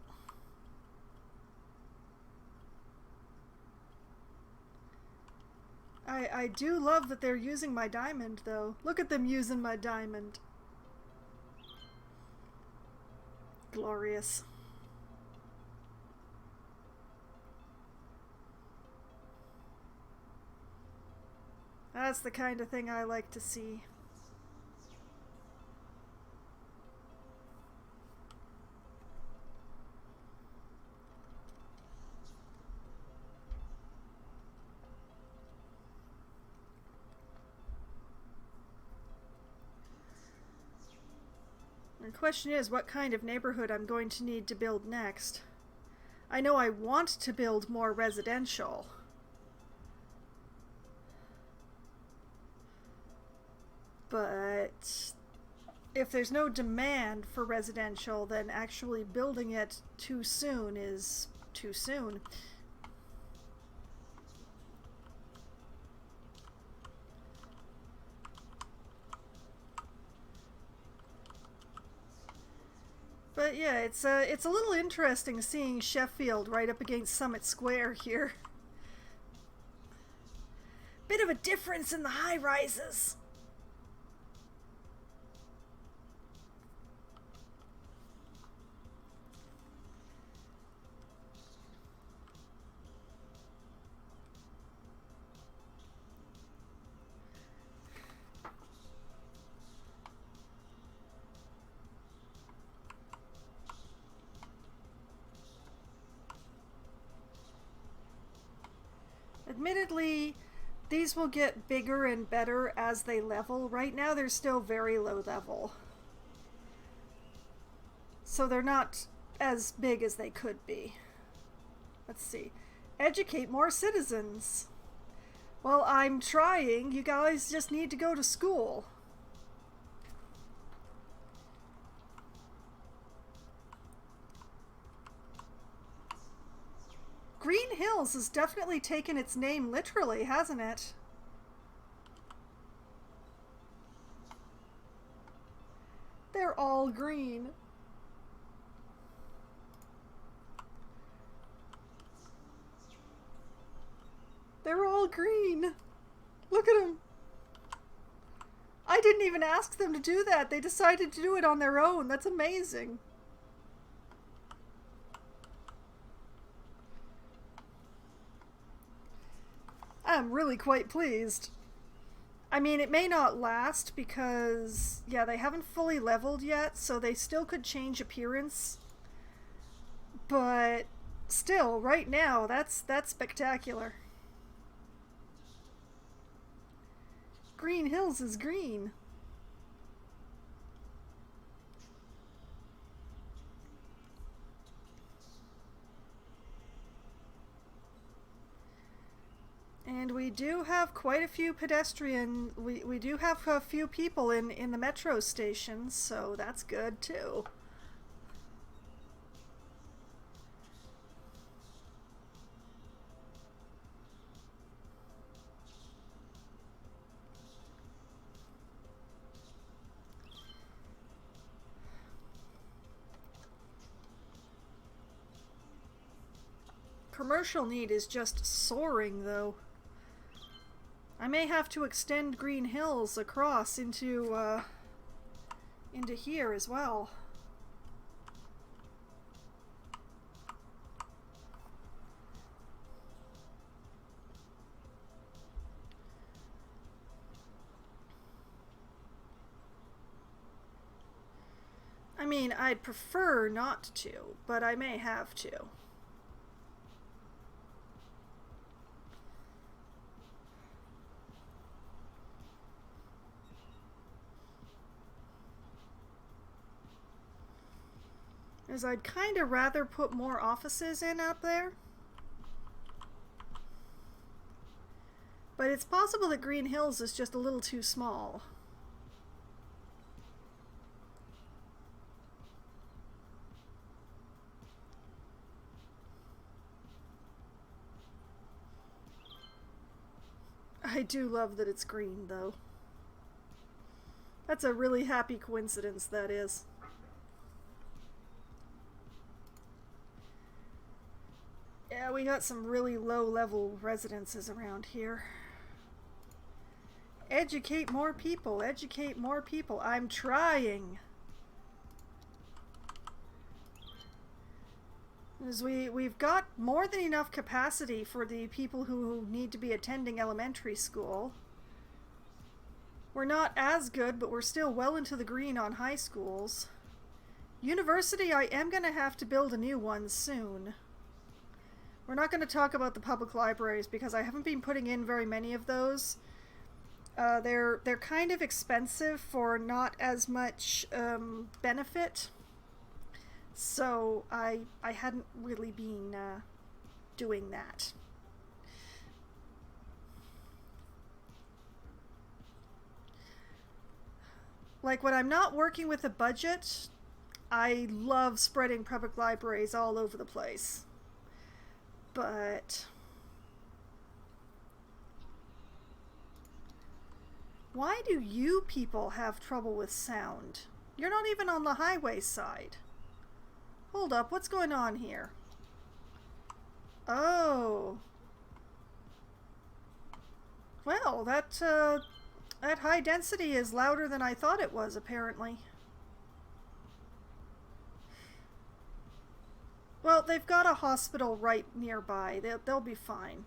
I do love that they're using my diamond, though. Look at them using my diamond. Glorious. That's the kind of thing I like to see. The question is, what kind of neighborhood I'm going to need to build next. I know I want to build more residential. But if there's no demand for residential, then actually building it too soon is too soon. But yeah, it's a little interesting seeing Sheffield right up against Summit Square here. Bit of a difference in the high rises. Admittedly, these will get bigger and better as they level. Right now they're still very low level. So they're not as big as they could be. Let's see. Educate more citizens. Well, I'm trying. You guys just need to go to school. Green Hills has definitely taken its name literally, hasn't it? They're all green. They're all green. Look at them. I didn't even ask them to do that. They decided to do it on their own. That's amazing. I'm really quite pleased. I mean, it may not last because, yeah, they haven't fully leveled yet, so they still could change appearance. But still, right now, that's spectacular. Green Hills is green. And we do have quite a few pedestrian, we do have a few people in the metro stations, so that's good too. Commercial need is just soaring though. I may have to extend Green Hills across into here as well. I mean, mean, I'd prefer not to, but I may have to. As I'd kind of rather put more offices in up there. But it's possible that Green Hills is just a little too small. I do love that it's green, though. That's a really happy coincidence, that is. Yeah, we got some really low-level residences around here. Educate more people, educate more people. I'm trying. As we've got more than enough capacity for the people who need to be attending elementary school. We're not as good, but we're still well into the green on high schools. University, I am going to have to build a new one soon. We're not going to talk about the public libraries because I haven't been putting in very many of those. They're kind of expensive for not as much benefit. So I hadn't really been doing that. Like when I'm not working with a budget, I love spreading public libraries all over the place. But why do you people have trouble with sound? You're not even on the highway side. Hold up, what's going on here? Oh. Well, that high density is louder than I thought it was, apparently. Well, they've got a hospital right nearby. They'll be fine.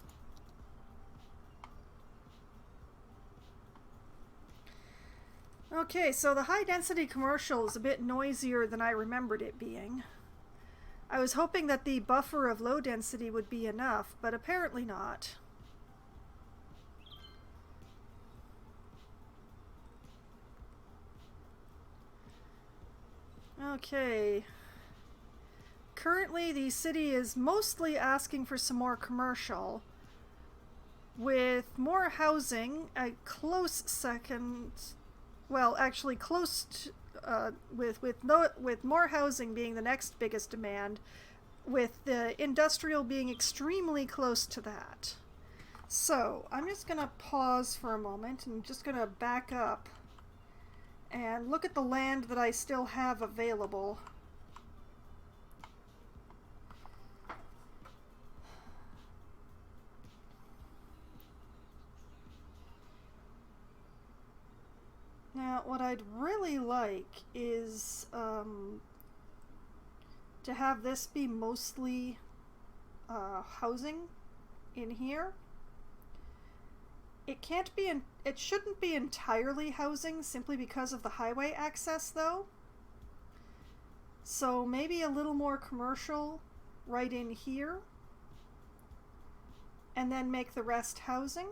Okay, so the high-density commercial is a bit noisier than I remembered it being. I was hoping that the buffer of low density would be enough, but apparently not. Okay. Currently, the city is mostly asking for some more commercial, with more housing a close second. Well, actually, close to, with more housing being the next biggest demand, with the industrial being extremely close to that. So I'm just gonna pause for a moment and just gonna back up and look at the land that I still have available. Now, what I'd really like is to have this be mostly housing in here. It can't be it shouldn't be entirely housing simply because of the highway access, though. So maybe a little more commercial right in here, and then make the rest housing.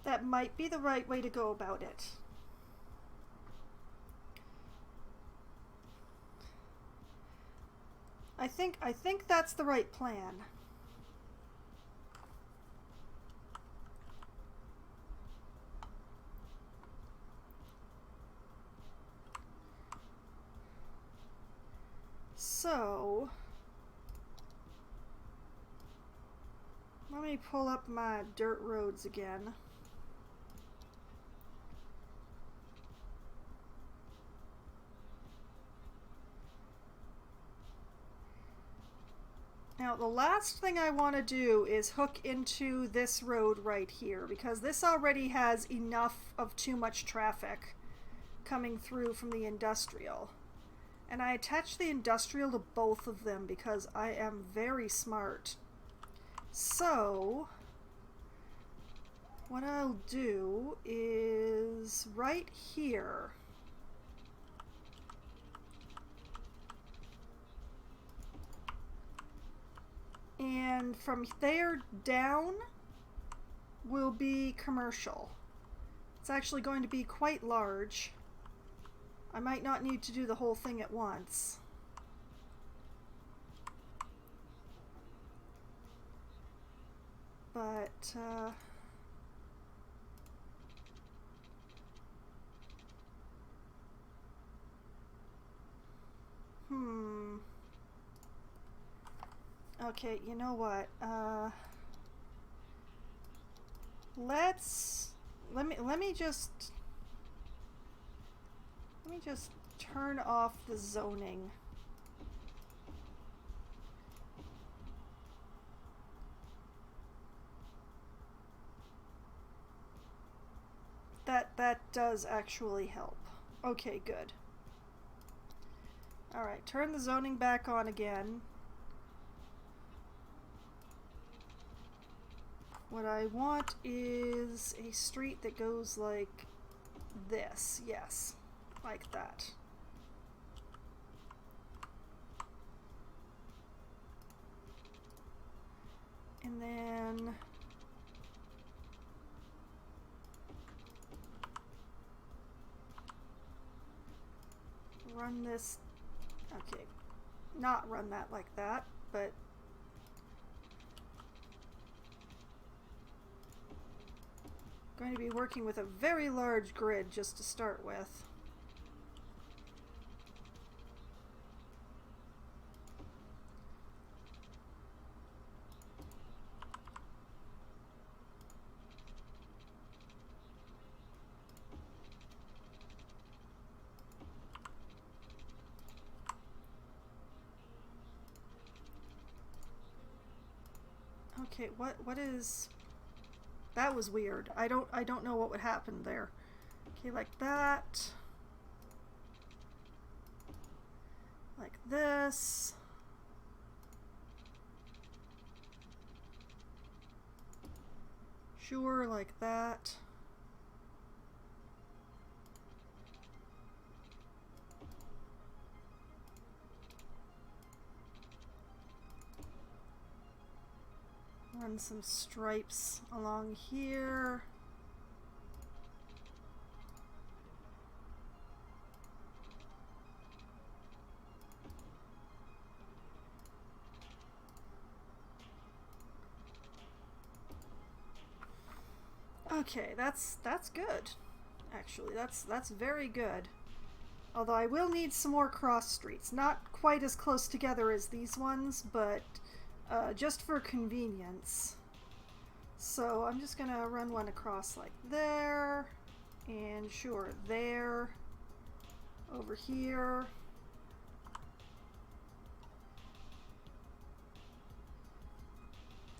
That might be the right way to go about it. I think that's the right plan. So let me pull up my dirt roads again. Now, the last thing I want to do is hook into this road right here, because this already has enough of too much traffic coming through from the industrial. And I attach the industrial to both of them because I am very smart. So, what I'll do is right here. And from there down will be commercial. It's actually going to be quite large. I might not need to do the whole thing at once. But, okay, you know what? Let me just turn off the zoning. That does actually help. Okay, good. All right, turn the zoning back on again. What I want is a street that goes like this. Yes, like that. And then run this. Okay, not run that like that, but going to be working with a very large grid just to start with. Okay, what is... That was weird. I don't know what would happen there. Okay, like that. Like this. Sure, like that. Run some stripes along here. Okay, that's good. Actually, that's very good. Although I will need some more cross streets. Not quite as close together as these ones, but just for convenience. So I'm just gonna run one across like there, and sure, there, over here.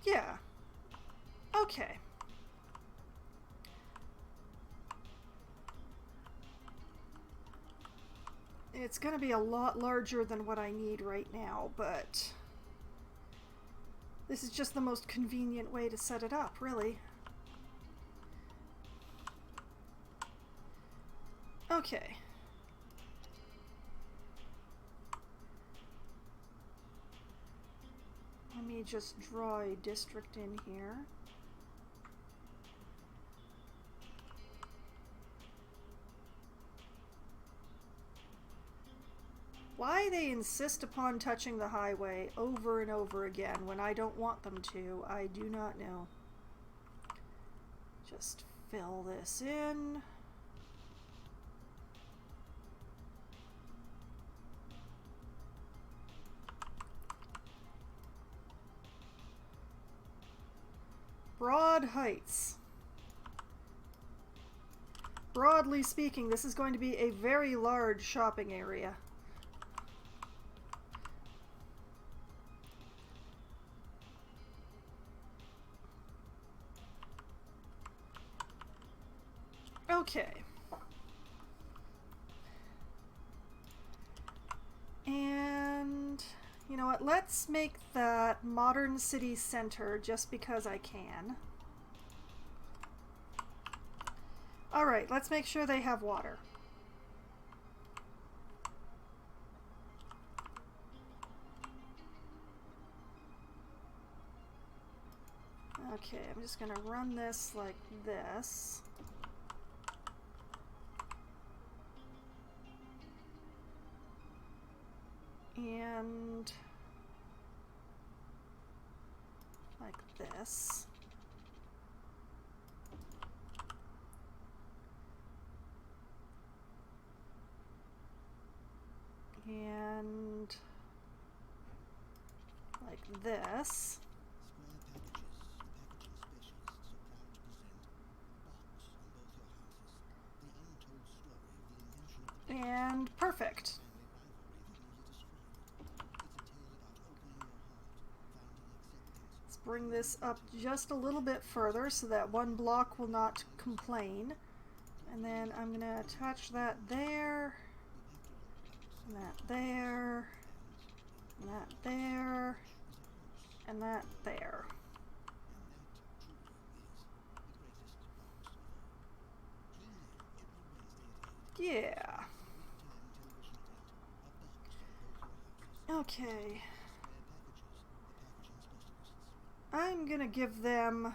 Yeah. Okay. It's gonna be a lot larger than what I need right now, but this is just the most convenient way to set it up, really. Okay. Let me just draw a district in here. Why they insist upon touching the highway over and over again when I don't want them to, I do not know. Just fill this in. Broad Heights. Broadly speaking, this is going to be a very large shopping area. Okay. And you know what? Let's make that modern city center just because I can. Alright, let's make sure they have water. Okay, I'm just gonna run this like this. And like this. And like this. And perfect. Let's bring this up just a little bit further so that one block will not complain. And then I'm going to attach that there, and that there, and that there, and that there. Yeah. Okay. I'm gonna give them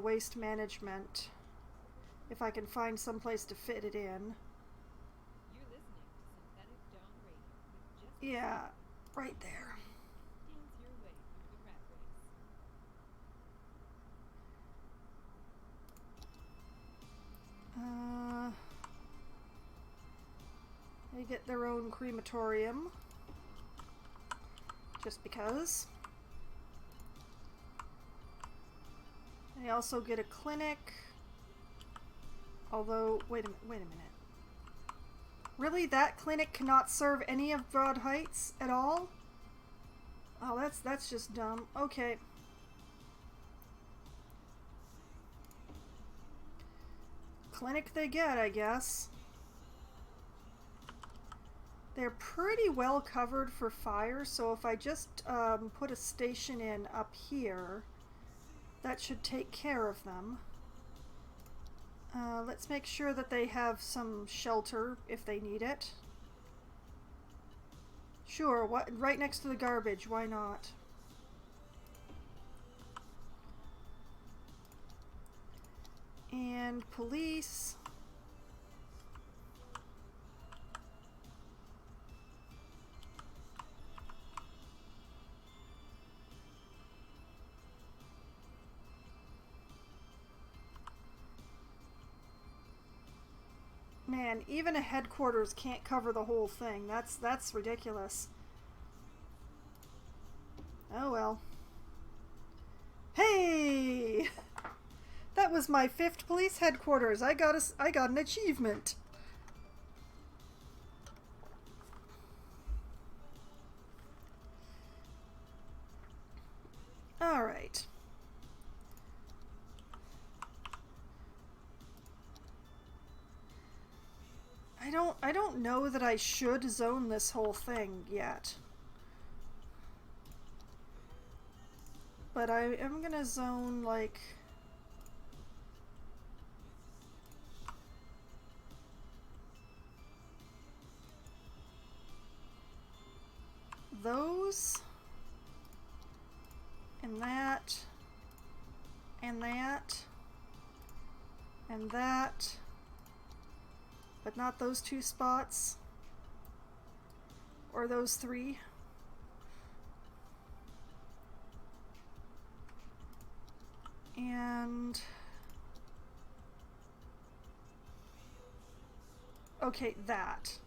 waste management if I can find some place to fit it in. You're listening to Synthetic Dawn Radio with just Yeah, right there. dance your way through the rat race. They get their own crematorium, just because. They also get a clinic, although, wait a minute. Really? That clinic cannot serve any of Broad Heights at all? Oh, that's just dumb. Okay. Clinic they get, I guess. They're pretty well covered for fire, so if I just put a station in up here, that should take care of them. Let's make sure that they have some shelter if they need it. Sure, right next to the garbage, why not? And police. Man, even a headquarters can't cover the whole thing. That's ridiculous. Oh well. Hey! That was my 5th police headquarters. I got an achievement. All right. I don't know that I should zone this whole thing yet. But I am gonna zone like those and that and that and that, but not those 2 spots or those 3. And okay, that.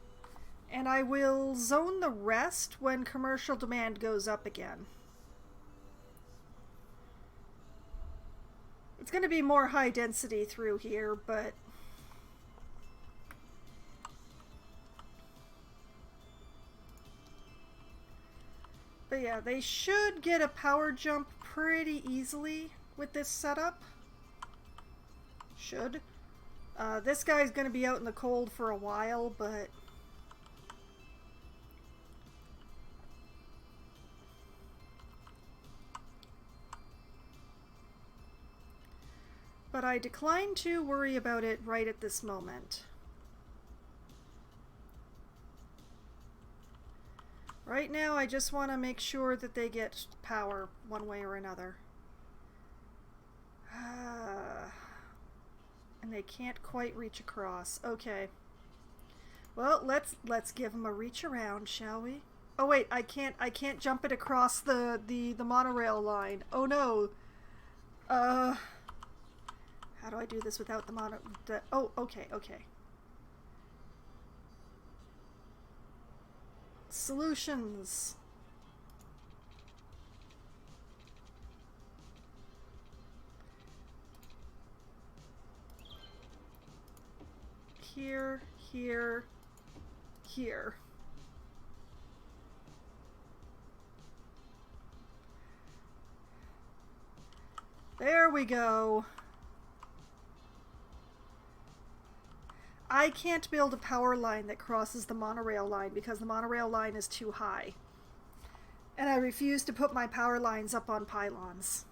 And I will zone the rest when commercial demand goes up again. It's going to be more high density through here, but yeah, they should get a power jump pretty easily with this setup. Should. This guy's going to be out in the cold for a while, but but I decline to worry about it right at this moment. Right now, I just want to make sure that they get power one way or another. And they can't quite reach across. Okay. Well, let's give them a reach around, shall we? Oh wait, I can't jump it across the monorail line. Oh no. How do I do this without the oh, okay, okay. Solutions. Here, here, here. There we go. I can't build a power line that crosses the monorail line because the monorail line is too high. And I refuse to put my power lines up on pylons.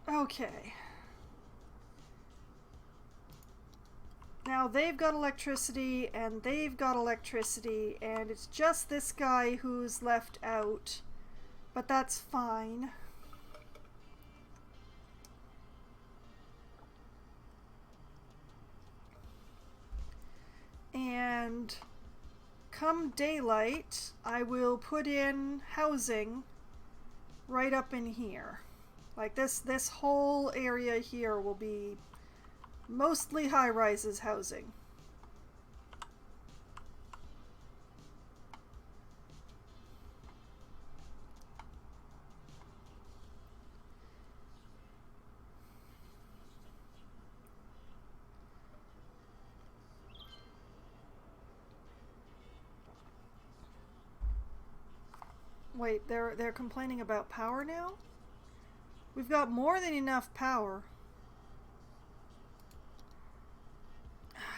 Okay. Now they've got electricity and they've got electricity and it's just this guy who's left out. But that's fine. And come daylight, I will put in housing right up in here. Like this whole area here will be mostly high-rises housing. Wait, they're complaining about power now? We've got more than enough power.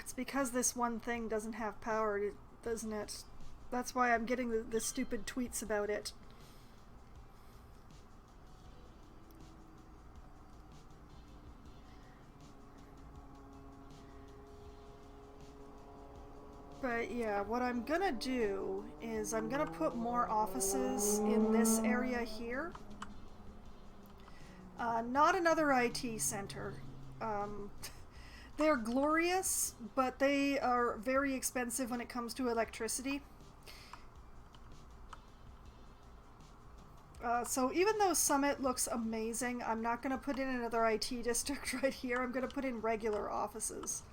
It's because this one thing doesn't have power, doesn't it? That's why I'm getting the stupid tweets about it. But yeah, what I'm gonna do is I'm gonna put more offices in this area here. Not another IT center. They're glorious, but they are very expensive when it comes to electricity. So even though Summit looks amazing, I'm not going to put in another IT district right here. I'm going to put in regular offices.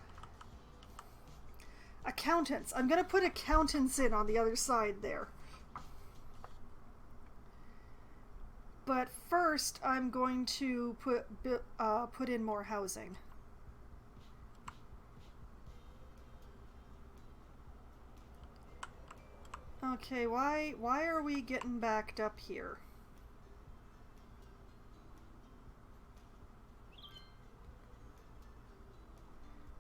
Accountants. I'm going to put accountants in on the other side there. But first, I'm going to put in more housing. Okay, why are we getting backed up here?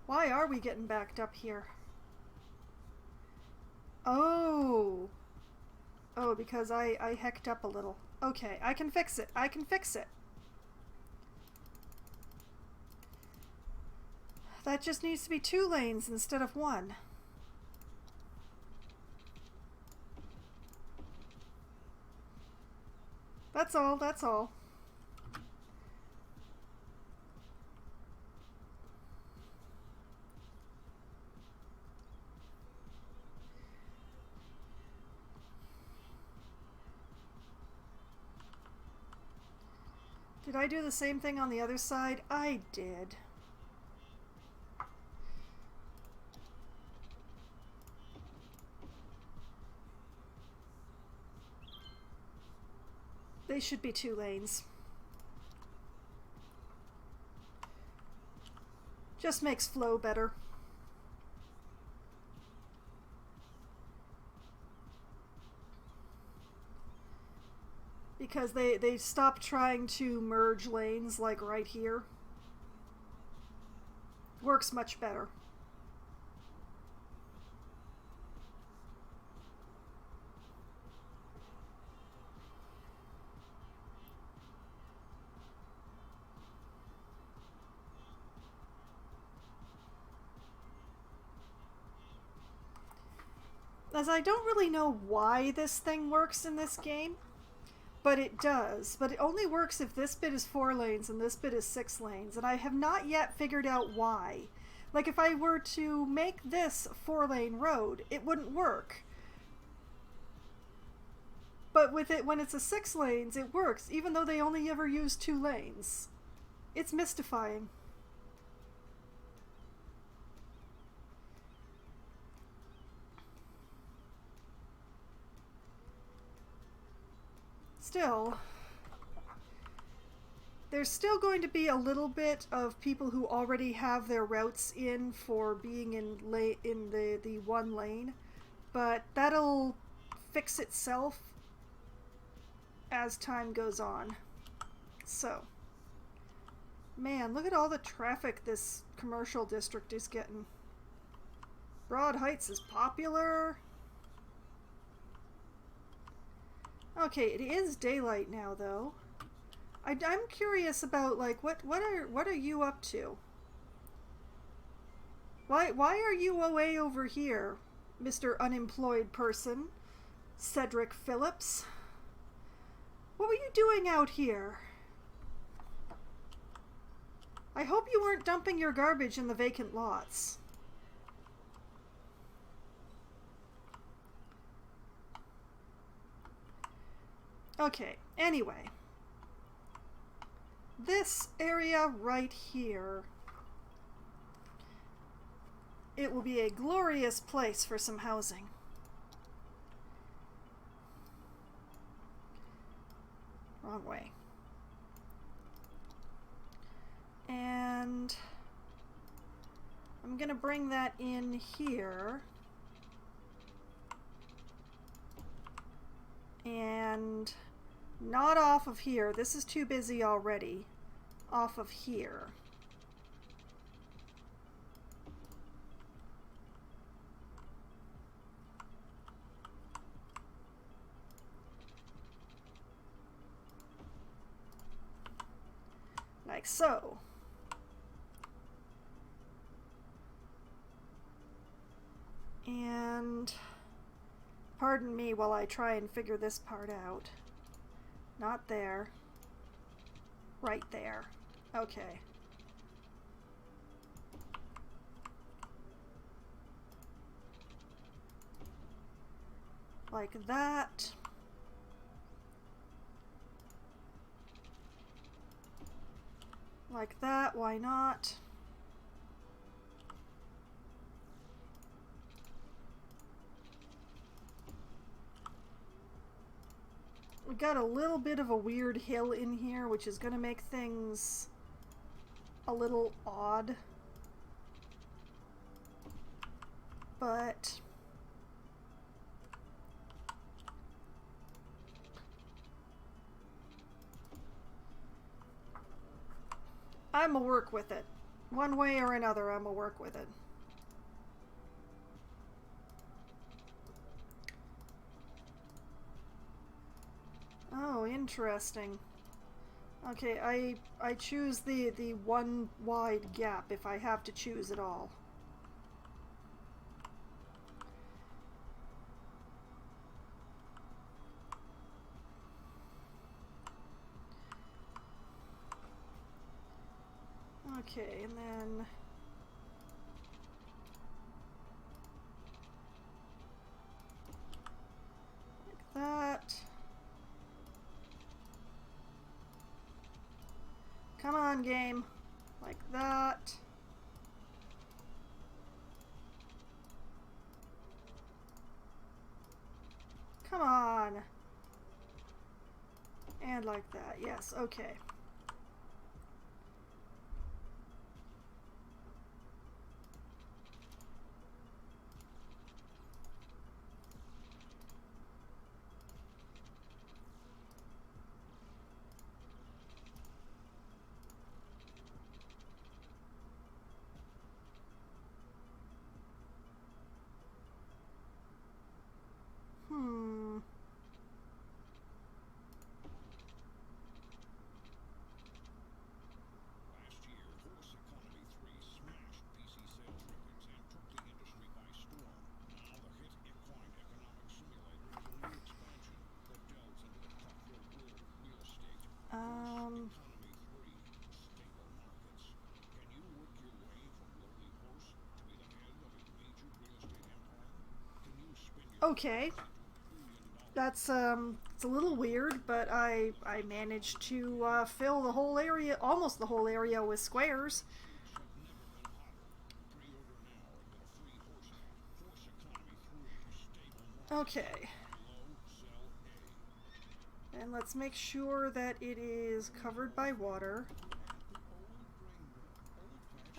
Why are we getting backed up here? Oh. Oh, because I hecked up a little. Okay, I can fix it. I can fix it. That just needs to be 2 lanes instead of 1. That's all, that's all. Did I do the same thing on the other side? I did. They should be 2 lanes. Just makes flow better. Because they stopped trying to merge lanes like right here. Works much better. as I don't really know why this thing works in this game, but it does. But it only works if this bit is 4 lanes and this bit is 6 lanes, and I have not yet figured out why. Like, if I were to make this a 4-lane road, it wouldn't work. But with it, when it's a 6 lanes, it works, even though they only ever use 2 lanes. It's mystifying. Still, there's still going to be a little bit of people who already have their routes in for being in the 1 lane, but that'll fix itself as time goes on. So, man, look at all the traffic this commercial district is getting. Broad Heights is popular. Okay, it is daylight now, though. I'm curious about, like, what are you up to? Why are you away over here, Mr. Unemployed Person, Cedric Phillips? What were you doing out here? I hope you weren't dumping your garbage in the vacant lots. Okay, anyway. This area right here, it will be a glorious place for some housing. Wrong way. And I'm gonna bring that in here. And not off of here. This is too busy already. Off of here. Like so. And pardon me while I try and figure this part out. Not there. Right there. Okay. Like that. Like that, why not? We got a little bit of a weird hill in here, which is going to make things a little odd. But I'ma work with it. One way or another, I'ma work with it. Oh, interesting. Okay, I choose the one wide gap if I have to choose at all. Okay, and then like that. Come on, game. Like that. Come on. And like that. Yes, okay. Okay. That's it's a little weird, but I managed to fill the whole area, almost the whole area, with squares. Okay. And let's make sure that it is covered by water.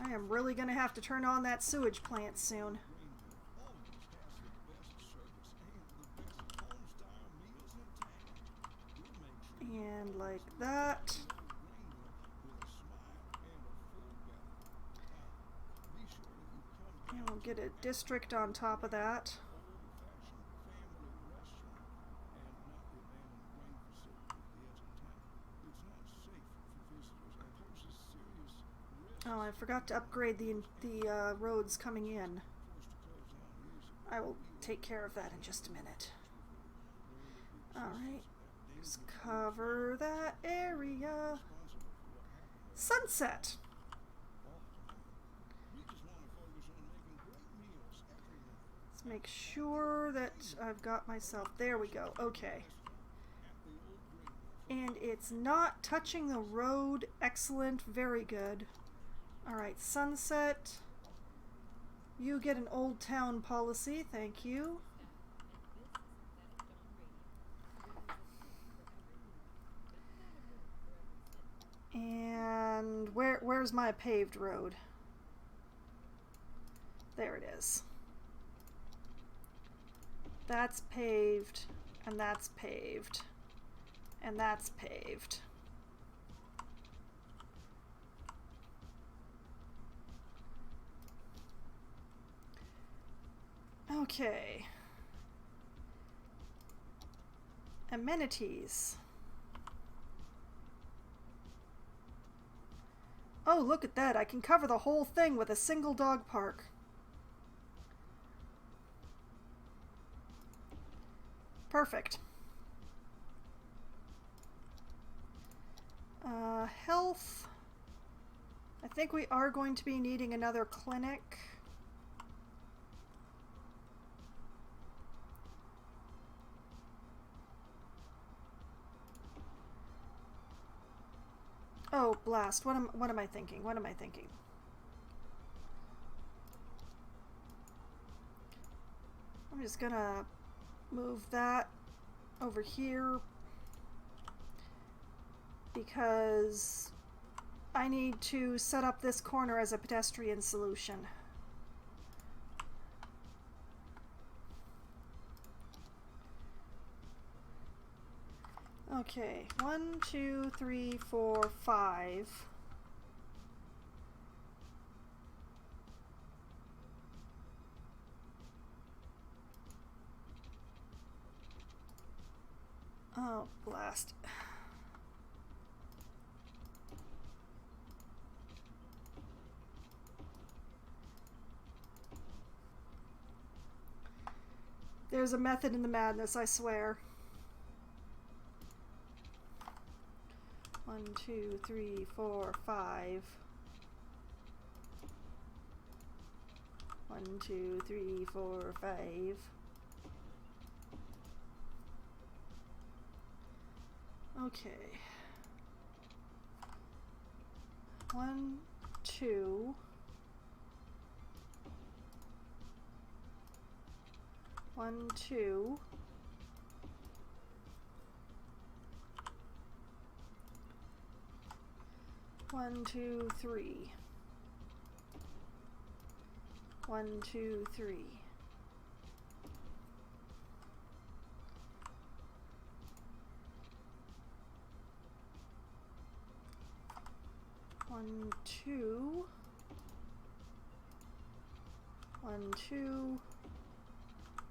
I am really going to have to turn on that sewage plant soon. And like that. And we'll get a district on top of that. Oh, I forgot to upgrade the roads coming in. I will take care of that in just a minute. Alright, just cover that area. Sunset! Let's make sure that I've got myself... There we go, okay. And it's not touching the road. Excellent, very good. Alright, sunset. You get an Old Town policy, thank you. And where's my paved road? There it is. That's paved, and that's paved, and that's paved. Okay. Amenities. Oh, look at that. I can cover the whole thing with a single dog park. Perfect. Health. I think we are going to be needing another clinic. Oh, blast. What am I thinking? What am I thinking? I'm just gonna move that over here because I need to set up this corner as a pedestrian solution. Okay, 1, 2, 3, 4, 5. Oh, blast. There's a method in the madness, I swear. 1, 2, 3, 4, 5. 1, 2, 3, 4, 5. Okay. 1, 2. 1, 2. 1, 2, 3. 1, 2, 3. 1, 2. 1, 2.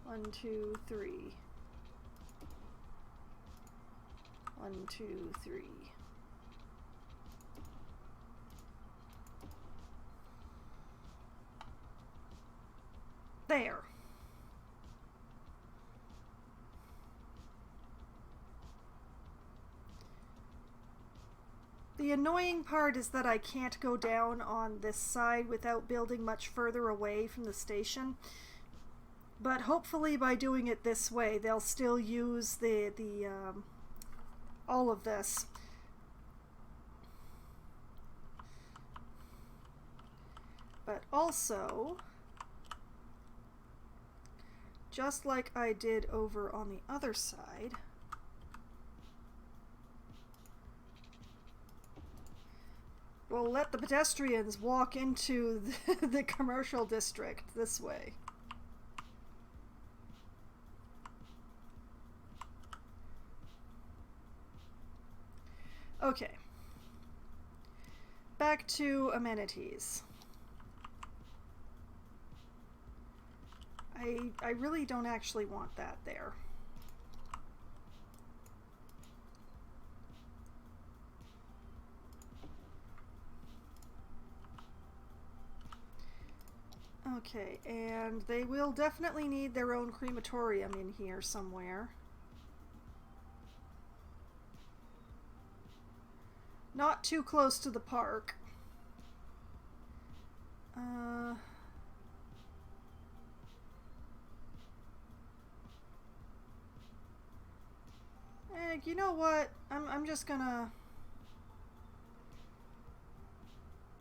1, 2, 3. 1, 2, 3. There. The annoying part is that I can't go down on this side without building much further away from the station. But hopefully by doing it this way, they'll still use the all of this. But also, just like I did over on the other side, we'll let the pedestrians walk into the commercial district this way. Okay. Back to amenities. I really don't actually want that there. Okay, and they will definitely need their own crematorium in here somewhere. Not too close to the park. You know what? I'm just gonna...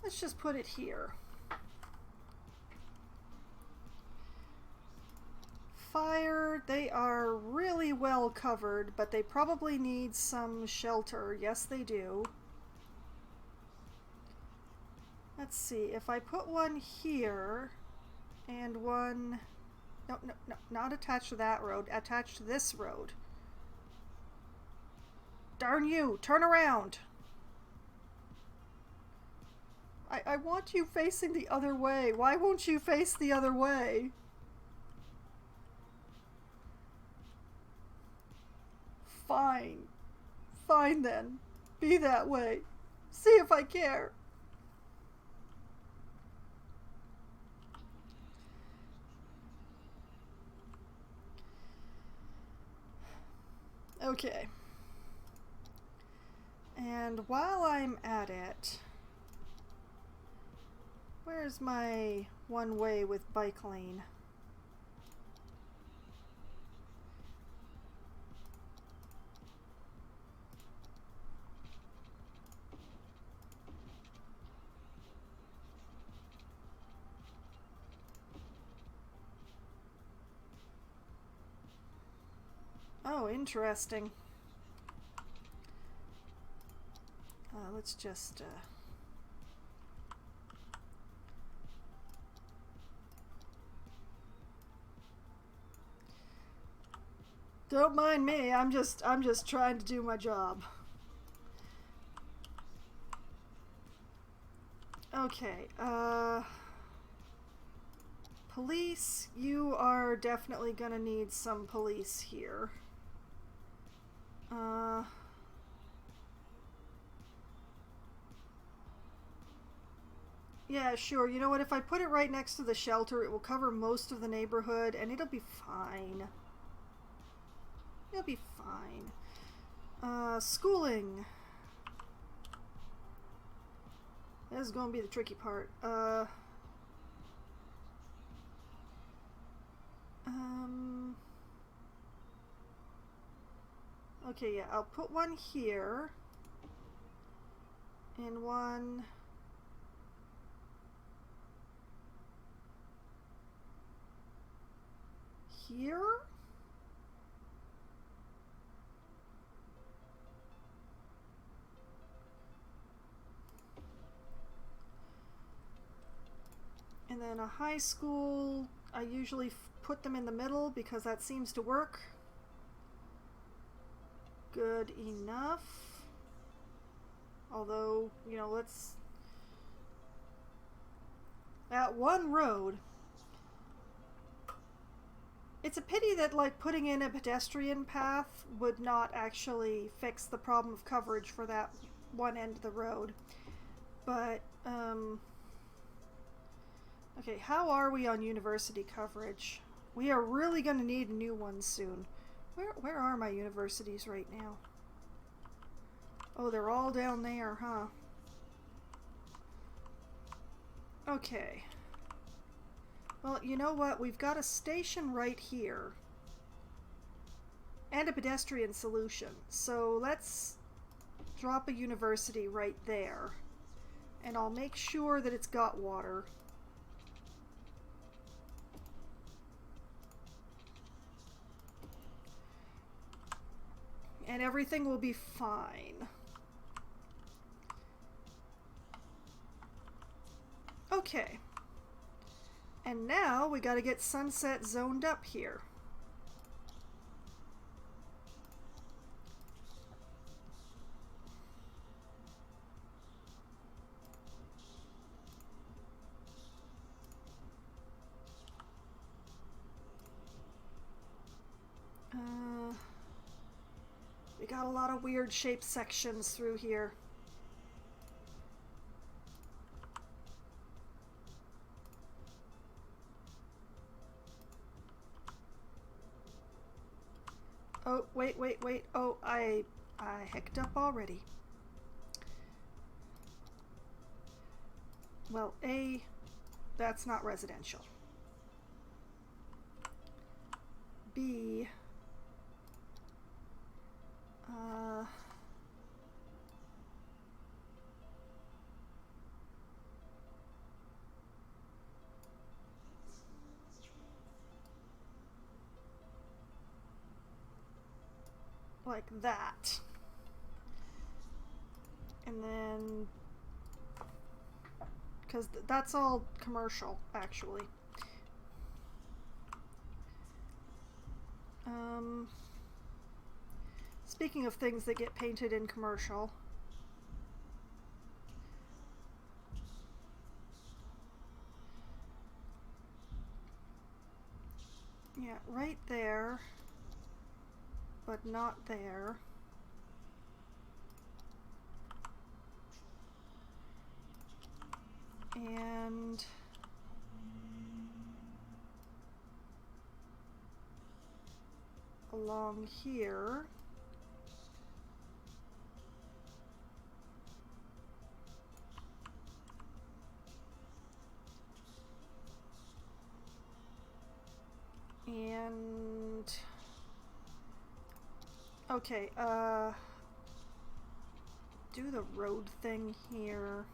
Let's just put it here. Fire, they are really well covered, but they probably need some shelter. Yes, they do. Let's see, if I put one here and one... No, not attached to that road, attached to this road. Darn you, turn around! I want you facing the other way. Why won't you face the other way? Fine. Fine then. Be that way. See if I care. Okay. And while I'm at it, where's my one way with bike lane? Oh, interesting. Let's just... Don't mind me. I'm just trying to do my job. Okay. Police, you are definitely gonna need some police here. Yeah, sure. You know what? If I put it right next to the shelter, it will cover most of the neighborhood, and it'll be fine. It'll be fine. Schooling. This is going to be the tricky part. Okay, yeah, I'll put one here. And one... here? And then a high school, I usually put them in the middle because that seems to work. Good enough. Although, you know, let's... That one road... It's a pity that, like, putting in a pedestrian path would not actually fix the problem of coverage for that one end of the road. But, okay, how are we on university coverage? We are really going to need new ones soon. Where are my universities right now? Oh, they're all down there, huh? Okay. Well, you know what? We've got a station right here. And a pedestrian solution. So let's drop a university right there. And I'll make sure that it's got water. And everything will be fine. Okay. And now we gotta get Sunset zoned up here. We got a lot of weird shaped sections through here. Oh, wait. Oh, I hicked up already. Well, A, that's not residential. B, like that. And then, because that's all commercial, actually. Speaking of things that get painted in commercial, yeah, right there, but not there. And along here. And okay, do the road thing here.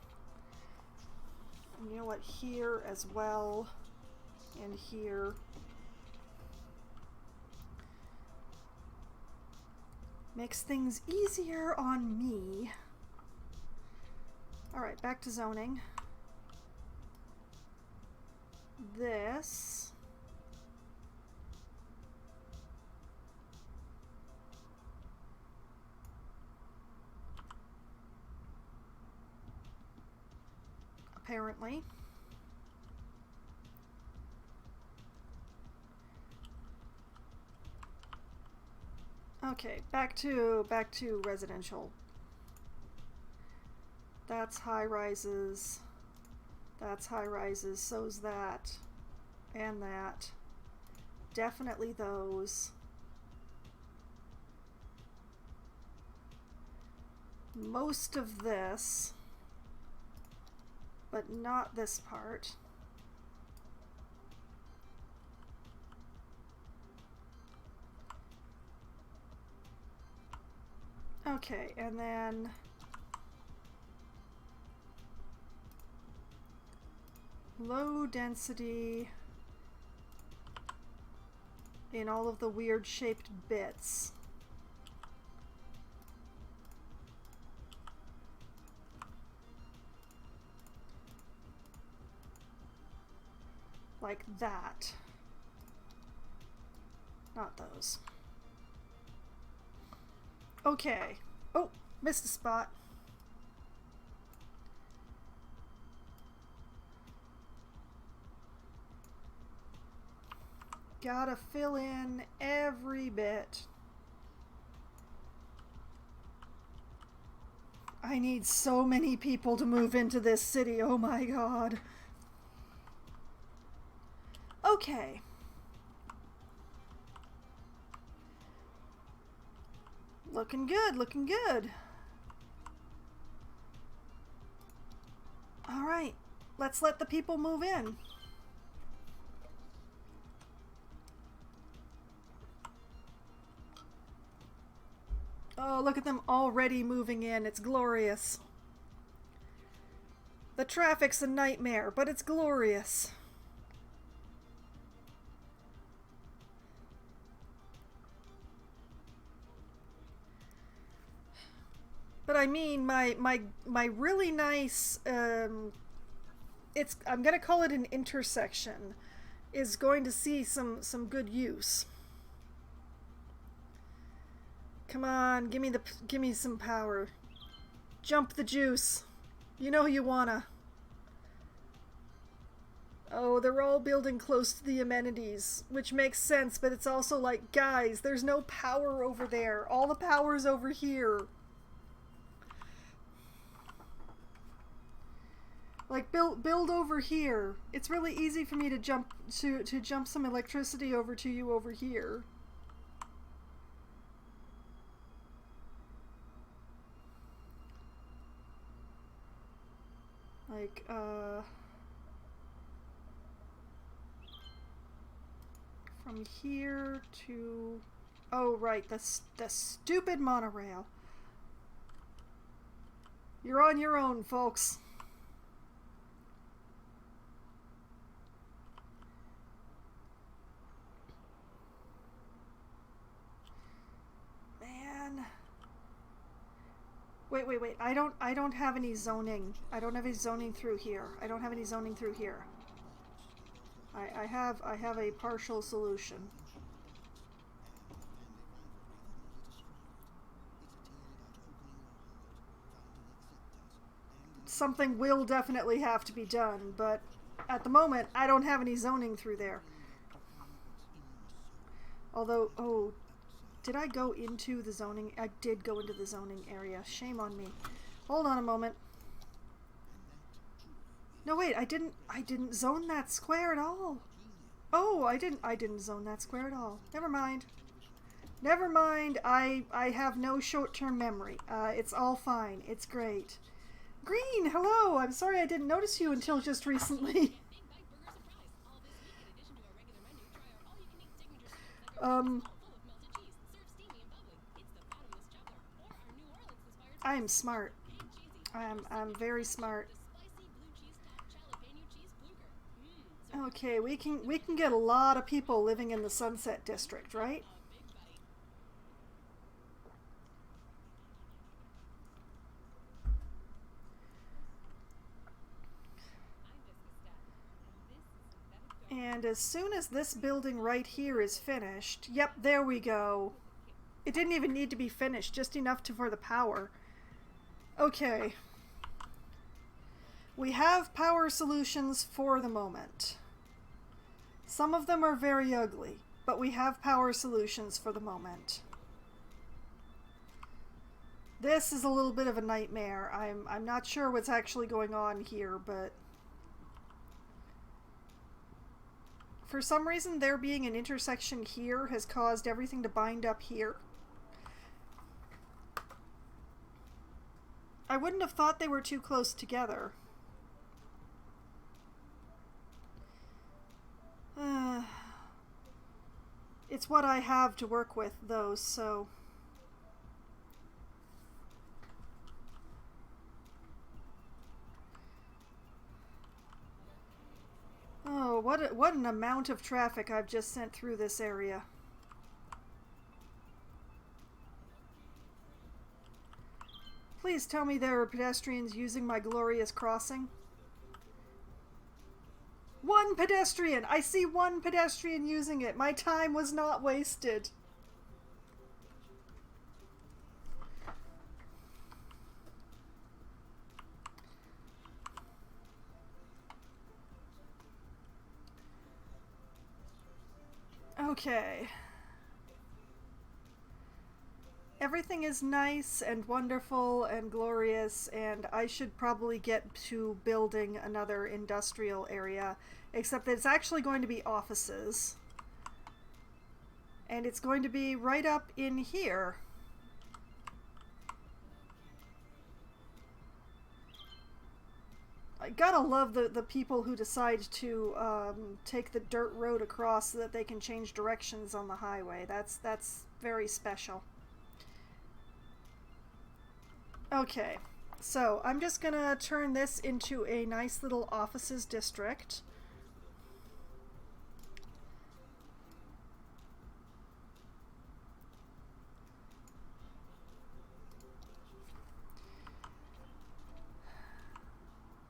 And you know what, here as well, and here. Makes things easier on me. Alright, back to zoning. This. Apparently. Okay, back to residential. That's high rises. That's high rises. So's that. And that. Definitely those. Most of this. But not this part. Okay, and then low density in all of the weird shaped bits. Like that. Not those. Okay. Oh, missed a spot. Gotta fill in every bit. I need so many people to move into this city. Oh my god. Okay. Looking good, looking good. All right, let's let the people move in. Oh, look at them already moving in. It's glorious. The traffic's a nightmare, but it's glorious. But I mean, my really nice, I'm gonna call it an intersection, is going to see some good use. Come on, give me some power. Jump the juice. You know you wanna. Oh, they're all building close to the amenities, which makes sense, but it's also like, guys, there's no power over there. All the power's over here. Like, build over here. It's really easy for me to jump some electricity over to you over here. Like, from here to... Oh, right, the stupid monorail. You're on your own, folks. Man. Wait. I don't have any zoning. I don't have any zoning through here. I don't have any zoning through here. I have a partial solution. Something will definitely have to be done, but at the moment I don't have any zoning through there. Although, oh, did I go into the zoning? I did go into the zoning area. Shame on me. Hold on a moment. No, wait, I didn't zone that square at all. Oh, I didn't zone that square at all. Never mind. Never mind. I have no short-term memory. It's all fine. It's great. Green, hello. I'm sorry I didn't notice you until just recently. I am smart. I'm very smart. Okay, we can get a lot of people living in the Sunset District, right? And as soon as this building right here is finished, yep, there we go. It didn't even need to be finished, just enough for the power. Okay. We have power solutions for the moment. Some of them are very ugly, but we have power solutions for the moment. This is a little bit of a nightmare. I'm not sure what's actually going on here, but for some reason there being an intersection here has caused everything to bind up here. I wouldn't have thought they were too close together. It's what I have to work with, though, so... Oh, what an amount of traffic I've just sent through this area. Please tell me there are pedestrians using my glorious crossing. One pedestrian! I see one pedestrian using it. My time was not wasted. Okay. Everything is nice and wonderful and glorious, and I should probably get to building another industrial area, except that it's actually going to be offices. And it's going to be right up in here. I gotta love the people who decide to take the dirt road across so that they can change directions on the highway. That's very special. Okay, so I'm just gonna turn this into a nice little offices district.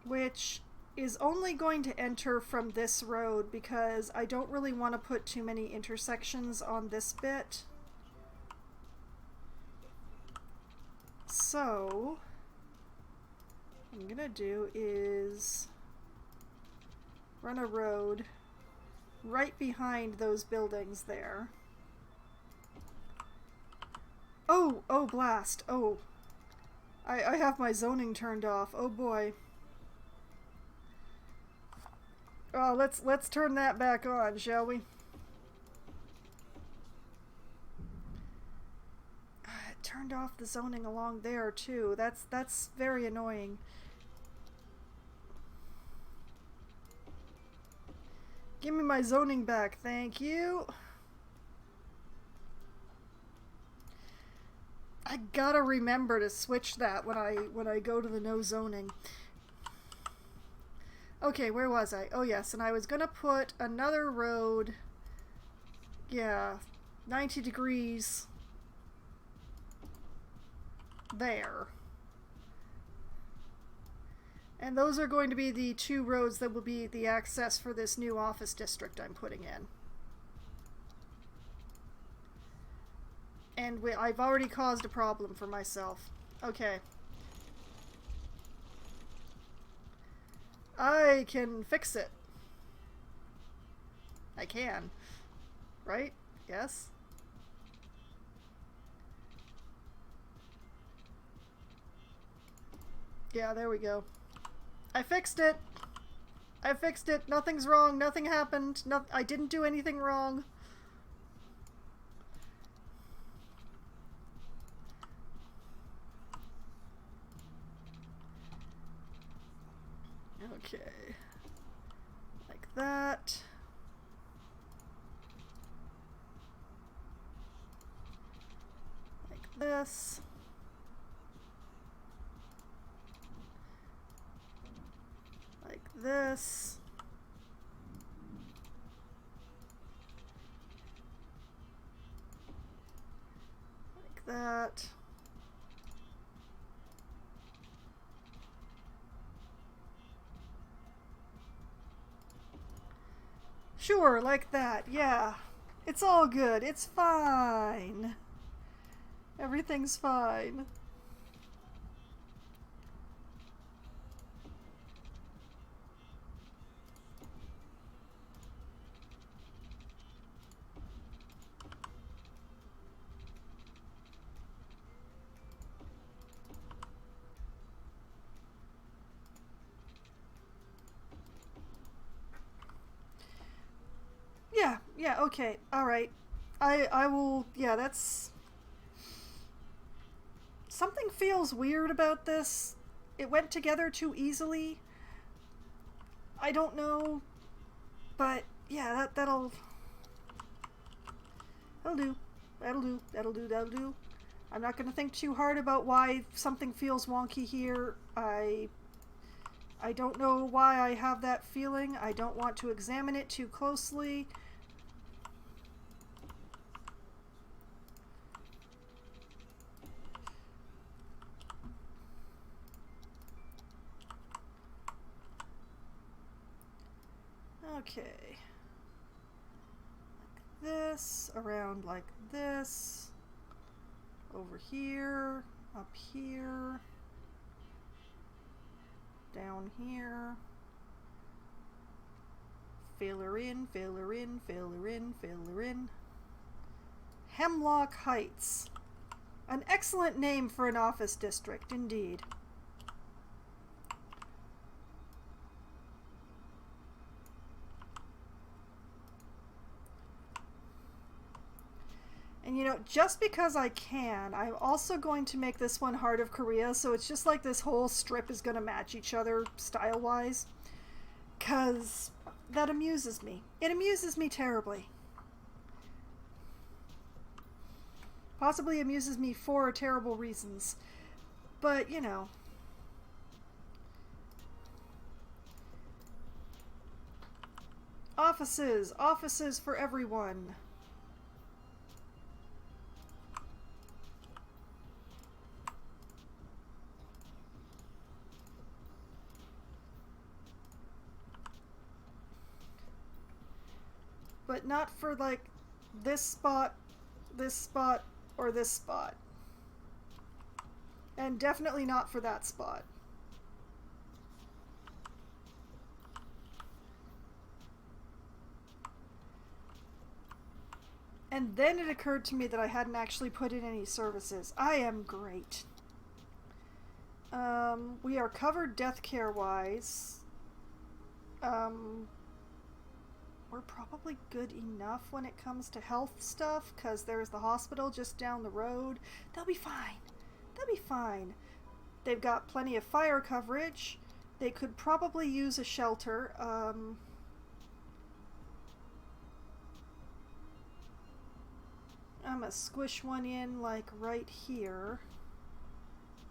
Which is only going to enter from this road because I don't really want to put too many intersections on this bit. So what I'm gonna do is run a road right behind those buildings there. Oh, oh blast. Oh, I have my zoning turned off. Oh boy. Oh, let's turn that back on, shall we? It turned off the zoning along there too. That's very annoying. Give me my zoning back, thank you. I gotta remember to switch that when I go to the no zoning. Okay, where was I? Oh yes, and I was gonna put another road, yeah, 90 degrees there. And those are going to be the two roads that will be the access for this new office district I'm putting in. And I've already caused a problem for myself. Okay. I can fix it. I can. Right? Yes? Yeah, there we go. I fixed it! I fixed it! Nothing's wrong, nothing happened, I didn't do anything wrong. Okay. Like that. Like this. Like this. Like that. Sure, like that, yeah. It's all good. It's fine. Everything's fine. Yeah, okay, alright. I will, yeah, that's... Something feels weird about this. It went together too easily. I don't know, but yeah, that'll do. That'll do. I'm not gonna think too hard about why something feels wonky here. I don't know why I have that feeling. I don't want to examine it too closely. Okay. Like this, around like this, over here, up here, down here. Filler in, filler in, filler in, filler in. Hemlock Heights. An excellent name for an office district, indeed. And you know, just because I can, I'm also going to make this one Heart of Korea, so it's just like this whole strip is going to match each other style-wise. 'Cause that amuses me. It amuses me terribly. Possibly amuses me for terrible reasons. But, you know. Offices! Offices for everyone! But not for, like, this spot, or this spot. And definitely not for that spot. And then it occurred to me that I hadn't actually put in any services. I am great. We are covered death care wise. We're probably good enough when it comes to health stuff, because there's the hospital just down the road. They'll be fine. They'll be fine. They've got plenty of fire coverage. They could probably use a shelter. I'm gonna squish one in like right here.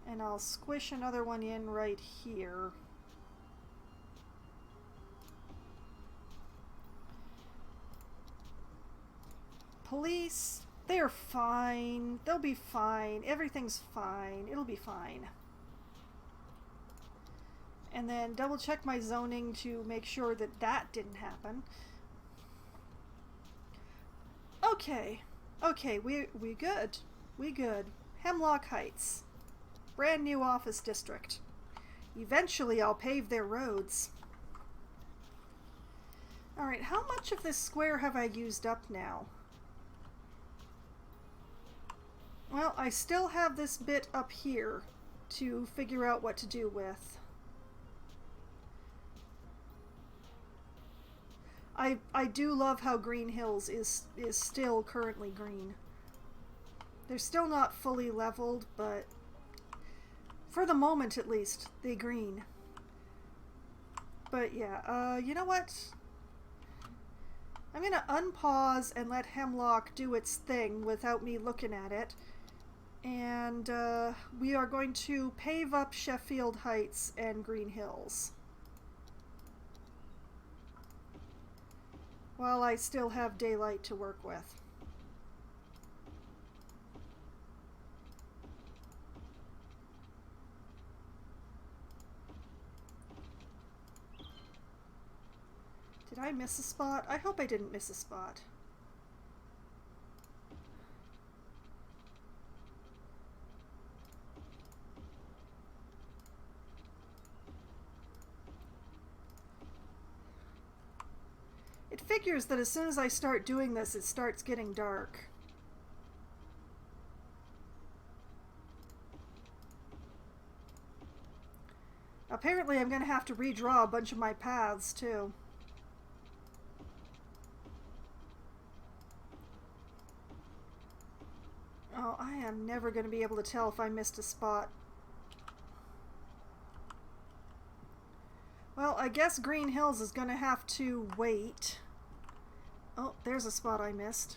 And I'll squish another one in right here. Police, they're fine. They'll be fine. Everything's fine. It'll be fine. And then double check my zoning to make sure that that didn't happen. Okay. Okay, we good. We good. Hemlock Heights. Brand new office district. Eventually I'll pave their roads. Alright, how much of this square have I used up now? Well, I still have this bit up here to figure out what to do with. I do love how Green Hills is still currently green. They're still not fully leveled, but for the moment at least, they green. But yeah, you know what? I'm gonna unpause and let Hemlock do its thing without me looking at it. And we are going to pave up Sheffield Heights and Green Hills. While I still have daylight to work with. Did I miss a spot? I hope I didn't miss a spot. It figures that as soon as I start doing this, it starts getting dark. Apparently I'm going to have to redraw a bunch of my paths too. Oh, I am never going to be able to tell if I missed a spot. Well, I guess Green Hills is going to have to wait. Oh, there's a spot I missed.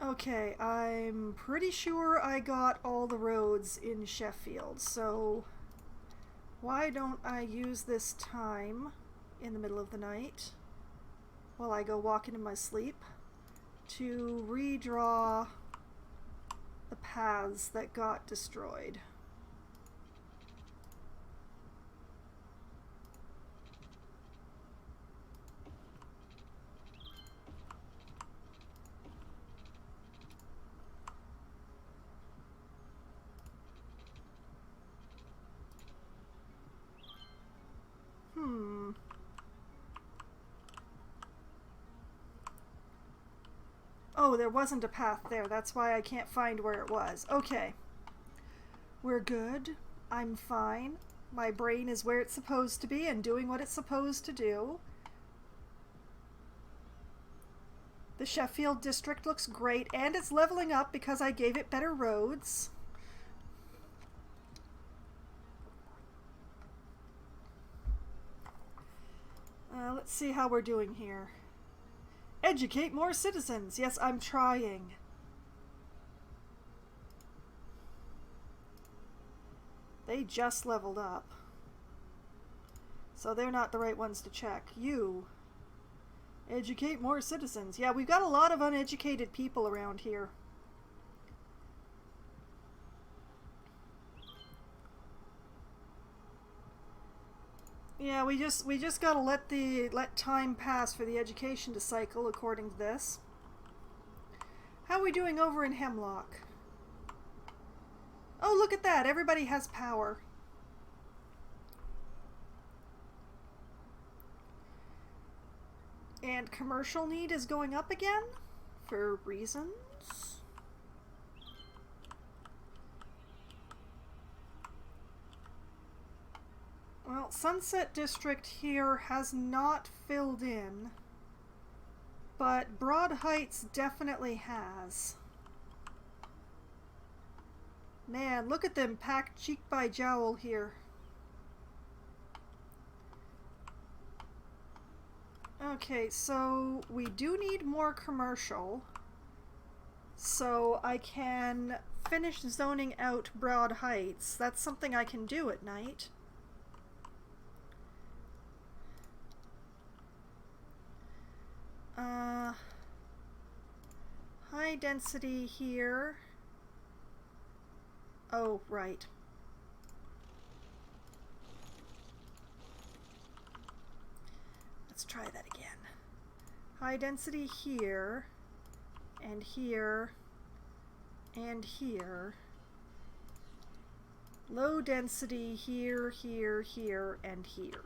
Okay, I'm pretty sure I got all the roads in Sheffield, so why don't I use this time in the middle of the night while I go walking in my sleep to redraw the paths that got destroyed. Oh, there wasn't a path there. That's why I can't find where it was. Okay. We're good. I'm fine. My brain is where it's supposed to be and doing what it's supposed to do. The Sheffield district looks great, and it's leveling up because I gave it better roads. Let's see how we're doing here. Educate more citizens. Yes, I'm trying. They just leveled up. So they're not the right ones to check. You. Educate more citizens. Yeah, we've got a lot of uneducated people around here. Yeah, we just gotta let time pass for the education to cycle according to this. How are we doing over in Hemlock? Oh, look at that! Everybody has power. And commercial need is going up again? For reasons? Well, Sunset District here has not filled in, but Broad Heights definitely has. Man, look at them packed cheek by jowl here. Okay, so we do need more commercial, so I can finish zoning out Broad Heights. That's something I can do at night. High density here. Oh, right. Let's try that again. High density here, and here, and here. Low density here, here, here, and here.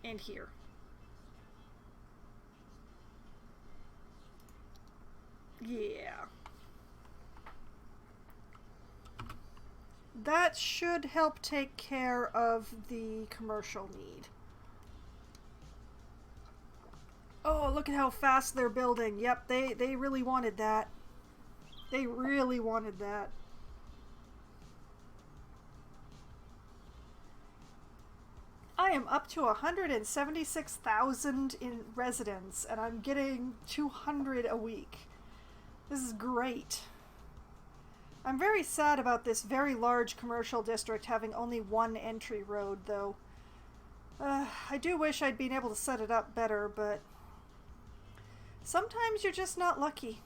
And here. Yeah. That should help take care of the commercial need. Oh, look at how fast they're building. Yep, they really wanted that. They really wanted that. I am up to 176,000 in residents, and I'm getting 200 a week. This is great. I'm very sad about this very large commercial district having only one entry road, though. I do wish I'd been able to set it up better, but sometimes you're just not lucky.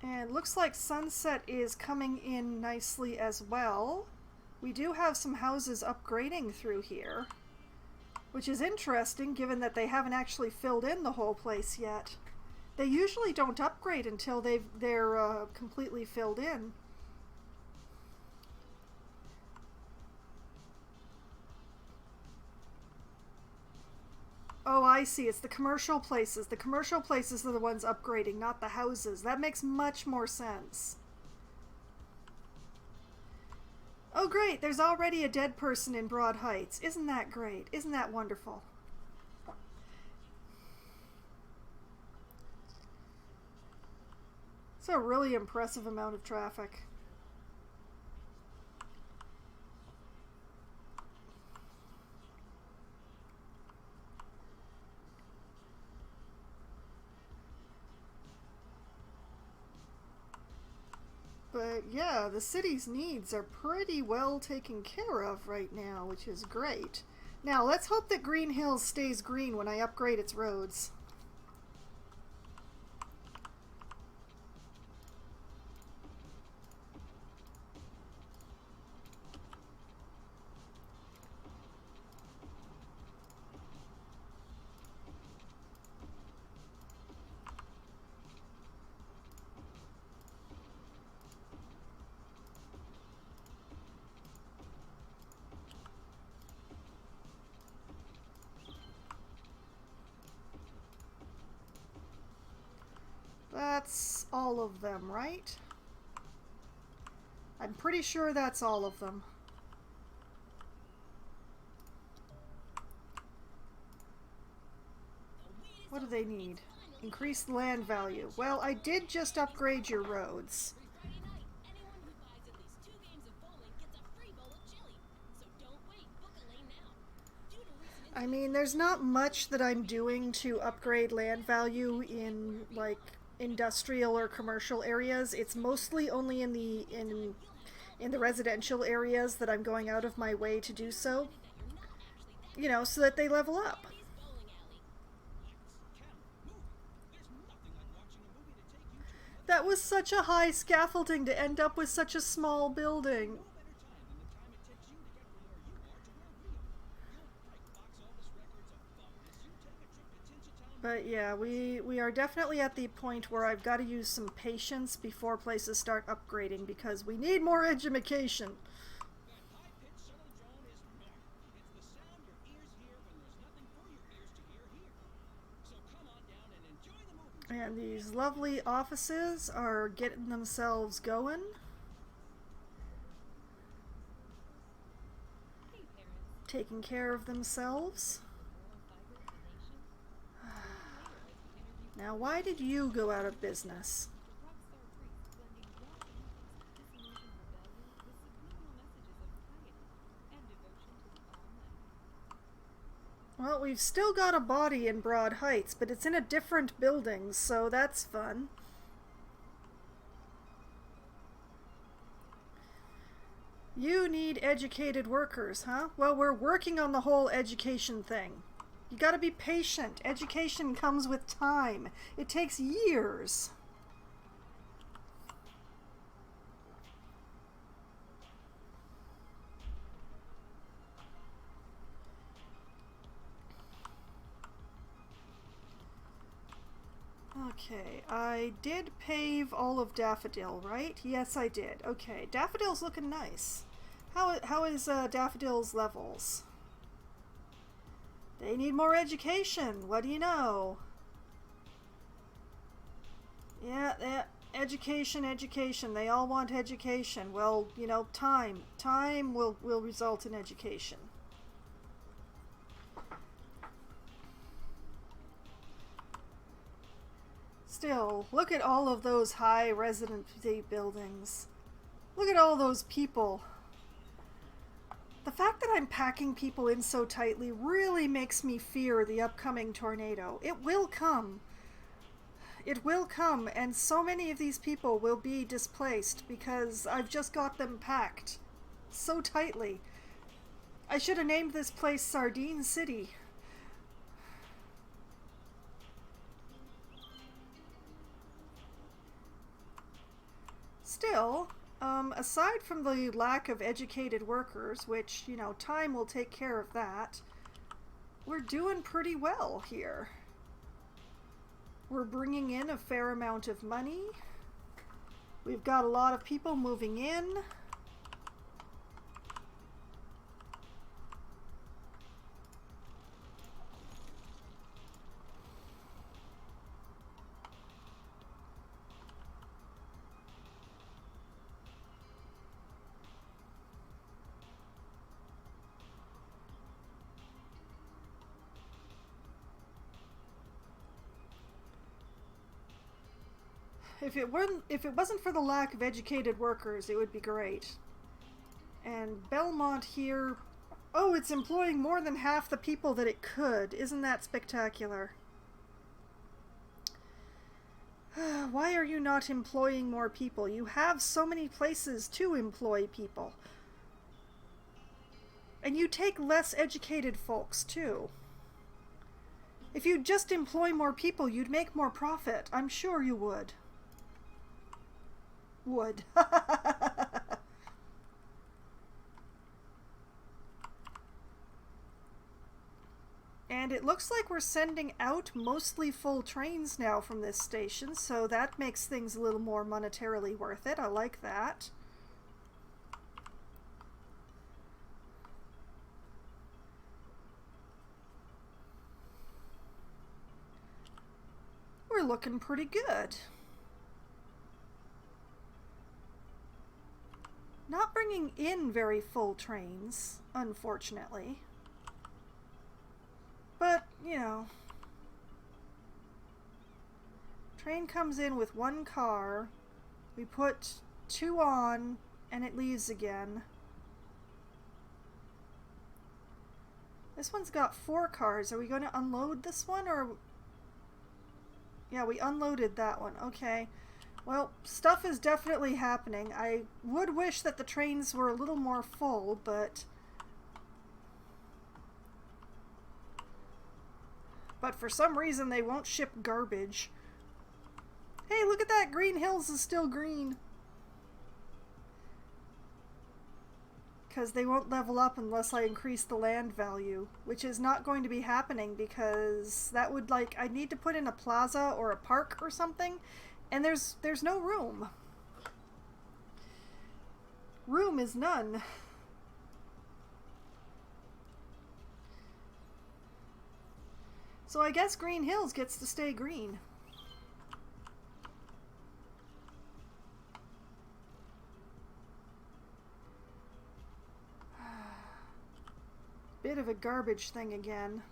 And looks like Sunset is coming in nicely as well. We do have some houses upgrading through here, which is interesting given that they haven't actually filled in the whole place yet. They usually don't upgrade until they're completely filled in. Oh, I see. It's the commercial places. The commercial places are the ones upgrading, not the houses. That makes much more sense. Oh, great. There's already a dead person in Broad Heights. Isn't that great? Isn't that wonderful? It's a really impressive amount of traffic. But yeah, the city's needs are pretty well taken care of right now, which is great. Now, let's hope that Green Hills stays green when I upgrade its roads. That's all of them, right? I'm pretty sure that's all of them. What do they need? Increase the land value. Well, I did just upgrade your roads. Every Friday night, anyone who buys at least 2 games of bowling gets a free bowl of chili. So don't wait, book a lane now. Due to recent I mean, there's not much that I'm doing to upgrade land value in, like, industrial or commercial areas. It's mostly only in the residential areas that I'm going out of my way to do so. You know, so that they level up. Andy's bowling alley. That was such a high scaffolding to end up with such a small building. But yeah, we are definitely at the point where I've got to use some patience before places start upgrading because we need more education. And these lovely offices are getting themselves going. Hey, parents. Taking care of themselves. Now, why did you go out of business? The Rockstar Priest blending raw impulse, disillusioned rebellion with subliminal messages of piety and devotion to the Almighty. Well, we've still got a body in Broad Heights, but it's in a different building, so that's fun. You need educated workers, huh? Well, we're working on the whole education thing. You gotta be patient. Education comes with time. It takes years. Okay, I did pave all of Daffodil, right? Yes, I did. Okay, Daffodil's looking nice. How is Daffodil's levels? They need more education. What do you know? Yeah, education, education. They all want education. Well, you know, time. Time will result in education. Still, look at all of those high residency buildings. Look at all those people. The fact that I'm packing people in so tightly really makes me fear the upcoming tornado. It will come. It will come, and so many of these people will be displaced because I've just got them packed so tightly. I should have named this place Sardine City. Still, aside from the lack of educated workers, which, you know, time will take care of that, we're doing pretty well here. We're bringing in a fair amount of money. We've got a lot of people moving in. If it wasn't for the lack of educated workers, it would be great. And Belmont here, oh, it's employing more than half the people that it could. Isn't that spectacular? Why are you not employing more people? You have so many places to employ people. And you take less educated folks, too. If you'd just employ more people, you'd make more profit. I'm sure you would. Would. And it looks like we're sending out mostly full trains now from this station, so that makes things a little more monetarily worth it. I like that. We're looking pretty good. Not bringing in very full trains, unfortunately. But, you know. Train comes in with 1 car. We put 2 on, and it leaves again. This one's got 4 cars. Are we going to unload this one, or... Yeah, we unloaded that one. Okay. Well, stuff is definitely happening. I would wish that the trains were a little more full, but... But for some reason, they won't ship garbage. Hey, look at that! Green Hills is still green. Because they won't level up unless I increase the land value, which is not going to be happening because that would, like, I need to put in a plaza or a park or something, and there's no room. Room is none. So I guess Green Hills gets to stay green. Bit of a garbage thing again.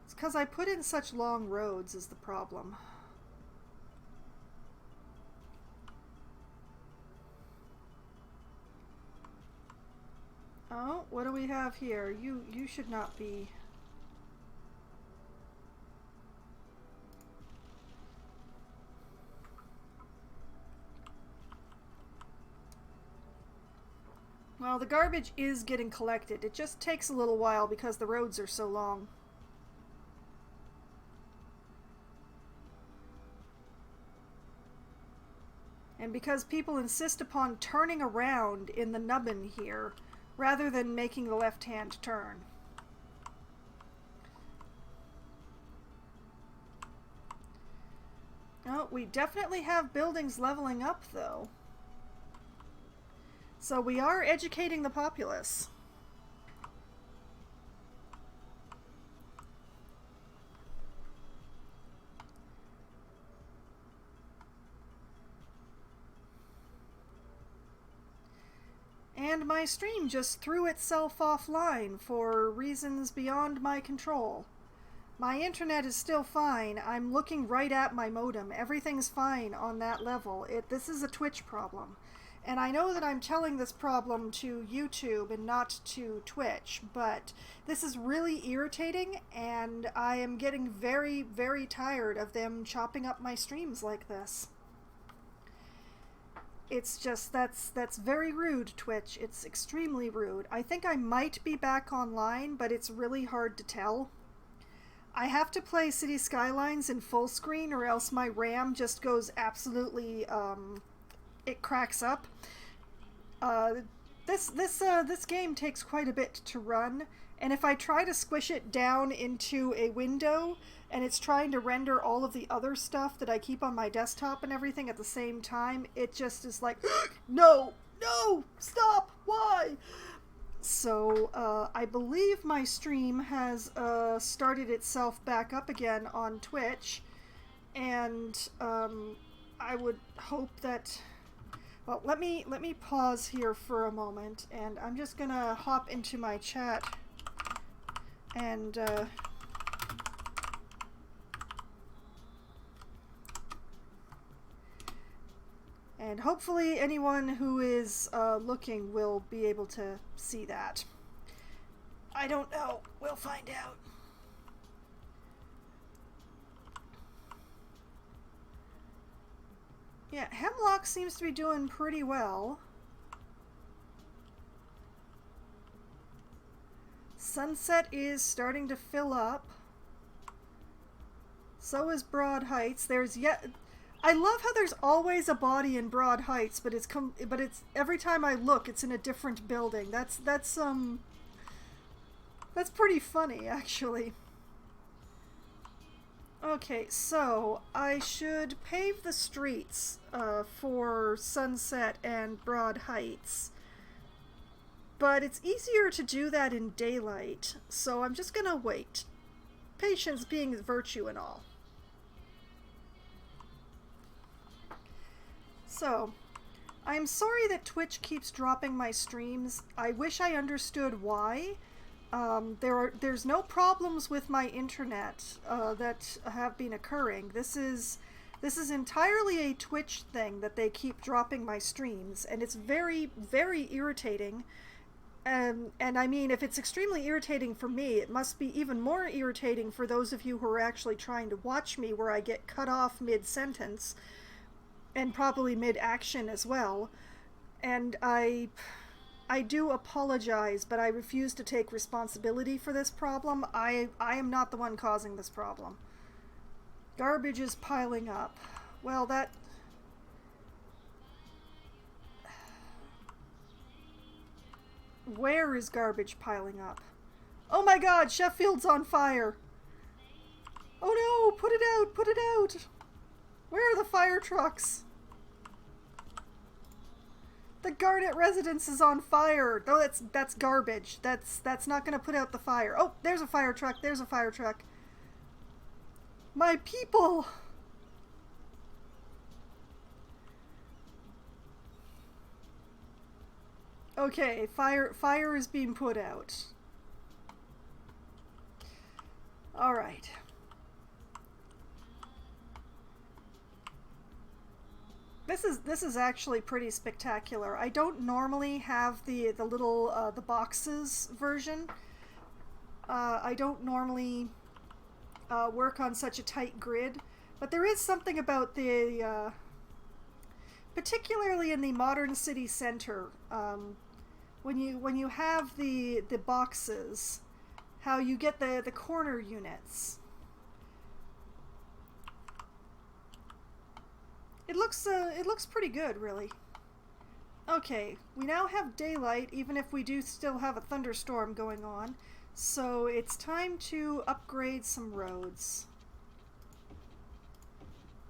It's because I put in such long roads is the problem. Oh, what do we have here? You should not be... Well, the garbage is getting collected. It just takes a little while because the roads are so long. And because people insist upon turning around in the nubbin here, rather than making the left-hand turn. Oh, we definitely have buildings leveling up, though. So we are educating the populace. And my stream just threw itself offline for reasons beyond my control. My internet is still fine. I'm looking right at my modem. Everything's fine on that level. This is a Twitch problem. And I know that I'm telling this problem to YouTube and not to Twitch, but this is really irritating, and I am getting very, very tired of them chopping up my streams like this. It's just, that's very rude, Twitch. It's extremely rude. I think I might be back online, but it's really hard to tell. I have to play City Skylines in full screen, or else my RAM just goes absolutely, it cracks up. This game takes quite a bit to run, and if I try to squish it down into a window and it's trying to render all of the other stuff that I keep on my desktop and everything at the same time, it just is like, no, stop, why? So I believe my stream has started itself back up again on Twitch, and I would hope that... Well, let me pause here for a moment, and I'm just gonna hop into my chat and hopefully anyone who is looking will be able to see that. I don't know. We'll find out. Yeah, Hemlock seems to be doing pretty well. Sunset is starting to fill up. So is Broad Heights. I love how there's always a body in Broad Heights, but it's every time I look, it's in a different building. That's pretty funny, actually. Okay, so I should pave the streets for Sunset and Broad Heights, but it's easier to do that in daylight, so I'm just gonna wait. Patience being a virtue and all. So, I'm sorry that Twitch keeps dropping my streams. I wish I understood why, There's no problems with my internet that have been occurring. This is entirely a Twitch thing that they keep dropping my streams, and it's very, very irritating. And I mean, if it's extremely irritating for me, it must be even more irritating for those of you who are actually trying to watch me, where I get cut off mid-sentence and probably mid-action as well. And I do apologize, but I refuse to take responsibility for this problem. I am not the one causing this problem. Garbage is piling up. Well, that... Where is garbage piling up? Oh my god, Sheffield's on fire! Oh no, put it out, put it out! Where are the fire trucks? The Garnet residence is on fire! Oh, that's garbage. That's not gonna put out the fire. Oh, there's a fire truck, there's a fire truck. My people! Okay, fire is being put out. Alright. This is actually pretty spectacular. I don't normally have the little the boxes version. I don't normally work on such a tight grid, but there is something about the particularly in the modern city center, when you have the boxes, how you get the corner units. It looks pretty good, really. Okay, we now have daylight, even if we do still have a thunderstorm going on. So it's time to upgrade some roads.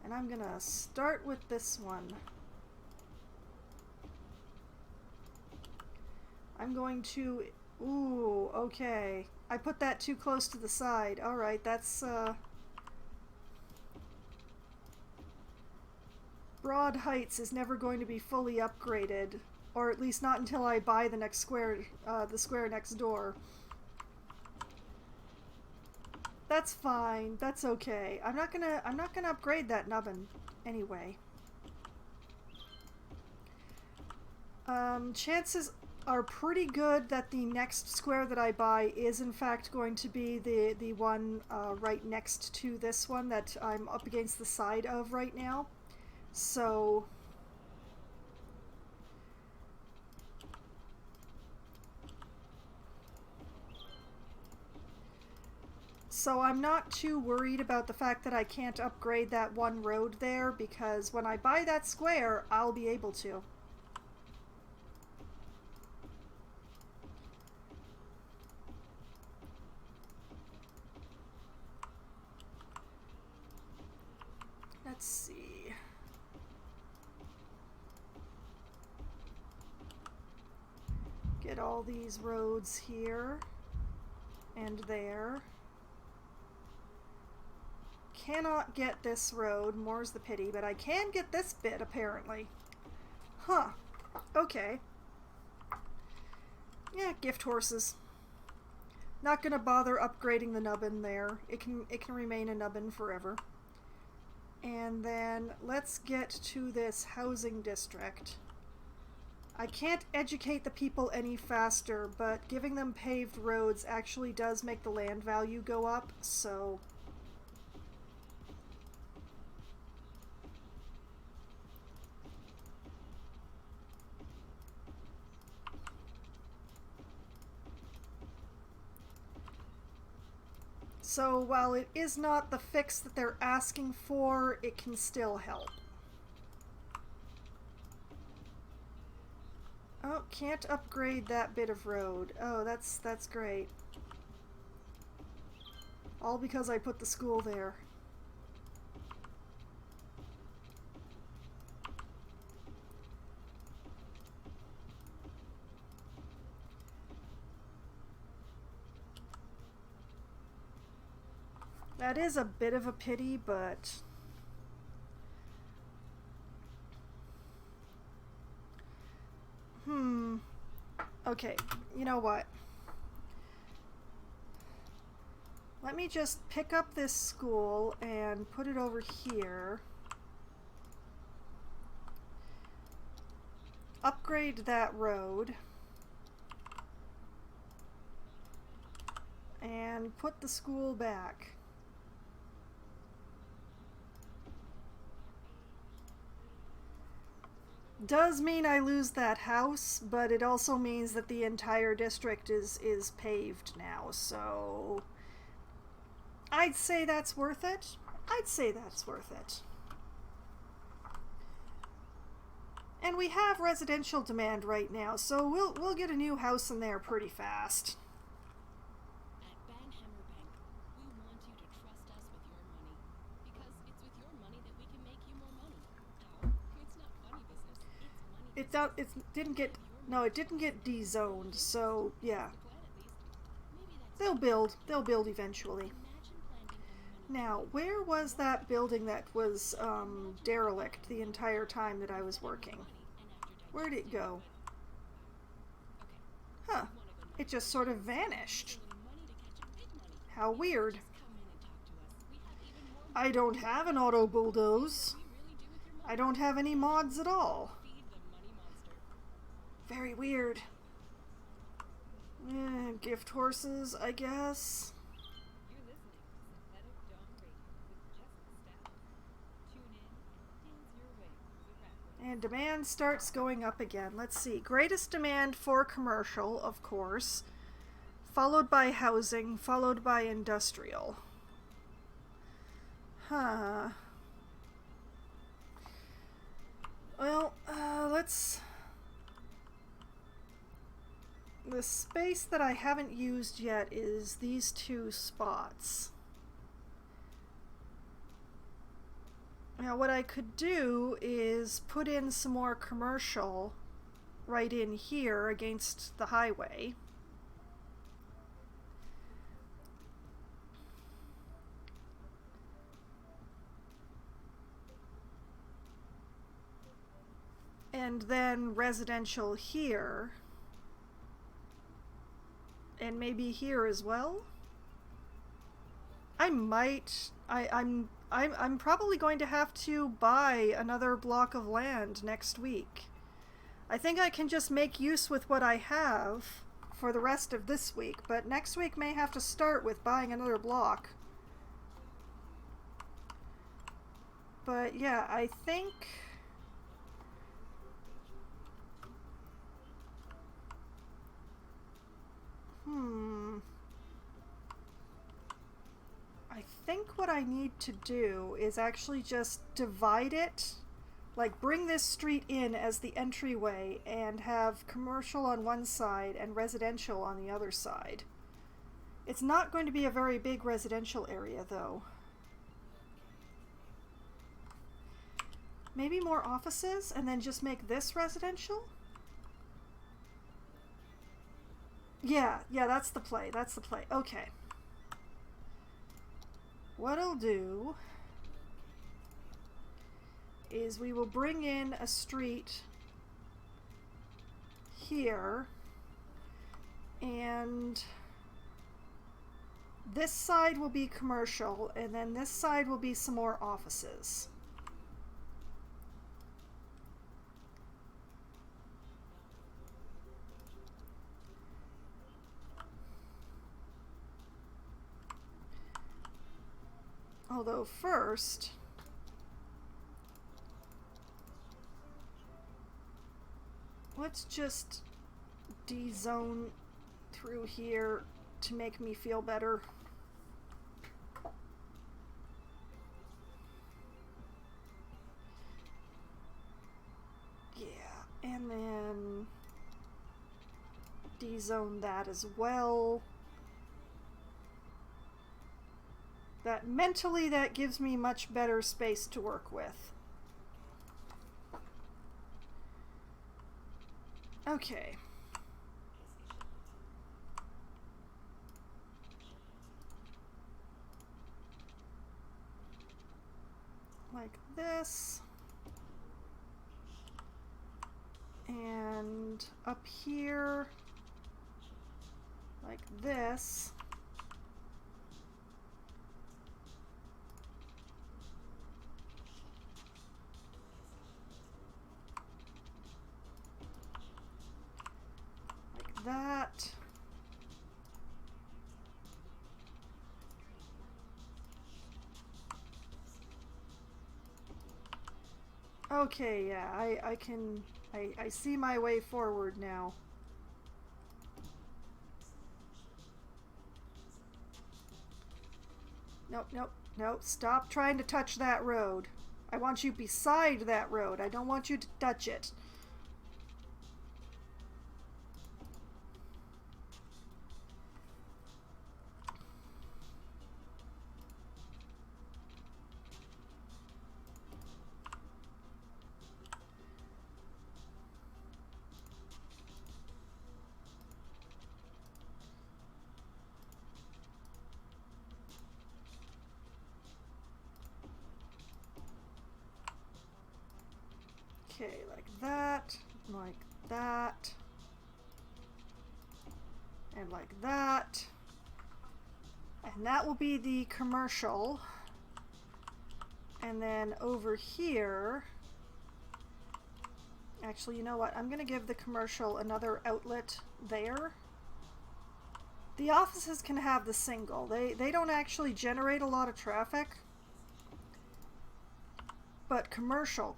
And I'm gonna start with this one. I'm going to... Ooh, okay. I put that too close to the side. Alright, that's... Broad Heights is never going to be fully upgraded, or at least not until I buy the next square, the square next door. That's fine. That's okay. I'm not gonna upgrade that nubbin anyway. Chances are pretty good that the next square that I buy is in fact going to be the one right next to this one that I'm up against the side of right now. So I'm not too worried about the fact that I can't upgrade that one road there, because when I buy that square, I'll be able to. Let's see. Get all these roads here and there. Cannot get this road, more's the pity, but I can get this bit apparently. Huh. Okay. Yeah, gift horses. Not gonna bother upgrading the nubbin there. It can remain a nubbin forever. And then let's get to this housing district. I can't educate the people any faster, but giving them paved roads actually does make the land value go up, so... So while it is not the fix that they're asking for, it can still help. Oh, can't upgrade that bit of road. Oh, that's great. All because I put the school there. That is a bit of a pity, but... Okay, you know what? Let me just pick up this school and put it over here. Upgrade that road. And put the school back. Does mean I lose that house, but it also means that the entire district is paved now, so I'd say that's worth it. I'd say that's worth it. And we have residential demand right now, so we'll get a new house in there pretty fast. At Banhammer Bank, we want you to trust us with your money. Because it's with your money that we can make you more money. How? It's not funny business. It's money business. It didn't get, no, it didn't get de-zoned, so yeah. The plan at least. Maybe that's They'll build eventually. imagine planting a money Now, where was that building that was derelict the entire time that I was working? Where'd it go? Huh. It just sort of vanished. How weird. I don't have an auto bulldoze. I don't have any mods at all. Very weird. Gift horses, I guess. You're listening to Synthetic Dawn Radio with Jessica Staff. Tune in and dance your way through the rat race. And demand starts going up again. Let's see. Greatest demand for commercial, of course. Followed by housing, followed by industrial. Huh. Well, let's... The space that I haven't used yet is these two spots. Now what I could do is put in some more commercial right in here against the highway. And then residential here. And maybe here as well. I'm probably going to have to buy another block of land next week. I think I can just make use with what I have for the rest of this week, but next week may have to start with buying another block. But yeah, I think... I think what I need to do is actually just divide it, like bring this street in as the entryway and have commercial on one side and residential on the other side. It's not going to be a very big residential area though. Maybe more offices and then just make this residential? Yeah, that's the play. That's the play. Okay. What I'll do is we will bring in a street here, and this side will be commercial, and then this side will be some more offices. Although first, let's just de-zone through here to make me feel better. Yeah, and then de-zone that as well. That mentally, that gives me much better space to work with. Okay. Like this. And up here, like this. that. Okay, yeah, I see my way forward now. Nope, nope, nope. Stop trying to touch that road. I want you beside that road. I don't want you to touch it. Okay, like that, like that, and like that. And that will be the commercial. And then over here, actually, you know what? I'm going to give the commercial another outlet there. The offices can have the single. They don't actually generate a lot of traffic. But commercial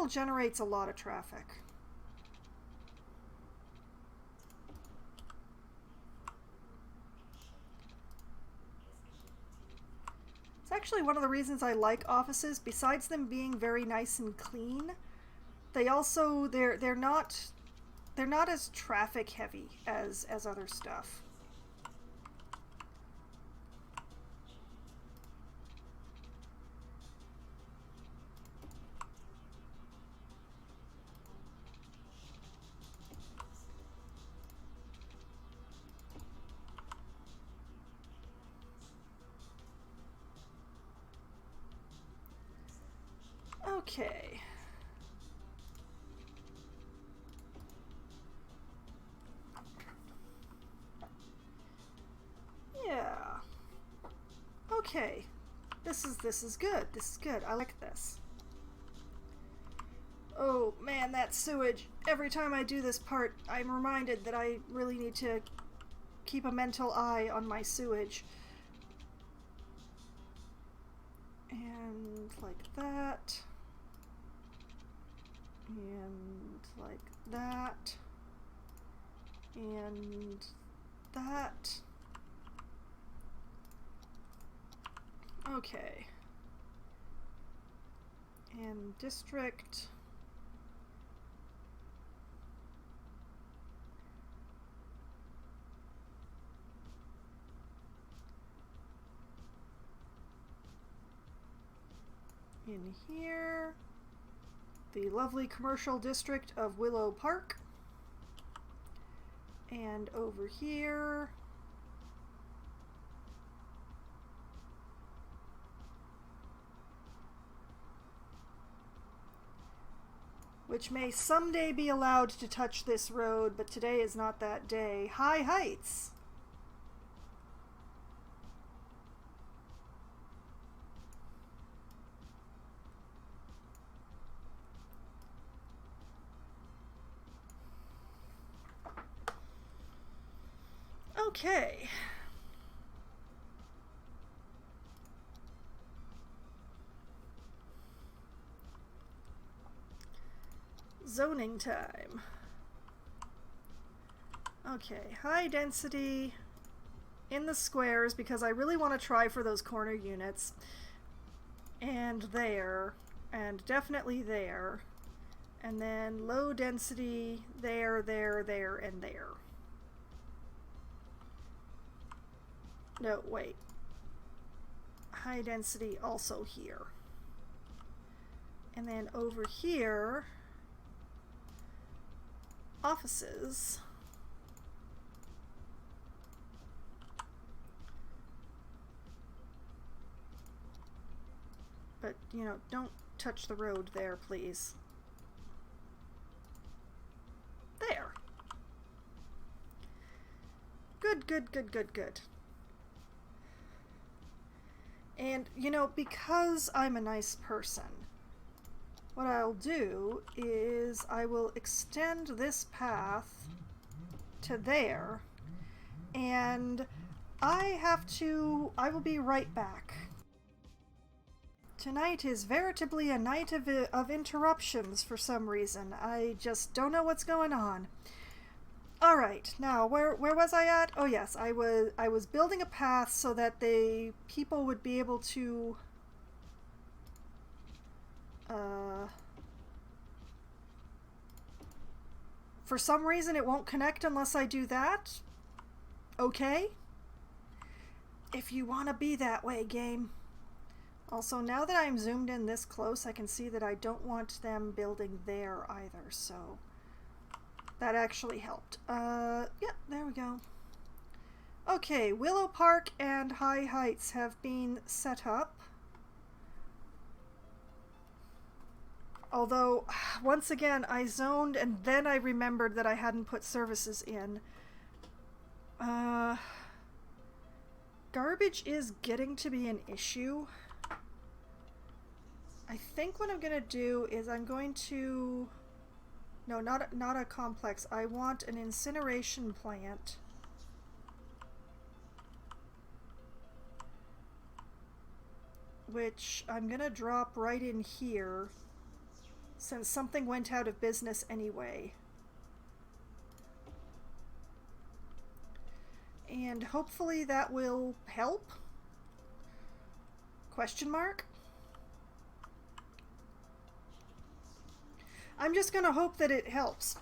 generates a lot of traffic. It's actually one of the reasons I like offices. Besides them being very nice and clean, they also they're not as traffic heavy as other stuff. Okay. Yeah. Okay. This is good. This is good. I like this. Oh man, that sewage. Every time I do this part, I'm reminded that I really need to keep a mental eye on my sewage. And like that. And like that. And that. Okay. And district. In here, the lovely commercial district of Willow Park. And over here, which may someday be allowed to touch this road, but today is not that day. High Heights. Okay. Zoning time. Okay, high density in the squares because I really want to try for those corner units. And there, and definitely there. And then low density there, there, there, and there. No, wait. High density also here. And then over here, offices. But, you know, don't touch the road there, please. There. Good, good, good, good, good. And, you know, because I'm a nice person, what I'll do is I will extend this path to there, and I will be right back. Tonight is veritably a night of interruptions for some reason. I just don't know what's going on. All right, now where was I at? Oh yes, I was building a path so that people would be able to for some reason it won't connect unless I do that. Okay? If you want to be that way, game. Also, now that I'm zoomed in this close, I can see that I don't want them building there either, so that actually helped. Yeah, there we go. Okay, Willow Park and High Heights have been set up. Although, once again, I zoned and then I remembered that I hadn't put services in. Garbage is getting to be an issue. I think what I'm gonna do is I'm going to... No, not a complex. I want an incineration plant. Which I'm gonna drop right in here, since something went out of business anyway. And hopefully that will help? Question mark? I'm just gonna hope that it helps.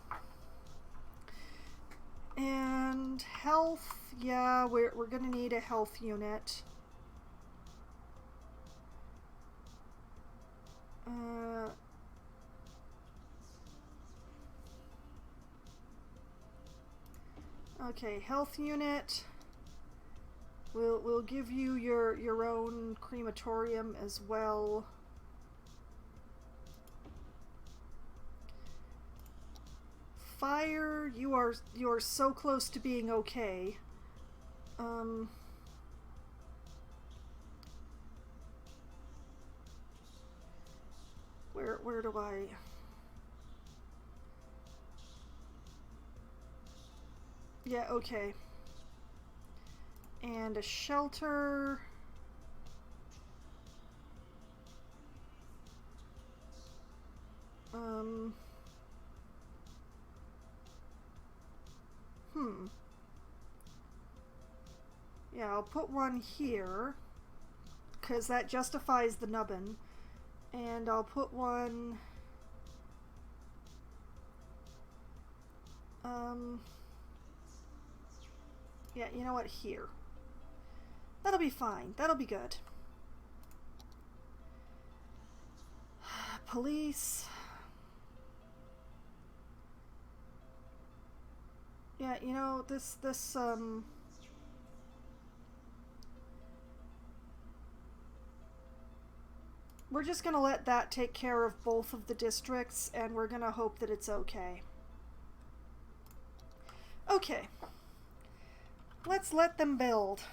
And health, yeah, we're gonna need a health unit. Okay, health unit. We'll give you your own crematorium as well. Fire, you're so close to being okay. Where do I... Yeah, okay. And a shelter. Yeah, I'll put one here, because that justifies the nubbin. And I'll put one... Yeah, you know what? Here. That'll be fine. That'll be good. Police. Yeah, you know, this we're just gonna let that take care of both of the districts, and we're gonna hope that it's okay. Okay. Let's let them build.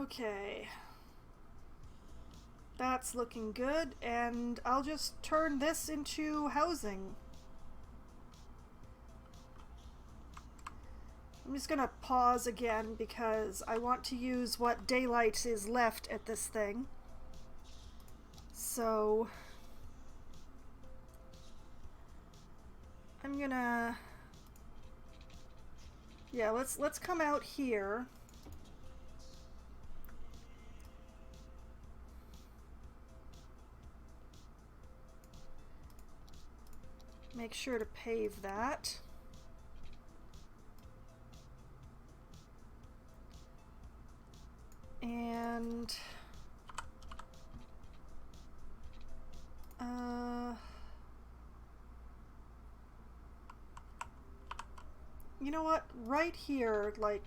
Okay. That's looking good, and I'll just turn this into housing. I'm just gonna pause again because I want to use what daylight is left at this thing. So I'm gonna... Yeah, let's come out here. Make sure to pave that. And you know what? Right here, like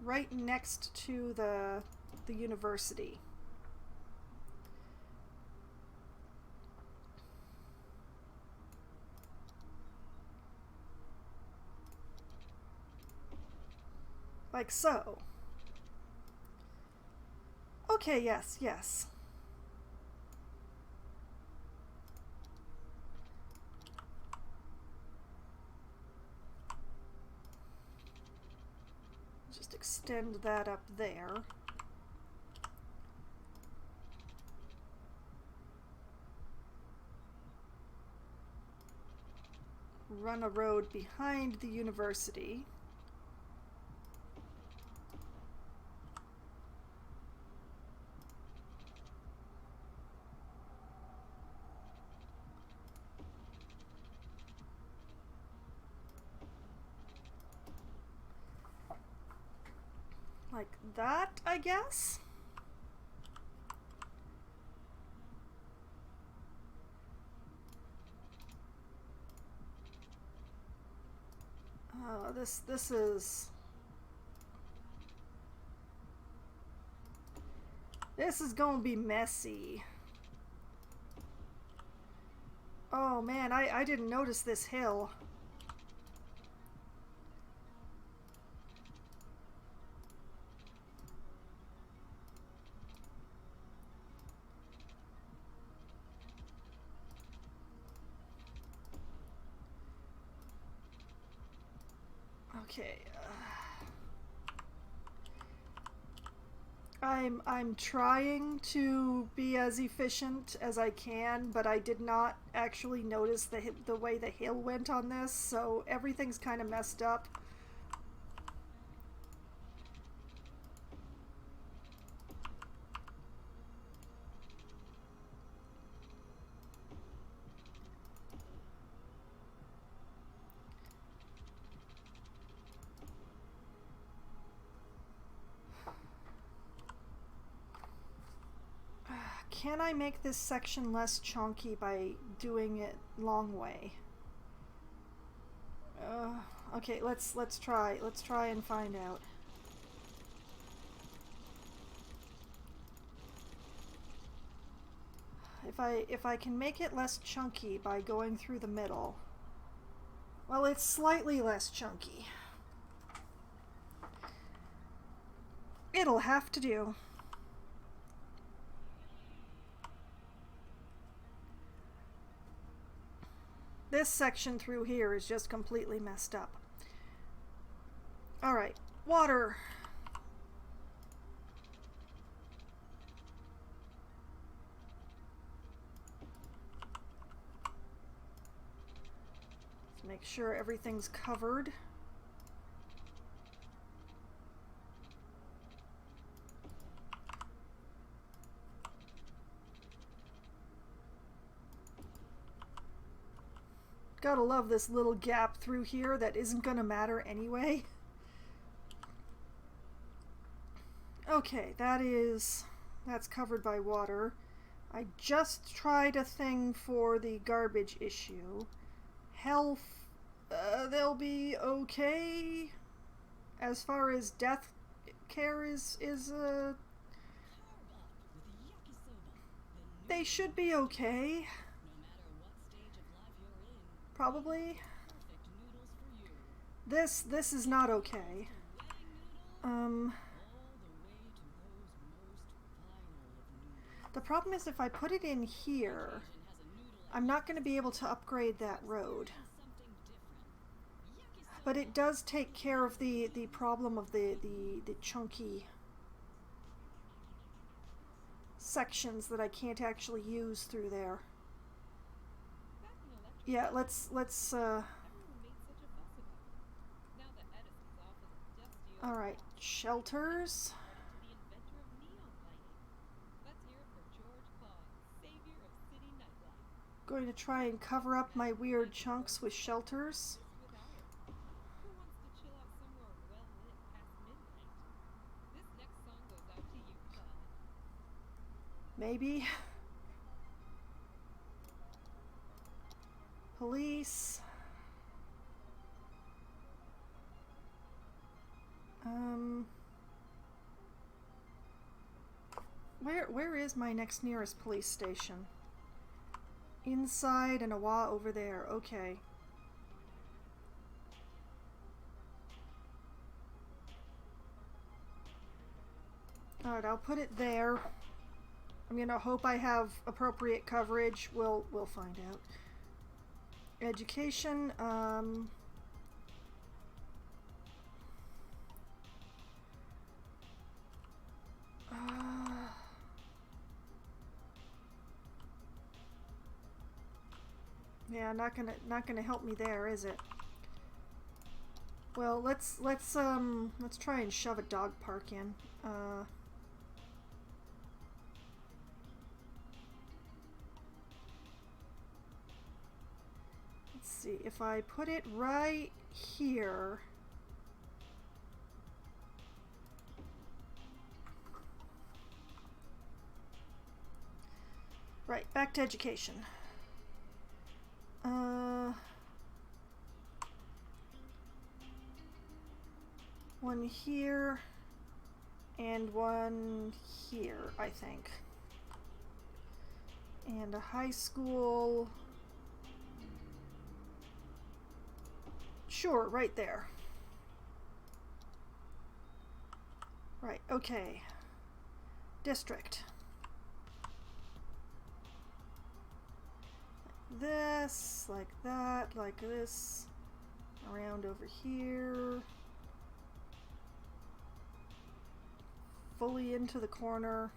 right next to the university. Like so. Okay, yes, yes. Just extend that up there. Run a road behind the university. Like that, I guess? Oh, this is... This is gonna be messy. Oh man, I didn't notice this hill. Okay. I'm trying to be as efficient as I can, but I did not actually notice the way the hill went on this, so everything's kind of messed up. Can I make this section less chunky by doing it long way? Okay, let's try. Let's try and find out. If I can make it less chunky by going through the middle. Well, it's slightly less chunky. It'll have to do. This section through here is just completely messed up. Alright, water. Let's make sure everything's covered. Gotta love this little gap through here that isn't gonna matter anyway. Okay, that's covered by water. I just tried a thing for the garbage issue. Health, they'll be okay. As far as death care is they should be okay. Probably. This is not okay. The problem is if I put it in here, I'm not going to be able to upgrade that road. But it does take care of the problem of the chunky sections that I can't actually use through there. Yeah, let's Alright, shelters. Going to try and cover up my weird chunks with shelters. Maybe. Police. Where is my next nearest police station? Inside and a wa over there. Okay. Alright, I'll put it there. I'm gonna hope I have appropriate coverage. We'll find out. Education, yeah, not gonna help me there, is it? Well, let's try and shove a dog park in. Let's see, if I put it right here. Right, back to education. One here and one here, I think. And a high school. Sure, right there. Right, okay. District. Like this, like that, like this. Around over here. Fully into the corner.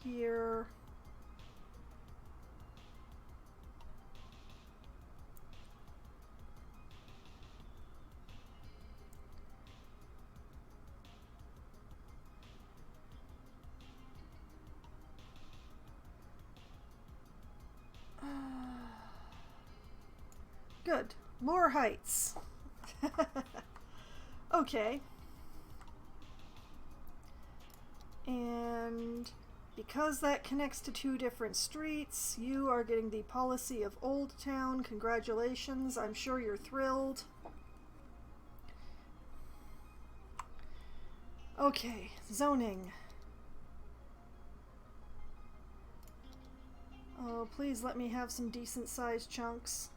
Here. Good. More heights. Okay. And because that connects to two different streets, you are getting the policy of Old Town. Congratulations. I'm sure you're thrilled. Okay, zoning. Oh, please let me have some decent sized chunks.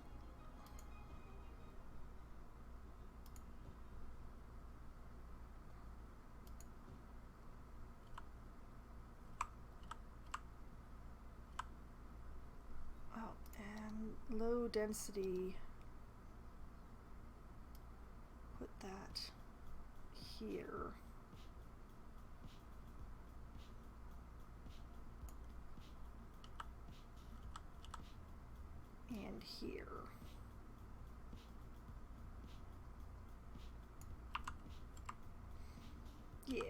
Low density. Put that here. And here. Yeah.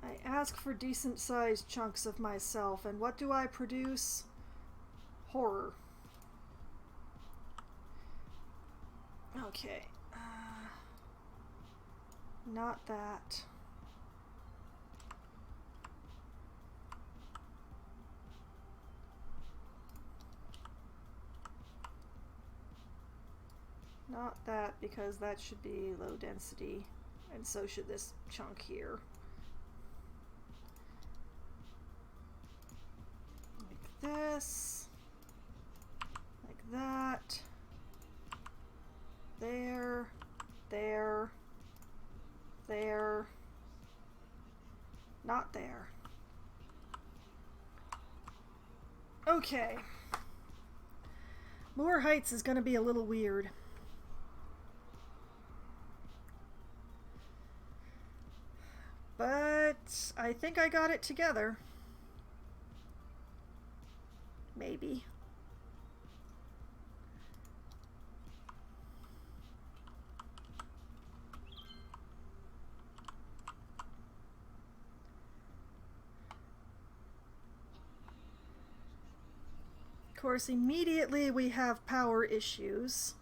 I ask for decent sized chunks of myself, and what do I produce? Horror. Okay. Not that. Not that, because that should be low density, and so should this chunk here. Like this. Like that. There. There. There. Not there. Okay. More heights is going to be a little weird. But I think I got it together. Maybe. Of course, immediately we have power issues.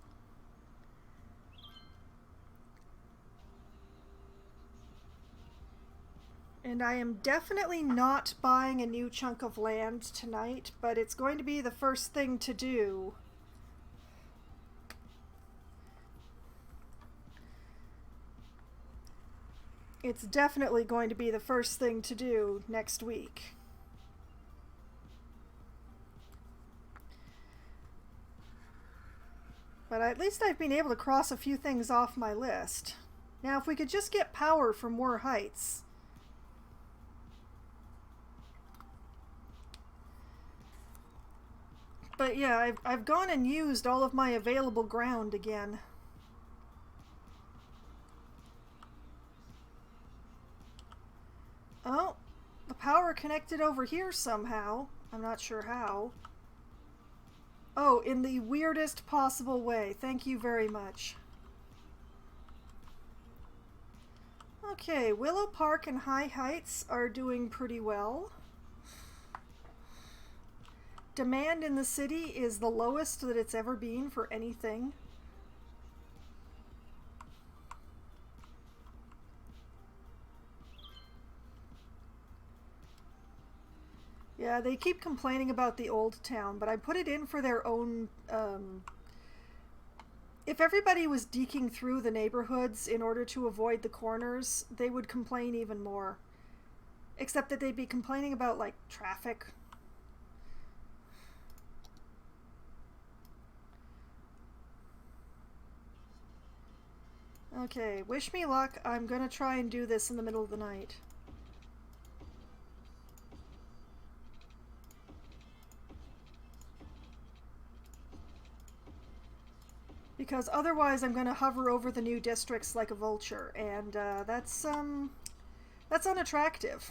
And I am definitely not buying a new chunk of land tonight, but it's going to be the first thing to do. It's definitely going to be the first thing to do next week. But at least I've been able to cross a few things off my list. Now, if we could just get power from Moor Heights. But yeah, I've gone and used all of my available ground again. Oh, the power connected over here somehow. I'm not sure how. Oh, in the weirdest possible way. Thank you very much. Okay, Willow Park and High Heights are doing pretty well. Demand in the city is the lowest that it's ever been for anything. Yeah, they keep complaining about the old town, but I put it in for their own... if everybody was deking through the neighborhoods in order to avoid the corners, they would complain even more. Except that they'd be complaining about, like, traffic. Okay, wish me luck. I'm gonna try and do this in the middle of the night. Because otherwise I'm gonna hover over the new districts like a vulture, and that's unattractive.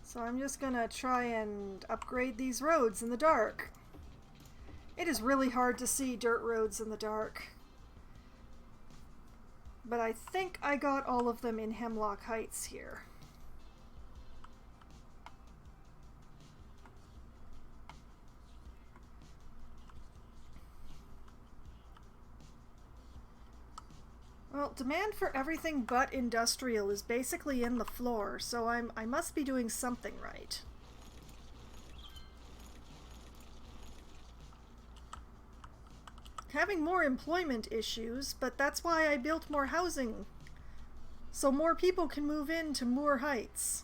So I'm just gonna try and upgrade these roads in the dark. It is really hard to see dirt roads in the dark. But I think I got all of them in Hemlock Heights here. Well, demand for everything but industrial is basically in the floor, so I must be doing something right. Having more employment issues, but that's why I built more housing. So more people can move into Moor Heights.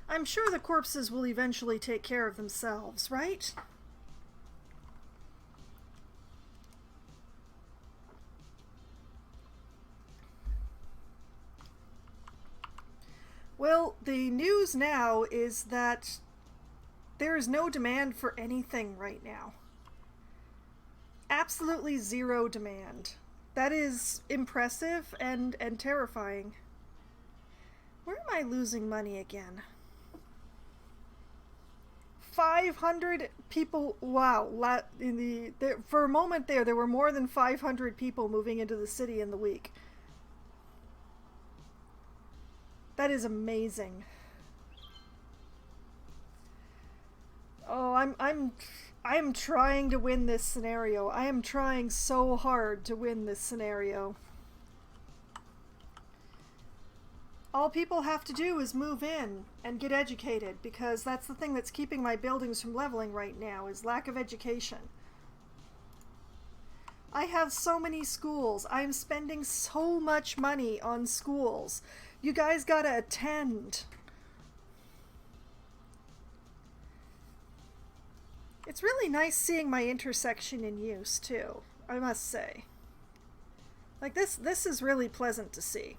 I'm sure the corpses will eventually take care of themselves, right? Well, the news now is that there is no demand for anything right now. Absolutely zero demand. That is impressive and terrifying. Where am I losing money again? 500 people. Wow. For a moment there were more than 500 people moving into the city in the week. That is amazing. Oh, I am trying to win this scenario. I am trying so hard to win this scenario. All people have to do is move in and get educated, because that's the thing that's keeping my buildings from leveling right now, is lack of education. I have so many schools. I'm spending so much money on schools. You guys gotta attend. It's really nice seeing my intersection in use, too, I must say. Like, this is really pleasant to see.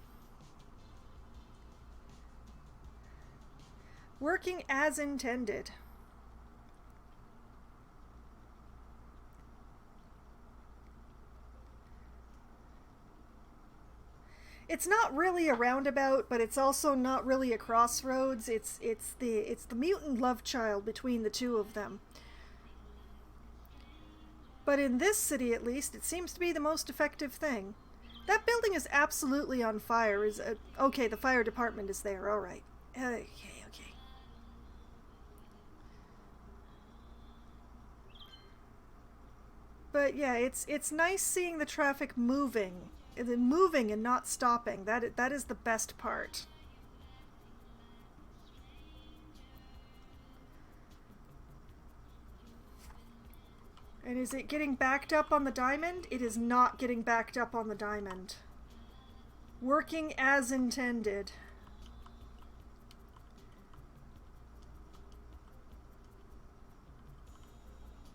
Working as intended. It's not really a roundabout, but it's also not really a crossroads. It's the mutant love child between the two of them. But in this city, at least, it seems to be the most effective thing. That building is absolutely on fire. Okay, the fire department is there. All right. Okay. But yeah, it's nice seeing the traffic moving and not stopping. That is the best part. And is it getting backed up on the diamond? It is not getting backed up on the diamond. Working as intended.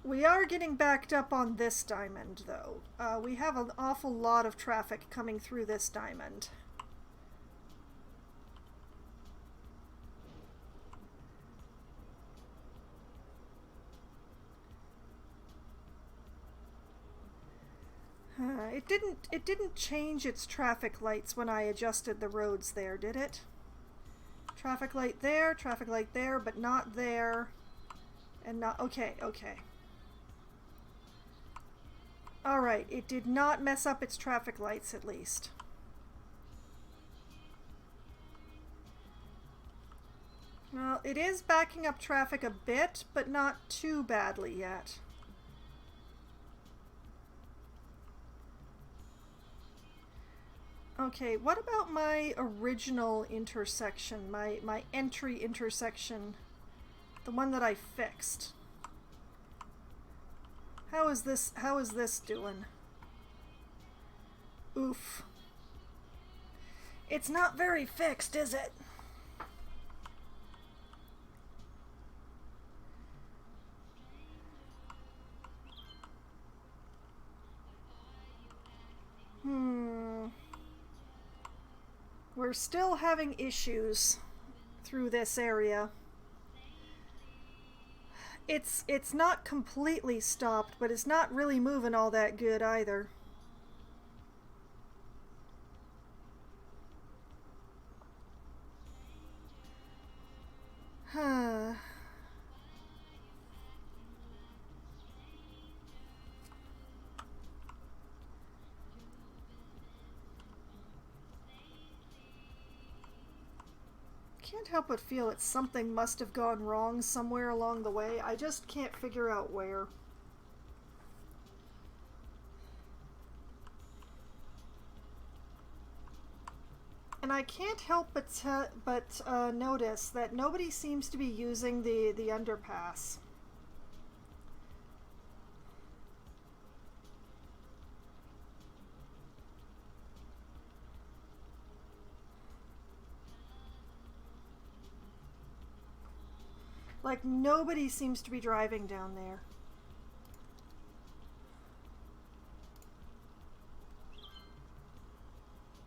We are getting backed up on this diamond, though. We have an awful lot of traffic coming through this diamond. It didn't change its traffic lights when I adjusted the roads there, did it? Traffic light there, but not there. And not... Okay. Alright, it did not mess up its traffic lights, at least. Well, it is backing up traffic a bit, but not too badly yet. Okay, what about my original intersection, my entry intersection, the one that I fixed? How is this doing? Oof. It's not very fixed, is it? We're still having issues through this area. It's not completely stopped, but it's not really moving all that good either. Huh. Can't help but feel that something must have gone wrong somewhere along the way. I just can't figure out where. And I can't help but notice that nobody seems to be using the underpass. Like, nobody seems to be driving down there.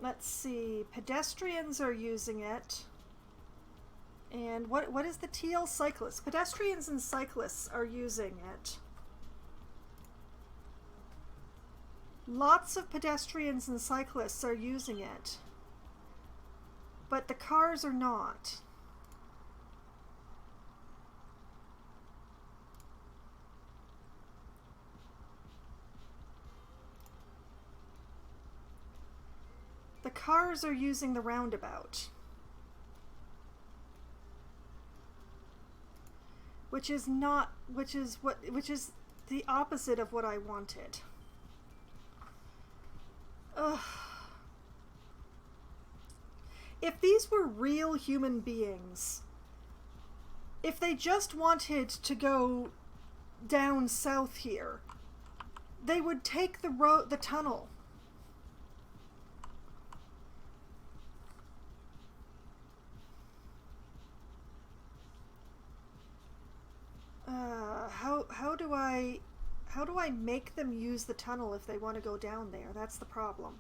Let's see. Pedestrians are using it. And what is the teal? Cyclists. Pedestrians and cyclists are using it. Lots of pedestrians and cyclists are using it. But the cars are not. The cars are using the roundabout, which is the opposite of what I wanted. Ugh. If these were real human beings, if they just wanted to go down south here, they would take the tunnel. How do I make them use the tunnel if they want to go down there? That's the problem.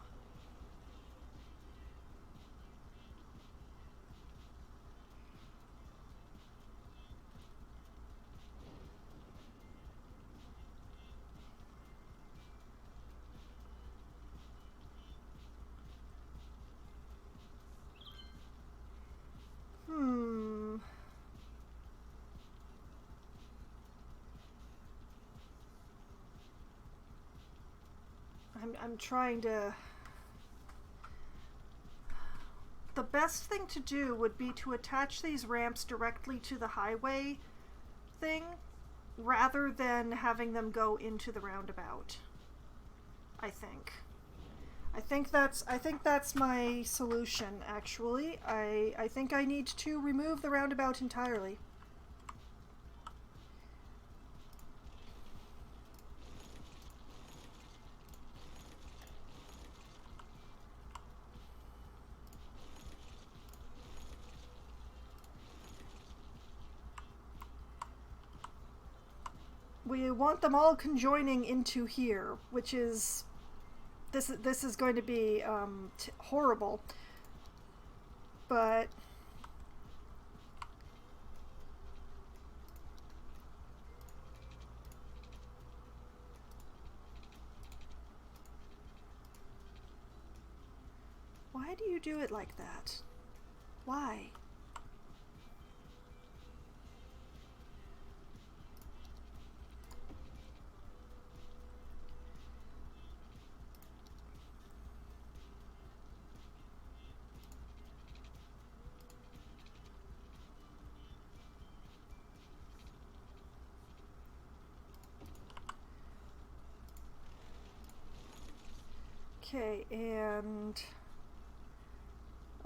I'm trying to... The best thing to do would be to attach these ramps directly to the highway thing rather than having them go into the roundabout. I think that's my solution, actually. I think I need to remove the roundabout entirely. We want them all conjoining into here, which is... This is going to be horrible, but why do you do it like that? Why? Okay, and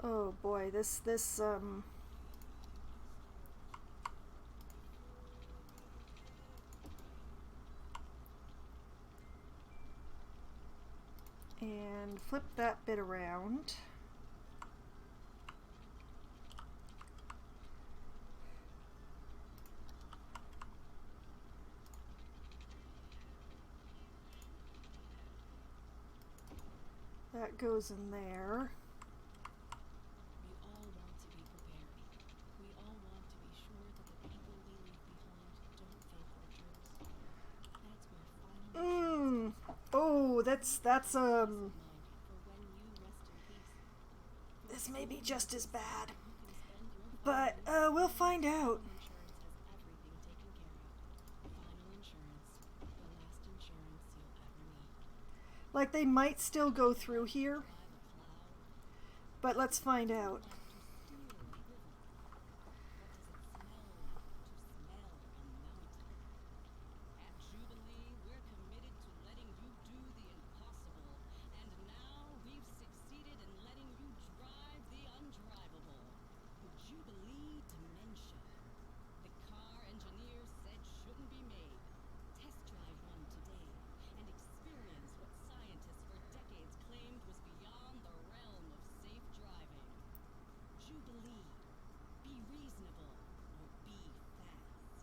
oh boy, this and flip that bit around. That goes in there. We all want to be prepared. We all want to be sure that the people we leave behind don't think we're jerks. That's where final Oh, that's mind for when you rest in peace. this may be just as bad, You can spend your but we'll find out. insurance has everything taken care of. Final insurance, the last insurance you'll ever need. Like, they might still go through here, By the cloud, but let's find out. like to steal a river. What does it smell like to smell a mountain? At Jubilee, we're committed to letting you do the impossible. And now we've succeeded in letting you drive the undrivable. The Jubilee Dementia. The car engineers said shouldn't be made. Test drive one today and experience what scientists for decades claimed was beyond the realm of safe driving. Jubilee. Be reasonable or be fast.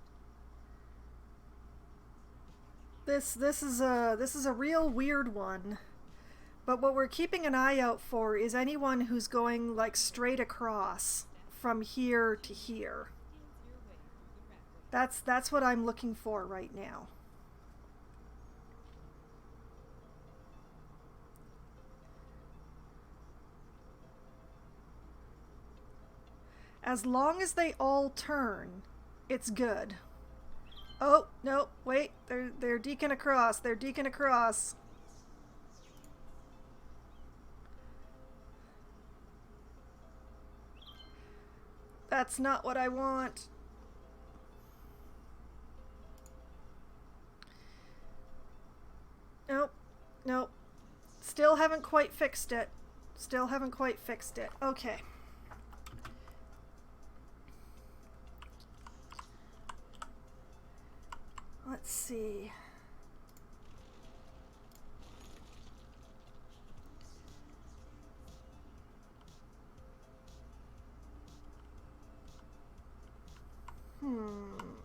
This is a real weird one. But what we're keeping an eye out for is anyone who's going like straight across from here to here. That's what I'm looking for right now. As long as they all turn, it's good. Oh, no, wait, they're deking across. They're deking across. That's not what I want. Nope. Nope. Still haven't quite fixed it. Still haven't quite fixed it. Okay. Let's see.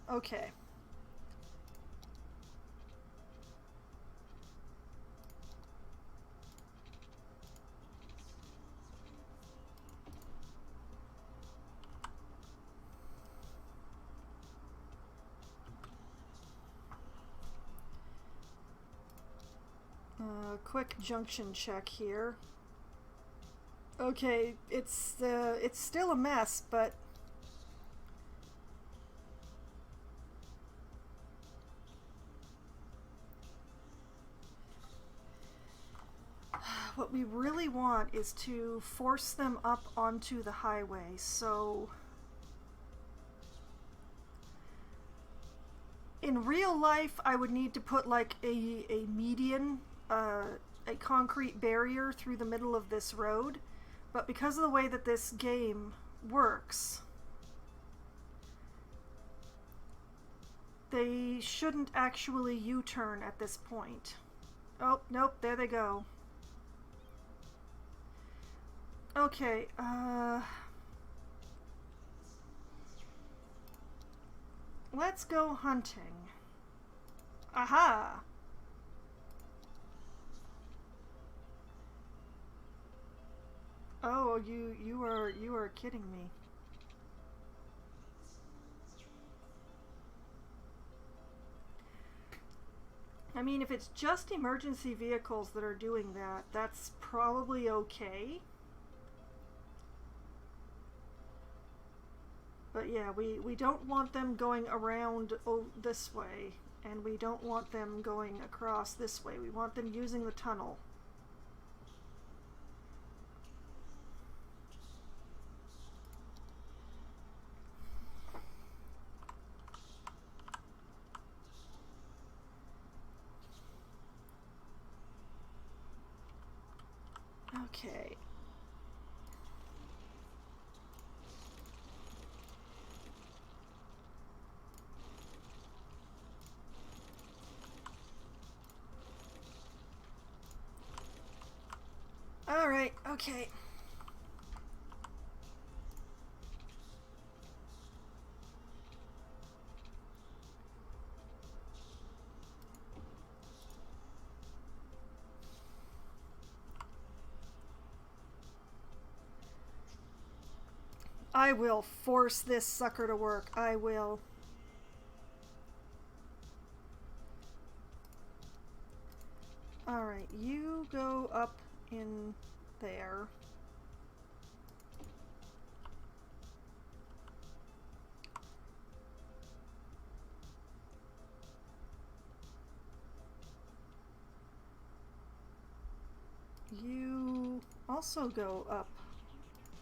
Okay. Quick junction check here. Okay, it's still a mess, but what we really want is to force them up onto the highway. So in real life, I would need to put like a median, a concrete barrier through the middle of this road. But because of the way that this game works, they shouldn't actually U-turn at this point. Oh, nope, there they go. Okay, let's go hunting. Aha! Oh, you are kidding me. I mean, if it's just emergency vehicles that are doing that, that's probably okay. But yeah, we don't want them going around this way, and we don't want them going across this way. We want them using the tunnel. Okay. Alright, okay. I will force this sucker to work. I will. Alright, you go up in there. You also go up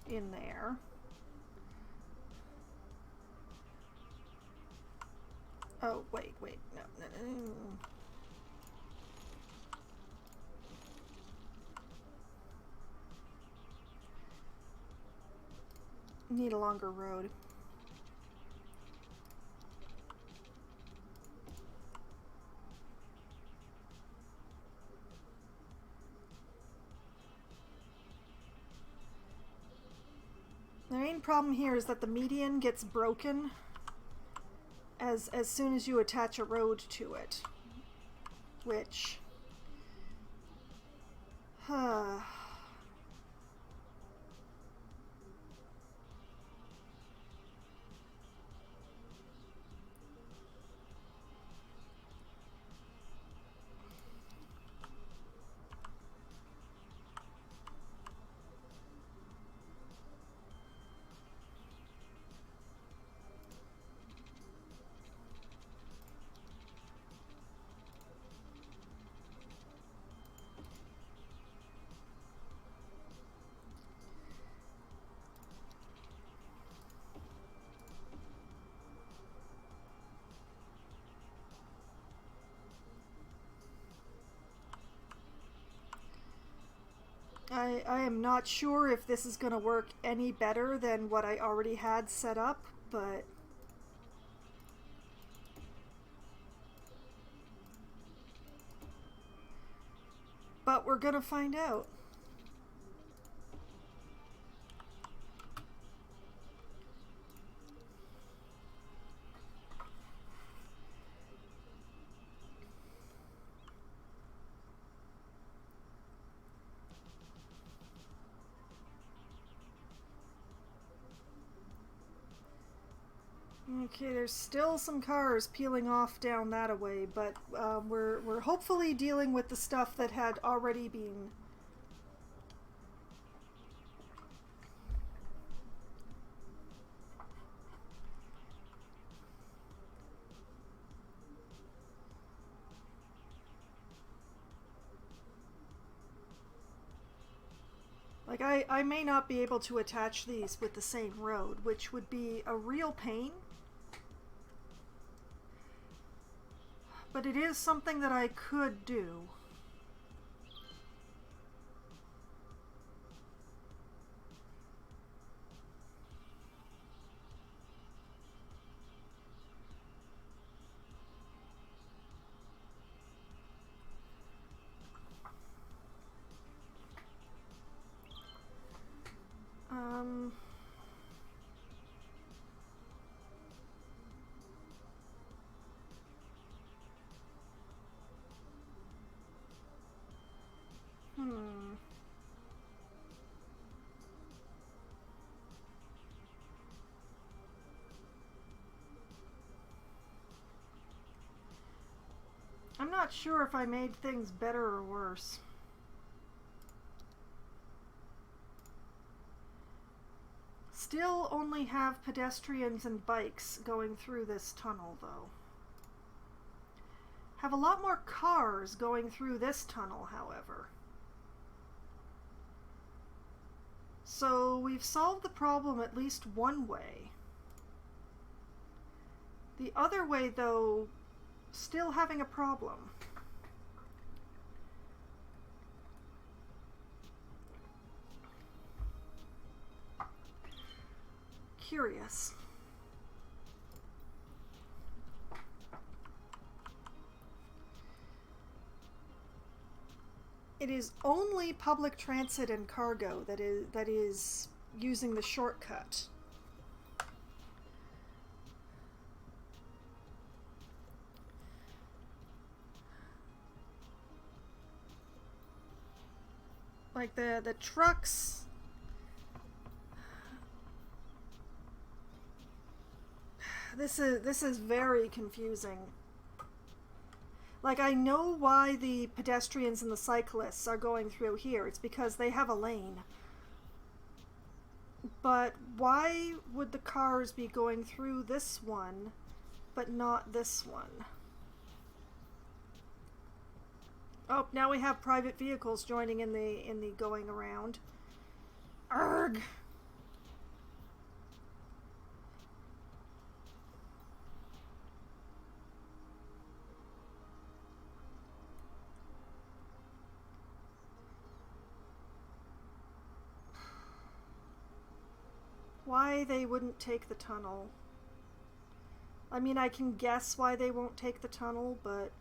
in there. Oh, wait, no. Need a longer road. The main problem here is that the median gets broken as soon as you attach a road to it, which I am not sure if this is going to work any better than what I already had set up, but we're going to find out. Okay, there's still some cars peeling off down that away, but we're hopefully dealing with the stuff that had already been. Like, I may not be able to attach these with the same road, which would be a real pain. But it is something that I could do. Um... Hmm. I'm not sure if I made things better or worse. Still only have pedestrians and bikes going through this tunnel, though. Have a lot more cars going through this tunnel, however. So we've solved the problem at least one way. The other way, though, still having a problem. Curious. It is only public transit and cargo that is using the shortcut. Like the trucks. This is very confusing. Like, I know why the pedestrians and the cyclists are going through here. It's because they have a lane. But why would the cars be going through this one, but not this one? Oh, now we have private vehicles joining in the going around. Arrgh! Why they wouldn't take the tunnel. I mean, I can guess why they won't take the tunnel, but...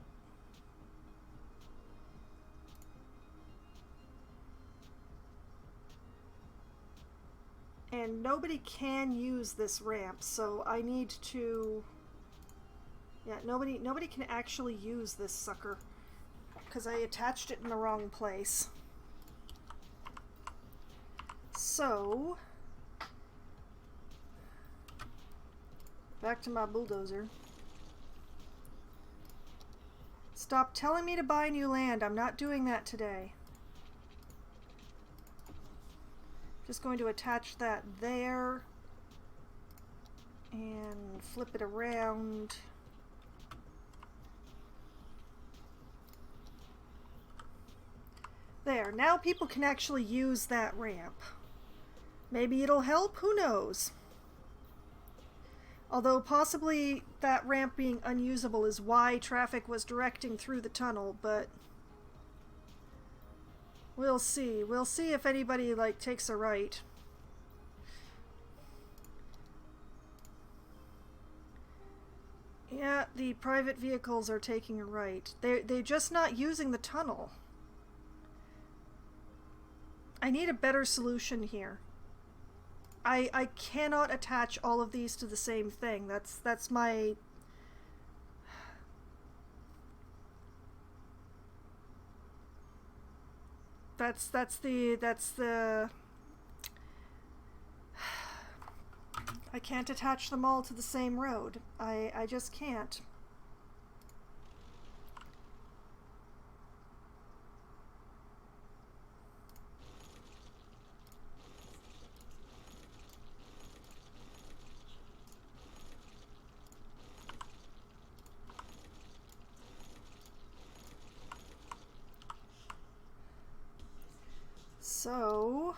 And nobody can use this ramp, so I need to... Yeah, nobody can actually use this sucker, because I attached it in the wrong place. So... Back to my bulldozer. Stop telling me to buy new land. I'm not doing that today. Just going to attach that there. And flip it around. There. Now people can actually use that ramp. Maybe it'll help. Who knows? Although possibly that ramp being unusable is why traffic was directing through the tunnel, but we'll see. We'll see if anybody, like, takes a right. Yeah, the private vehicles are taking a right. They're just not using the tunnel. I need a better solution here. I cannot attach all of these to the same thing. That's my... That's the... I can't attach them all to the same road. I just can't. So,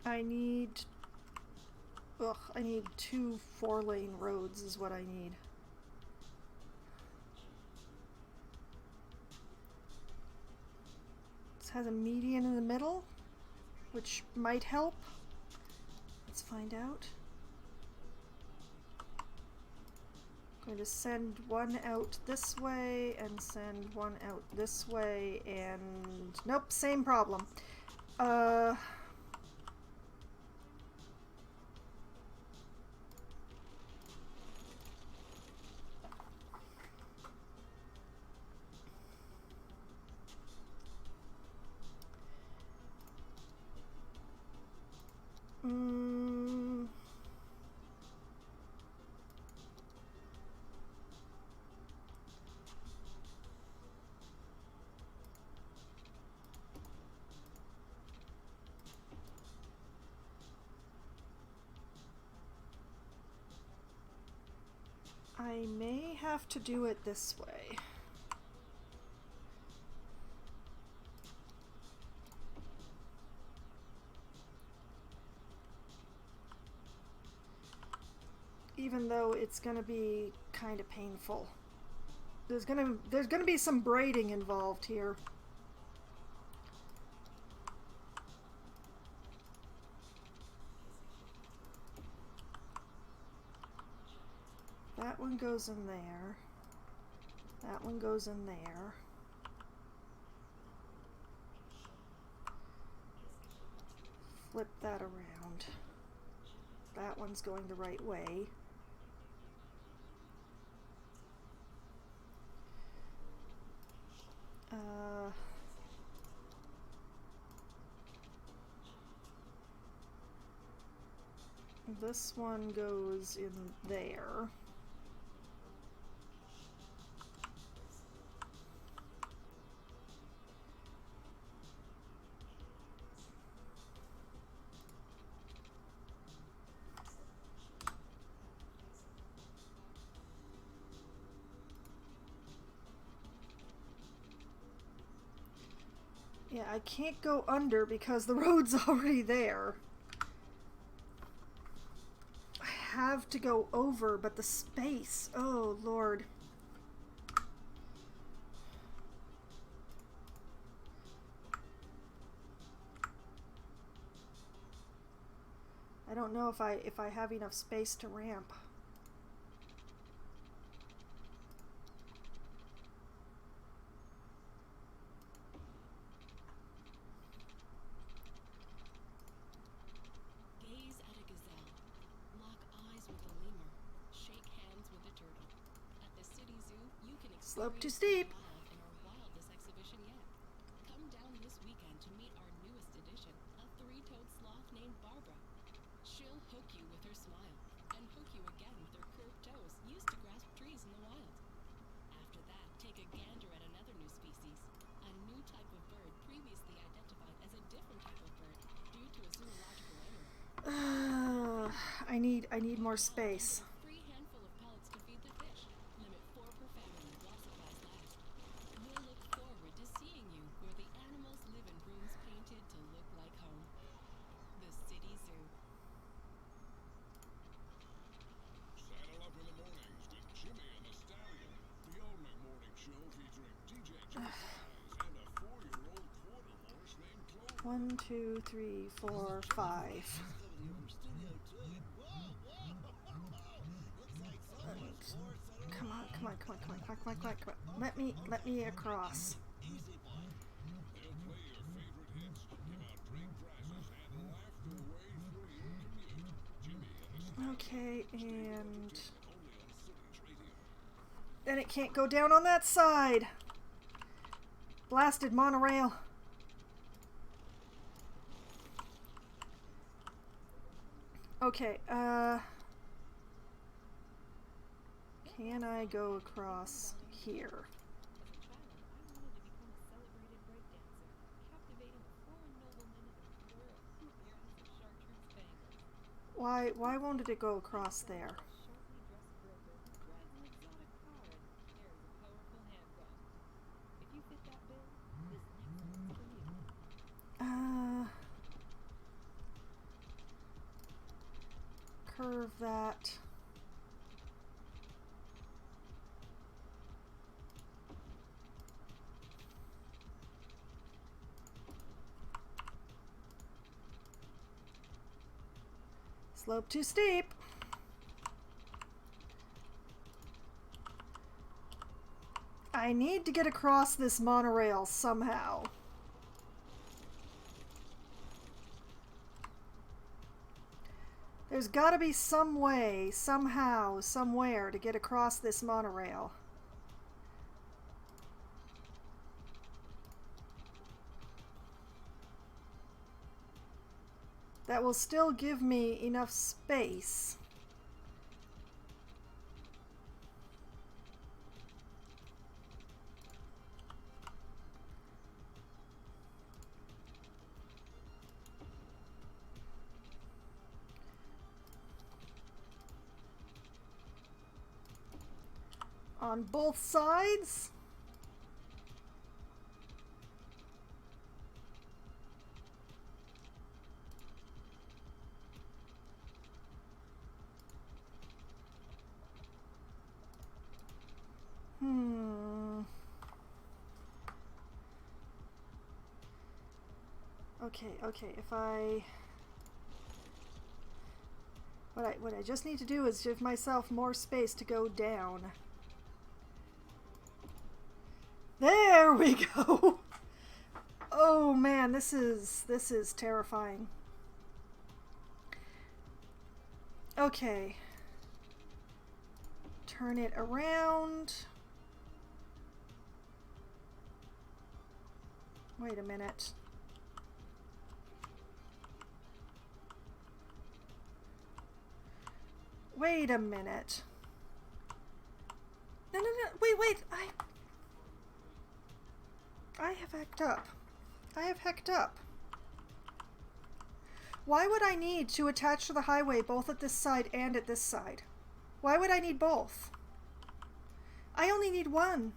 I need... Ugh, I need 2 4-lane roads is what I need. This has a median in the middle, which might help. Let's find out. I'm going to send one out this way and send one out this way, and nope, same problem. I may have to do it this way. Even though it's gonna be kind of painful. There's gonna be some braiding involved here. That one goes in there. That one goes in there. Flip that around. That one's going the right way. This one goes in there. Yeah, I can't go under because the road's already there. I have to go over, but the space, oh Lord. I don't know if I have enough space to ramp. Gaze at a gazelle. Lock eyes with a lemur. Shake hands with a turtle. At the city zoo, you can experience Slope too steep. the wild in our wildest exhibition yet. Come down this weekend to meet our newest addition, a 3-toed sloth named Barbara. She'll hook you with her smile, and hook you again with her curved toes used to grasp trees in the wild. After that, take a gander at another new species, a new type of bird previously identified as a different type of bird due to a zoological error. I need more space. Free handful of pellets to feed the fish. Limit 4 per family while supplies last. We'll look forward to seeing you where the animals live in rooms painted to look like home. The City Zoo. Saddle up in the mornings with Jimmy and the Stallion, the only morning show featuring DJ Jimmy and a 4-year-old quarter horse named Clover. 1, 2, 3, 4, 5. Come on, come on, come on, come on, come on, come on, come on, come on. Let me across. They'll play your favorite hits, give out great prizes, and laugh their way through your commute. Jimmy and the Stallion. Okay, and Only on Cities Radio. then it can't go down on that side. Blasted monorail. Okay, can I go across here? As a child, I wanted to become a celebrated breakdancer, captivating the foreign noblemen in the allure of hoop earrings and chartreuse bangles. Why won't it go across there? A sharply dressed broker who drives an exotic car and carries a powerful handgun. If you fit that bill, this next one's for you. preserve that. Slope too steep. I need to get across this monorail somehow. There's got to be some way, somehow, somewhere to get across this monorail. That will still give me enough space. On both sides. Okay, if what I just need to do is give myself more space to go down. There we go. Oh man, this is terrifying. Okay. Turn it around. Wait a minute. Wait a minute. No, wait. I have hecked up. I have hecked up. Why would I need to attach to the highway both at this side and at this side? Why would I need both? I only need one.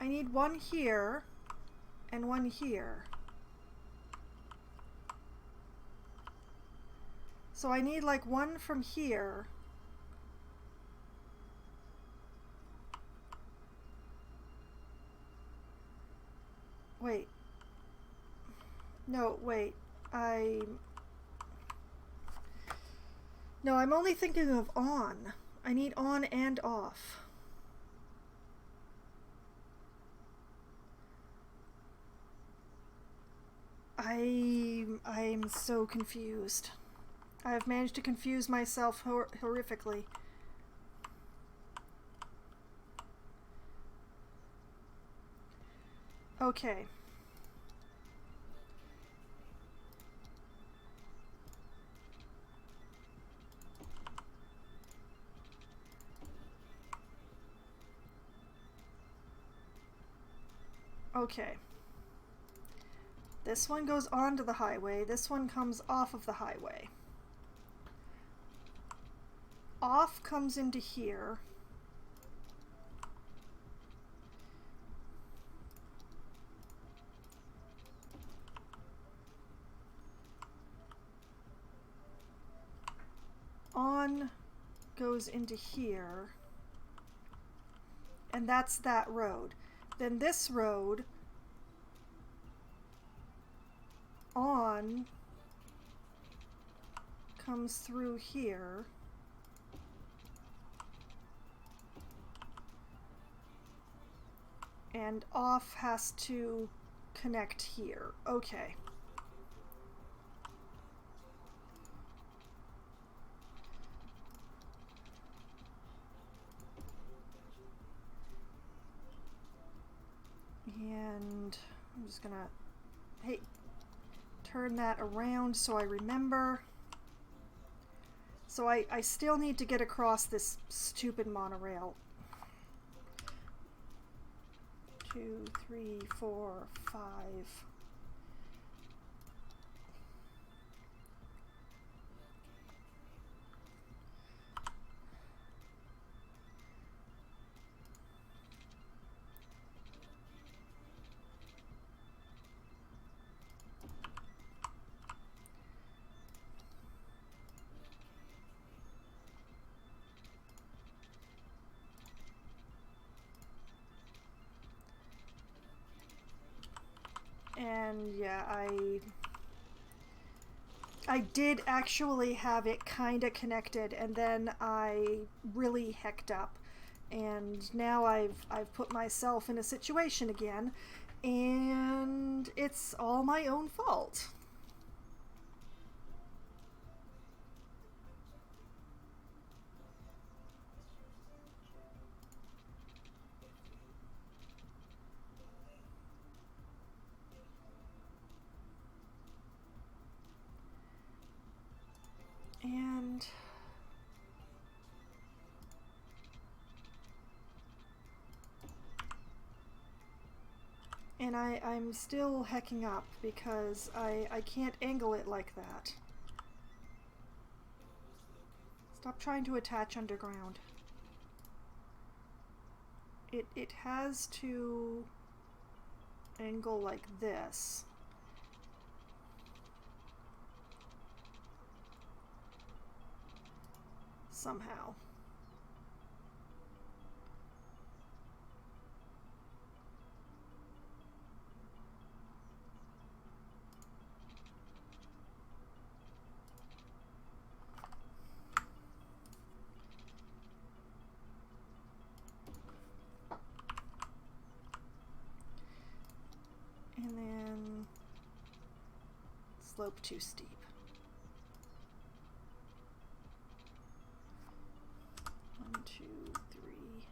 I need one here and one here. So I need like one from here. Wait. No, wait. No, I'm only thinking of on. I need on and off. I'm so confused. I've managed to confuse myself horrifically. Okay. Okay. This one goes onto the highway. This one comes off of the highway. Off comes into here. On goes into here. And that's that road. Then this road on comes through here. And off has to connect here. Okay. And I'm just gonna, hey, turn that around so I remember. So I still need to get across this stupid monorail. 2, 3, 4, 5. And yeah, I did actually have it kinda connected, and then I really hecked up. And now I've put myself in a situation again, and it's all my own fault. And I'm still hecking up because I can't angle it like that. Stop trying to attach underground. It has to angle like this. Somehow. And then slope too steep. One, two, three.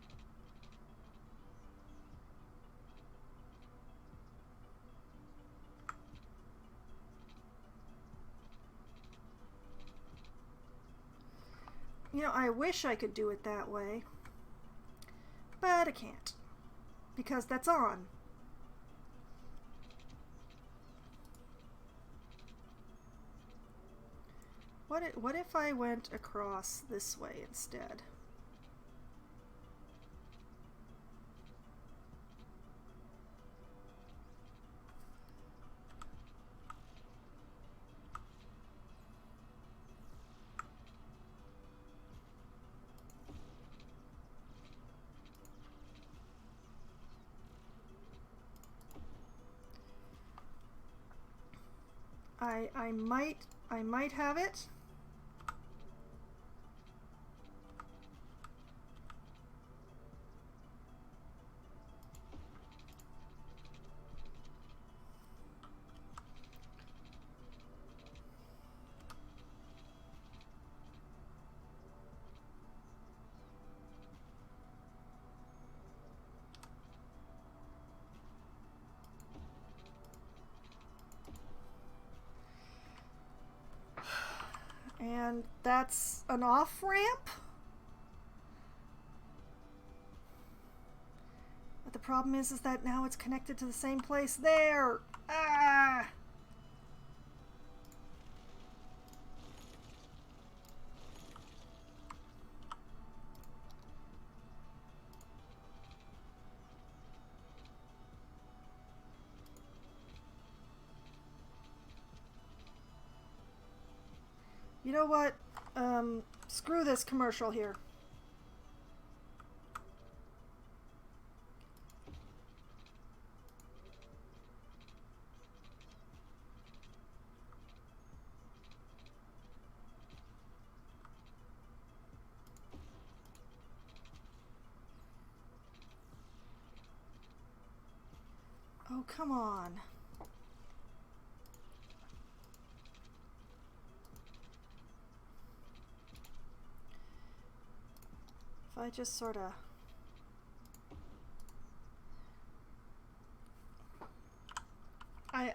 You know, I wish I could do it that way, but I can't, because that's on. What if I went across this way instead? I might have it. And that's an off ramp. But the problem is that now it's connected to the same place there. Ah! You know what? Screw this commercial here. Oh, come on. If I just sort of...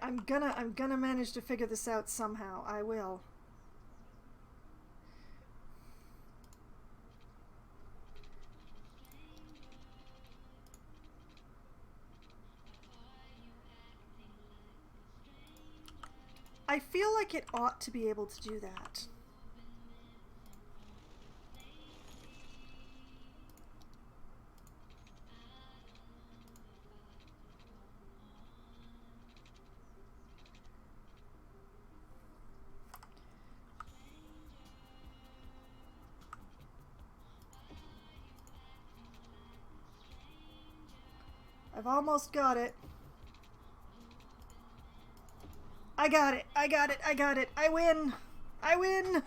I'm gonna manage to figure this out somehow. I will. I feel like it ought to be able to do that. I've almost got it. I got it. I got it. I got it. I win. I win.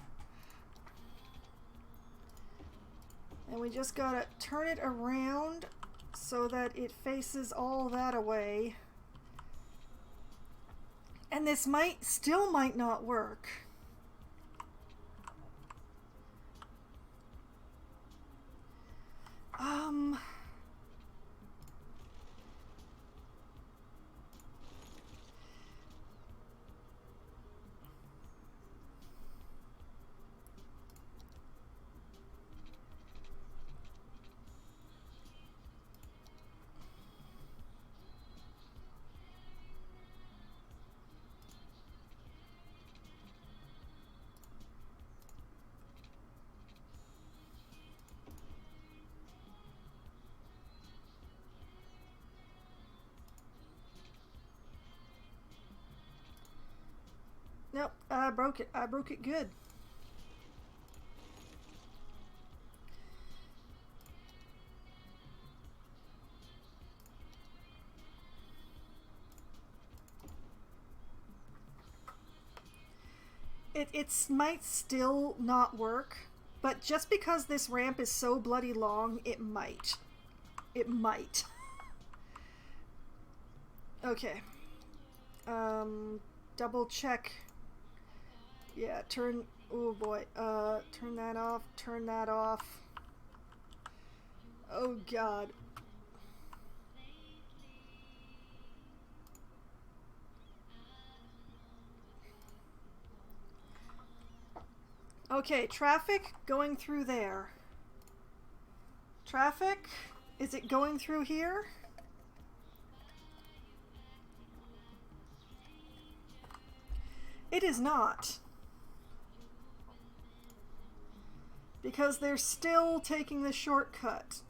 And we just gotta turn it around so that it faces all that away. And this still might not work. Nope, I broke it. I broke it good. It might still not work, but just because this ramp is so bloody long, it might. It might. Okay. Double check. Yeah, turn, oh boy, turn that off, turn that off. Oh God. Okay, traffic going through there. Traffic, is it going through here? It is not. Because they're still taking the shortcut.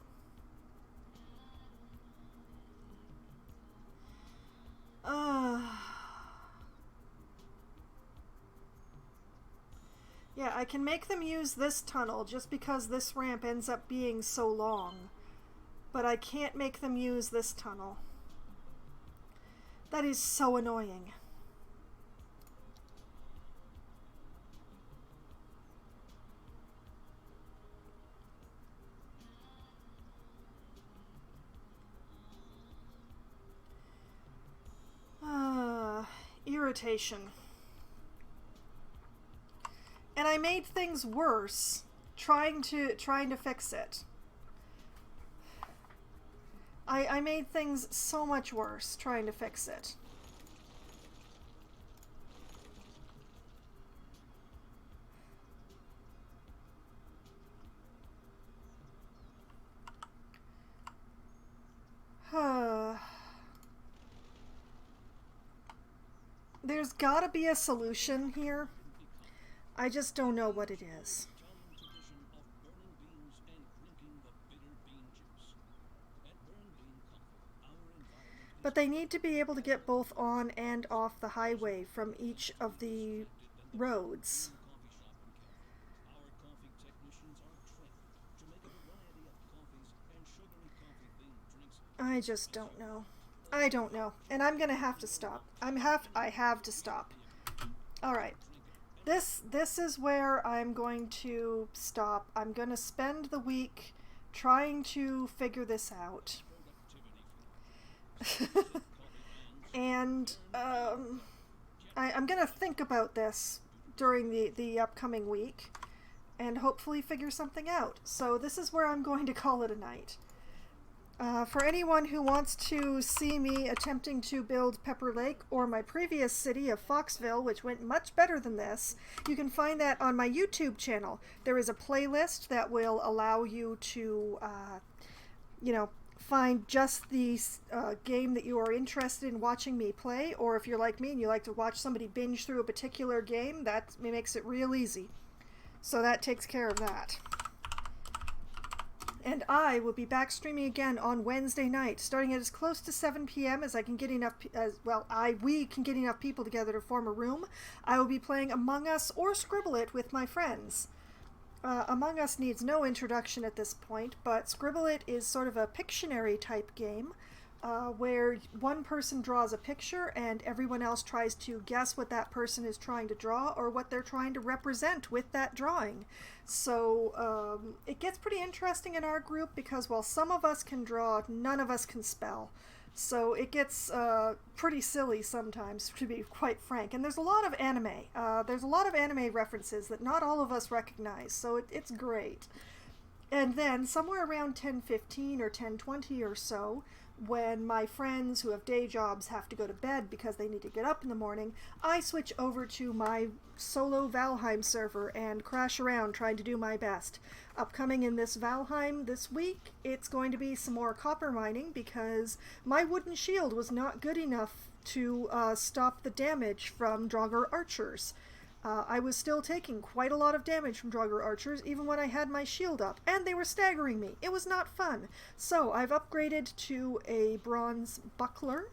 Yeah, I can make them use this tunnel just because this ramp ends up being so long. But I can't make them use this tunnel. That is so annoying. Irritation. And I made things worse trying to fix it. I made things so much worse trying to fix it. There's gotta be a solution here. I just don't know what it is. But they need to be able to get both on and off the highway from each of the roads. I just don't know. I don't know. And I'm gonna have to stop. I have to stop. Alright. This is where I'm going to stop. I'm gonna spend the week trying to figure this out. And I'm gonna think about this during the upcoming week and hopefully figure something out. So this is where I'm going to call it a night. For anyone who wants to see me attempting to build Pepper Lake or my previous city of Foxville, which went much better than this, you can find that on my YouTube channel. There is a playlist that will allow you to, find just the game that you are interested in watching me play, or if you're like me and you like to watch somebody binge through a particular game, that makes it real easy. So that takes care of that. And I will be back streaming again on Wednesday night, starting at as close to 7 p.m. as I can get enough, we can get enough people together to form a room. I will be playing Among Us or Scribble It with my friends. Among Us needs no introduction at this point, but Scribble It is sort of a Pictionary type game where one person draws a picture and everyone else tries to guess what that person is trying to draw or what they're trying to represent with that drawing. So it gets pretty interesting in our group because while some of us can draw, none of us can spell. So it gets pretty silly sometimes, to be quite frank. And there's a lot of anime. There's a lot of anime references that not all of us recognize, so it's great. And then somewhere around 10:15 or 10:20 or so, when my friends who have day jobs have to go to bed because they need to get up in the morning, I switch over to my solo Valheim server and crash around trying to do my best. Upcoming in this Valheim this week, it's going to be some more copper mining because my wooden shield was not good enough to stop the damage from Draugr archers. I was still taking quite a lot of damage from Draugr archers even when I had my shield up, and they were staggering me. It was not fun. So I've upgraded to a bronze buckler,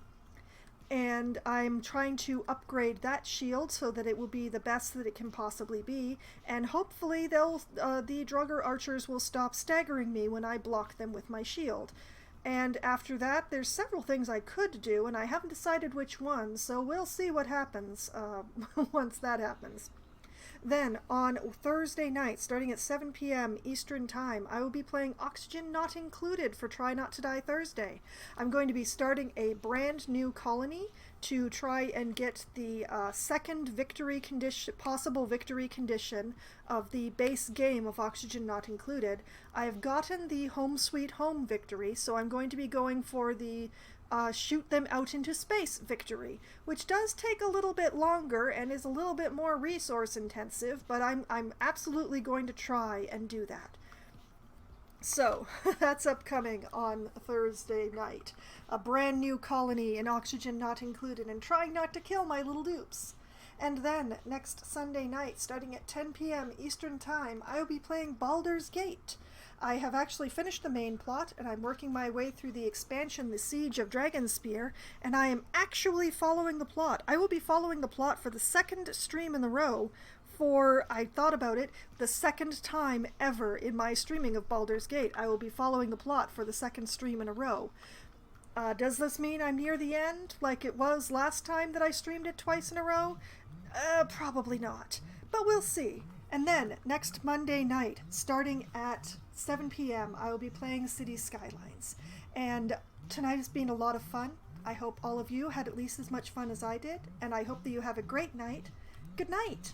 and I'm trying to upgrade that shield so that it will be the best that it can possibly be, and hopefully the Draugr archers will stop staggering me when I block them with my shield. And after that, there's several things I could do, and I haven't decided which ones, so we'll see what happens once that happens. Then, on Thursday night, starting at 7 p.m. Eastern Time, I will be playing Oxygen Not Included for Try Not to Die Thursday. I'm going to be starting a brand new colony to try and get the second victory condition, possible victory condition of the base game of Oxygen Not Included. I have gotten the Home Sweet Home victory, so I'm going to be going for the shoot them out into space victory, which does take a little bit longer and is a little bit more resource intensive, but I'm absolutely going to try and do that. So, that's upcoming on Thursday night. A brand new colony in Oxygen Not Included and trying not to kill my little dupes. And then, next Sunday night, starting at 10 p.m. Eastern Time, I will be playing Baldur's Gate. I have actually finished the main plot, and I'm working my way through the expansion, The Siege of Dragonspear, and I am actually following the plot. I will be following the plot for the second stream in a row for, I thought about it, the second time ever in my streaming of Baldur's Gate. I will be following the plot for the second stream in a row. Does this mean I'm near the end, like it was last time that I streamed it twice in a row? Probably not, but we'll see. And then, next Monday night, starting at 7 p.m., I will be playing City Skylines. And tonight has been a lot of fun. I hope all of you had at least as much fun as I did, and I hope that you have a great night. Good night!